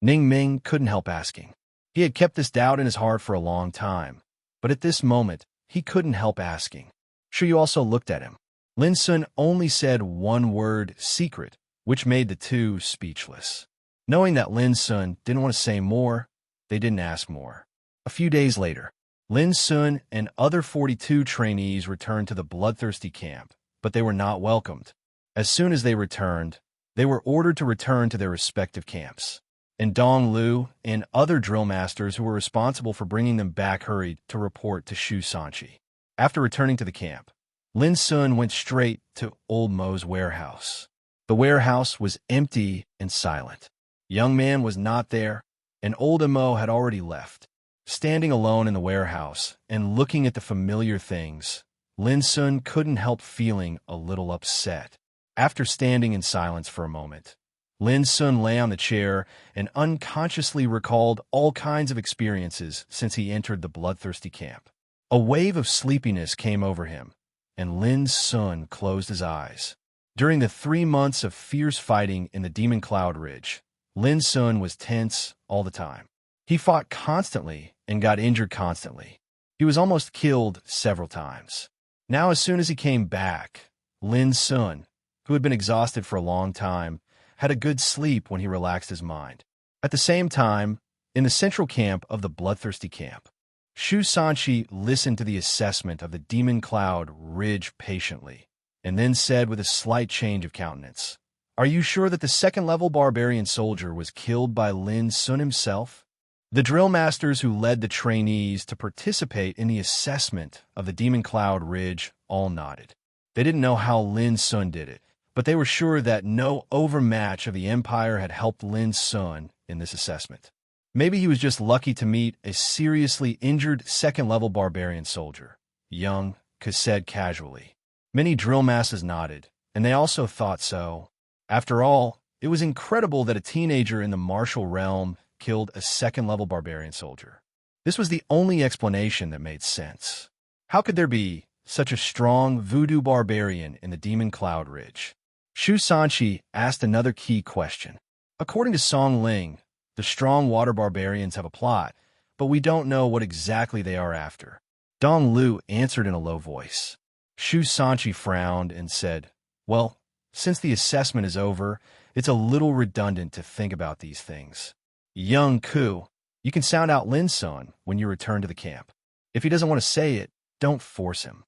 Ning Meng couldn't help asking. He had kept this doubt in his heart for a long time, but at this moment, he couldn't help asking. Sure, you also looked at him. Lin Sun only said one word, "secret," which made the two speechless. Knowing that Lin Sun didn't want to say more, they didn't ask more. A few days later, Lin Sun and other 42 trainees returned to the bloodthirsty camp, but they were not welcomed. As soon as they returned, they were ordered to return to their respective camps. And Dong Lu and other drill masters who were responsible for bringing them back hurried to report to Shu Sanqi. After returning to the camp, Lin Sun went straight to Old Mo's warehouse. The warehouse was empty and silent. Young man was not there, and Old Mo had already left. Standing alone in the warehouse and looking at the familiar things, Lin Sun couldn't help feeling a little upset. After standing in silence for a moment, Lin Sun lay on the chair and unconsciously recalled all kinds of experiences since he entered the bloodthirsty camp. A wave of sleepiness came over him, and Lin Sun closed his eyes. During the 3 months of fierce fighting in the Demon Cloud Ridge, Lin Sun was tense all the time. He fought constantly and got injured constantly. He was almost killed several times. Now, as soon as he came back, Lin Sun, who had been exhausted for a long time, had a good sleep when he relaxed his mind. At the same time, in the central camp of the bloodthirsty camp, Shu Sanqi listened to the assessment of the Demon Cloud Ridge patiently, and then said with a slight change of countenance, "Are you sure that the second-level barbarian soldier was killed by Lin Sun himself?" The drill masters who led the trainees to participate in the assessment of the Demon Cloud Ridge all nodded. They didn't know how Lin Sun did it, but they were sure that no overmatch of the Empire had helped Lin Sun in this assessment. Maybe he was just lucky to meet a seriously injured second-level barbarian soldier. Young, said casually. Many drill masters nodded, and they also thought so. After all, it was incredible that a teenager in the martial realm killed a second-level barbarian soldier. This was the only explanation that made sense. How could there be such a strong voodoo barbarian in the Demon Cloud Ridge? Shu Sanqi asked another key question. According to Song Ling, the strong water barbarians have a plot, but we don't know what exactly they are after. Dong Lu answered in a low voice. Shu Sanqi frowned and said, "Well, since the assessment is over, it's a little redundant to think about these things. Young Ku, you can sound out Lin Sun when you return to the camp. If he doesn't want to say it, don't force him."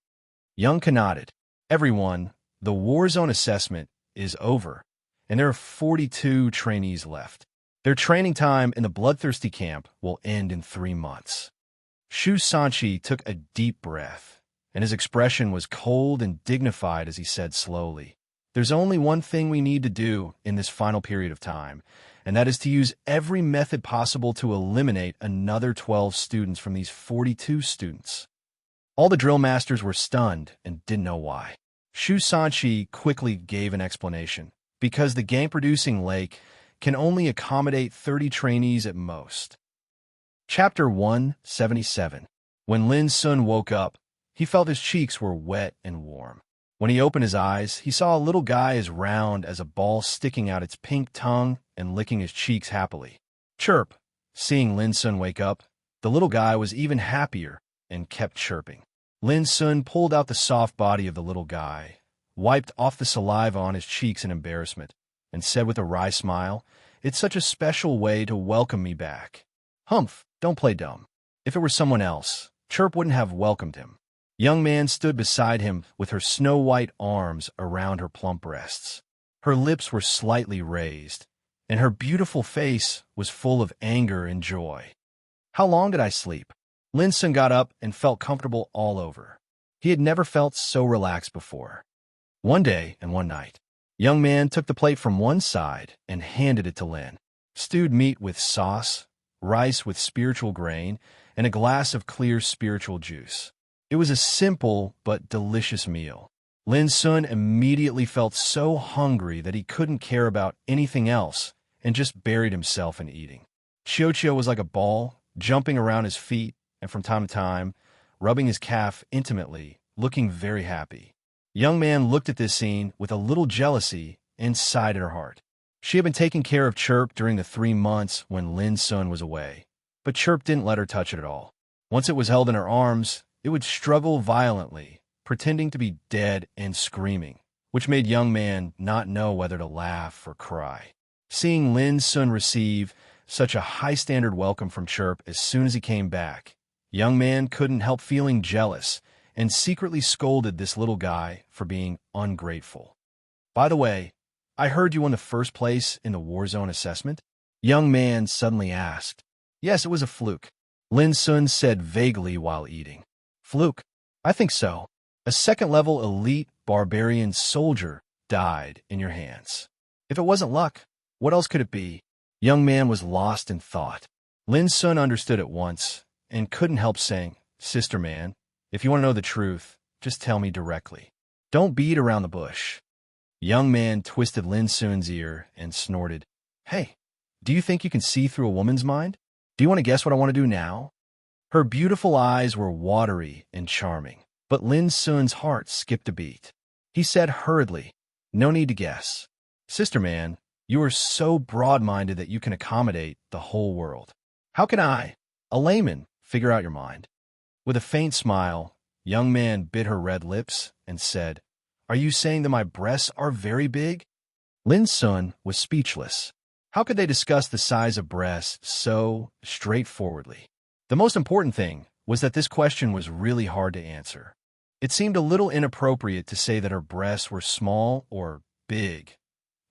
Young Ku nodded. "Everyone, the war zone assessment is over, and there are 42 trainees left. Their training time in the bloodthirsty camp will end in 3 months." Shu Sanqi took a deep breath, and his expression was cold and dignified as he said slowly, "There's only one thing we need to do in this final period of time, and that is to use every method possible to eliminate another 12 students from these 42 students." All the drill masters were stunned and didn't know why. Shu Sanchi quickly gave an explanation. Because the gang-producing lake can only accommodate 30 trainees at most. Chapter 177. When Lin Sun woke up, he felt his cheeks were wet and warm. When he opened his eyes, he saw a little guy as round as a ball sticking out its pink tongue and licking his cheeks happily. Chirp! Seeing Lin Sun wake up, the little guy was even happier and kept chirping. Lin Sun pulled out the soft body of the little guy, wiped off the saliva on his cheeks in embarrassment, and said with a wry smile, "It's such a special way to welcome me back." Humph, don't play dumb. If it were someone else, Chirp wouldn't have welcomed him. Young man stood beside him with her snow-white arms around her plump breasts. Her lips were slightly raised, and her beautiful face was full of anger and joy. How long did I sleep? Lin Sun got up and felt comfortable all over. He had never felt so relaxed before. One day and one night, young man took the plate from one side and handed it to Lin. Stewed meat with sauce, rice with spiritual grain, and a glass of clear spiritual juice. It was a simple but delicious meal. Lin Sun immediately felt so hungry that he couldn't care about anything else and just buried himself in eating. Xiao was like a ball, jumping around his feet and from time to time, rubbing his calf intimately, looking very happy. Young man looked at this scene with a little jealousy inside her heart. She had been taking care of Chirp during the 3 months when Lin Sun was away, but Chirp didn't let her touch it at all. Once it was held in her arms, it would struggle violently, pretending to be dead and screaming, which made young man not know whether to laugh or cry. Seeing Lin Sun receive such a high-standard welcome from Chirp as soon as he came back, young man couldn't help feeling jealous and secretly scolded this little guy for being ungrateful. By the way, I heard you won the first place in the war zone assessment? Young man suddenly asked. Yes, it was a fluke, Lin Sun said vaguely while eating. Fluke? I think so. A second-level elite barbarian soldier died in your hands. If it wasn't luck, what else could it be? Young man was lost in thought. Lin Sun understood at once and couldn't help saying, Sister man, if you want to know the truth, just tell me directly. Don't beat around the bush. Young man twisted Lin Sun's ear and snorted, Hey, do you think you can see through a woman's mind? Do you want to guess what I want to do now? Her beautiful eyes were watery and charming, but Lin Sun's heart skipped a beat. He said hurriedly, No need to guess. Sister man, you are so broad-minded that you can accommodate the whole world. How can I, a layman, figure out your mind? With a faint smile, young man bit her red lips and said, Are you saying that my breasts are very big? Lin Sun was speechless. How could they discuss the size of breasts so straightforwardly? The most important thing was that this question was really hard to answer. It seemed a little inappropriate to say that her breasts were small or big.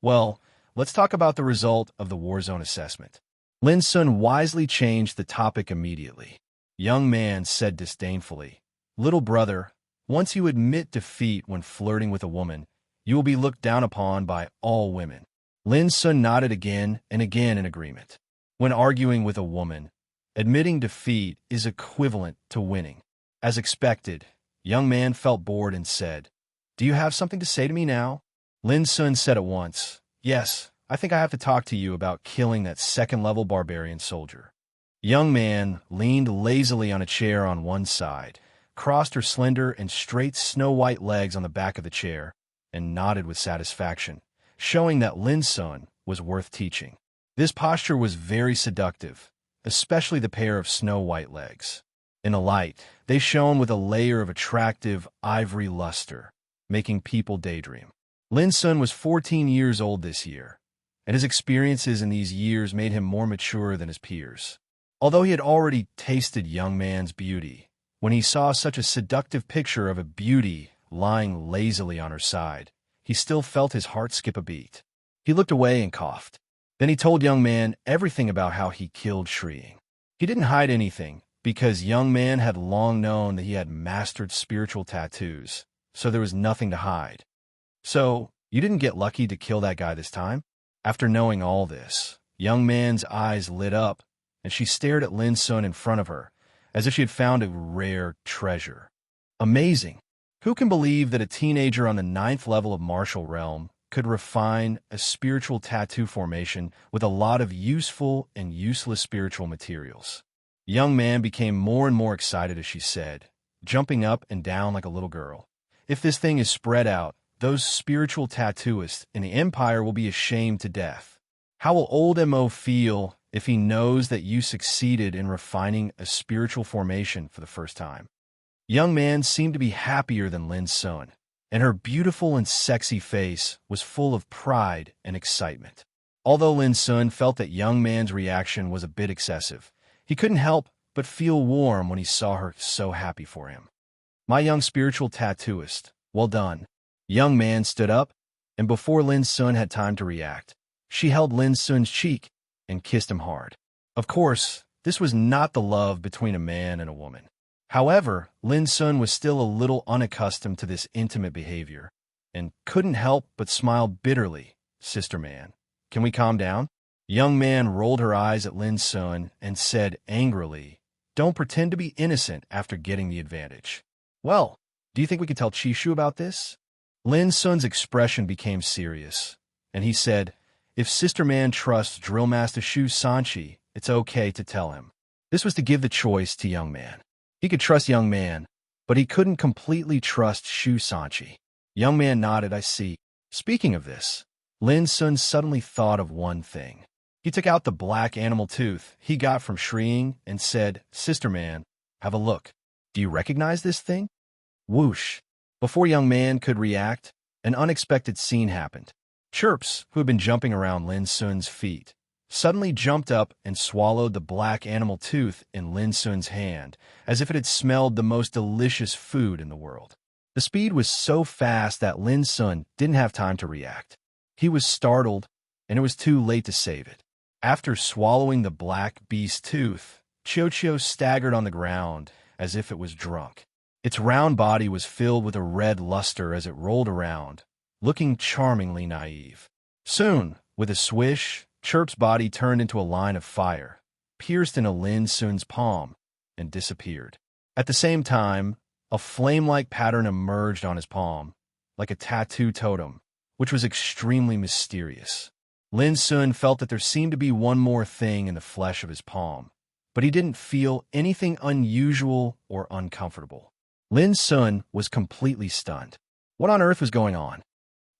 Well, let's talk about the result of the war zone assessment. Lin Sun wisely changed the topic immediately. Young man said disdainfully, Little brother, once you admit defeat when flirting with a woman, you will be looked down upon by all women. Lin Sun nodded again and again in agreement. When arguing with a woman, admitting defeat is equivalent to winning. As expected, young man felt bored and said, Do you have something to say to me now? Lin Sun said at once, Yes, I think I have to talk to you about killing that second-level barbarian soldier. Young man leaned lazily on a chair on one side, crossed her slender and straight snow-white legs on the back of the chair, and nodded with satisfaction, showing that Lin Sun was worth teaching. This posture was very seductive, especially the pair of snow-white legs. In the light, they shone with a layer of attractive ivory luster, making people daydream. Lin Sun was 14 years old this year, and his experiences in these years made him more mature than his peers. Although he had already tasted young man's beauty, when he saw such a seductive picture of a beauty lying lazily on her side, he still felt his heart skip a beat. He looked away and coughed. Then he told young man everything about how he killed Shreeing. He didn't hide anything, because young man had long known that he had mastered spiritual tattoos, so there was nothing to hide. So, you didn't get lucky to kill that guy this time? After knowing all this, young man's eyes lit up, and she stared at Lin Sun in front of her, as if she had found a rare treasure. Amazing. Who can believe that a teenager on the ninth level of martial realm could refine a spiritual tattoo formation with a lot of useful and useless spiritual materials? Young man became more and more excited as she said, jumping up and down like a little girl. If this thing is spread out, those spiritual tattooists in the Empire will be ashamed to death. How will old M.O. feel if he knows that you succeeded in refining a spiritual formation for the first time? Young man seemed to be happier than Lin Sun, and her beautiful and sexy face was full of pride and excitement. Although Lin Sun felt that young man's reaction was a bit excessive, he couldn't help but feel warm when he saw her so happy for him. My young spiritual tattooist, well done. Young man stood up, and before Lin Sun had time to react, she held Lin Sun's cheek and kissed him hard. Of course, this was not the love between a man and a woman. However, Lin Sun was still a little unaccustomed to this intimate behavior, and couldn't help but smile bitterly. Sister man, can we calm down? Young man rolled her eyes at Lin Sun and said angrily, don't pretend to be innocent after getting the advantage. Well, do you think we could tell Chishu about this? Lin Sun's expression became serious, and he said, if Sister Man trusts Drill Master Shu Sanchi, it's okay to tell him. This was to give the choice to young man. He could trust young man, but he couldn't completely trust Shu Sanchi. Young man nodded, I see. Speaking of this, Lin Sun suddenly thought of one thing. He took out the black animal tooth he got from Shreeing and said, Sister man, have a look. Do you recognize this thing? Whoosh. Before young man could react, an unexpected scene happened. Chirps, who had been jumping around Lin Sun's feet, suddenly jumped up and swallowed the black animal tooth in Lin Sun's hand, as if it had smelled the most delicious food in the world. The speed was so fast that Lin Sun didn't have time to react. He was startled, and it was too late to save it. After swallowing the black beast tooth, Chio staggered on the ground as if it was drunk. Its round body was filled with a red luster as it rolled around, looking charmingly naive. Soon, with a swish, Chirp's body turned into a line of fire, pierced into Lin Sun's palm, and disappeared. At the same time, a flame-like pattern emerged on his palm, like a tattoo totem, which was extremely mysterious. Lin Sun felt that there seemed to be one more thing in the flesh of his palm, but he didn't feel anything unusual or uncomfortable. Lin Sun was completely stunned. What on earth was going on?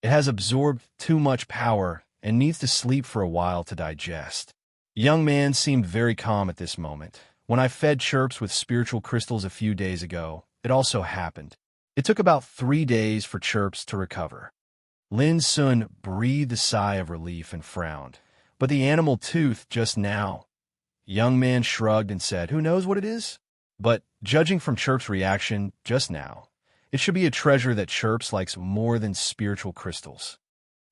It has absorbed too much power and needs to sleep for a while to digest. Young man seemed very calm at this moment. When I fed Chirps with spiritual crystals a few days ago, it also happened. It took about 3 days for Chirps to recover. Lin Sun breathed a sigh of relief and frowned. But the animal tooth just now. Young man shrugged and said, who knows what it is? But judging from Chirp's reaction just now, it should be a treasure that Chirps likes more than spiritual crystals.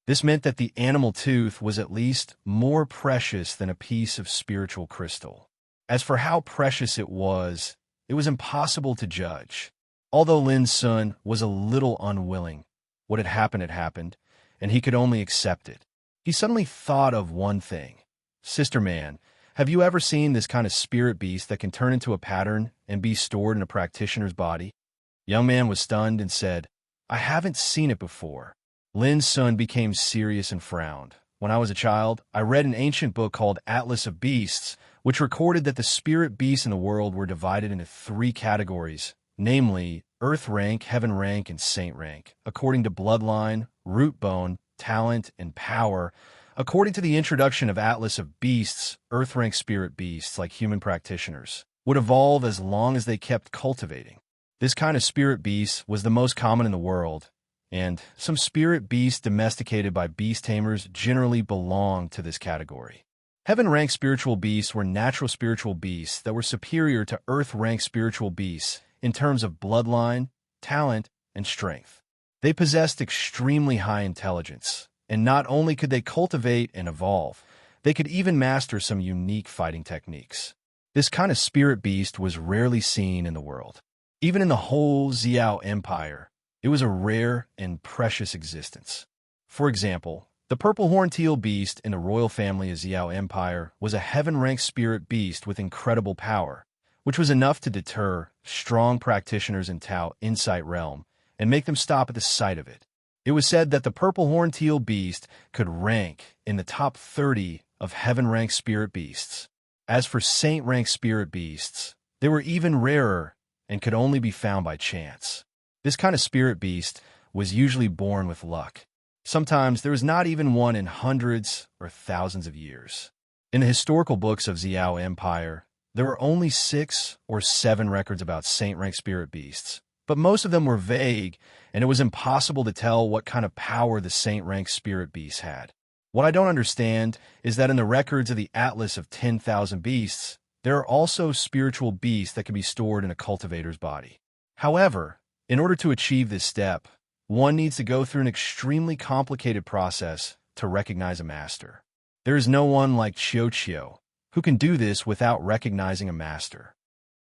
This meant that the animal tooth was at least more precious than a piece of spiritual crystal. As for how precious it was impossible to judge. Although Lin Sun was a little unwilling, what had happened, and he could only accept it. He suddenly thought of one thing. Sister man, have you ever seen this kind of spirit beast that can turn into a pattern and be stored in a practitioner's body? Young man was stunned and said, I haven't seen it before. Lin Sun became serious and frowned. When I was a child, I read an ancient book called Atlas of Beasts, which recorded that the spirit beasts in the world were divided into 3 categories, namely Earth rank, Heaven rank, and Saint rank, according to bloodline, root bone, talent, and power. According to the introduction of Atlas of Beasts, Earth rank spirit beasts, like human practitioners, would evolve as long as they kept cultivating. This kind of spirit beast was the most common in the world, and some spirit beasts domesticated by beast tamers generally belonged to this category. Heaven-ranked spiritual beasts were natural spiritual beasts that were superior to Earth-ranked spiritual beasts in terms of bloodline, talent, and strength. They possessed extremely high intelligence, and not only could they cultivate and evolve, they could even master some unique fighting techniques. This kind of spirit beast was rarely seen in the world. Even in the whole Xiao Empire, it was a rare and precious existence. For example, the purple horn-teal beast in the royal family of Xiao Empire was a heaven-ranked spirit beast with incredible power, which was enough to deter strong practitioners in Tao Insight Realm and make them stop at the sight of it. It was said that the purple horned teal beast could rank in the top 30 of heaven-ranked spirit beasts. As for saint-ranked spirit beasts, they were even rarer and could only be found by chance. This kind of spirit beast was usually born with luck. Sometimes there was not even one in hundreds or thousands of years. In the historical books of Xiao Empire, there were only 6 or 7 records about saint-ranked spirit beasts, but most of them were vague, and it was impossible to tell what kind of power the saint-ranked spirit beasts had. What I don't understand is that in the records of the Atlas of 10,000 Beasts, there are also spiritual beasts that can be stored in a cultivator's body. However, in order to achieve this step, one needs to go through an extremely complicated process to recognize a master. There is no one like Chiu who can do this without recognizing a master.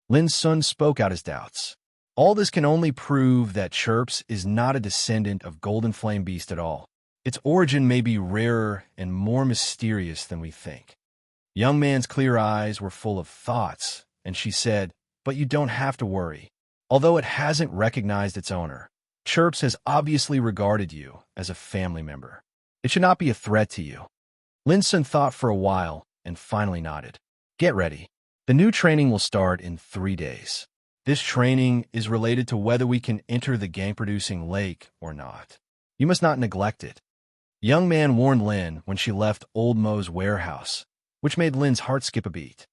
Lin Sun spoke out his doubts. All this can only prove that Chirps is not a descendant of Golden Flame Beast at all. Its origin may be rarer and more mysterious than we think. Young man's clear eyes were full of thoughts, and she said, "But you don't have to worry. Although it hasn't recognized its owner, Chirps has obviously regarded you as a family member. It should not be a threat to you." Lin Sun thought for a while and finally nodded. "Get ready. The new training will start in 3 days. This training is related to whether we can enter the gang-producing lake or not. You must not neglect it." Young man warned Lin when she left Old Mo's warehouse, which made Lin's heart skip a beat.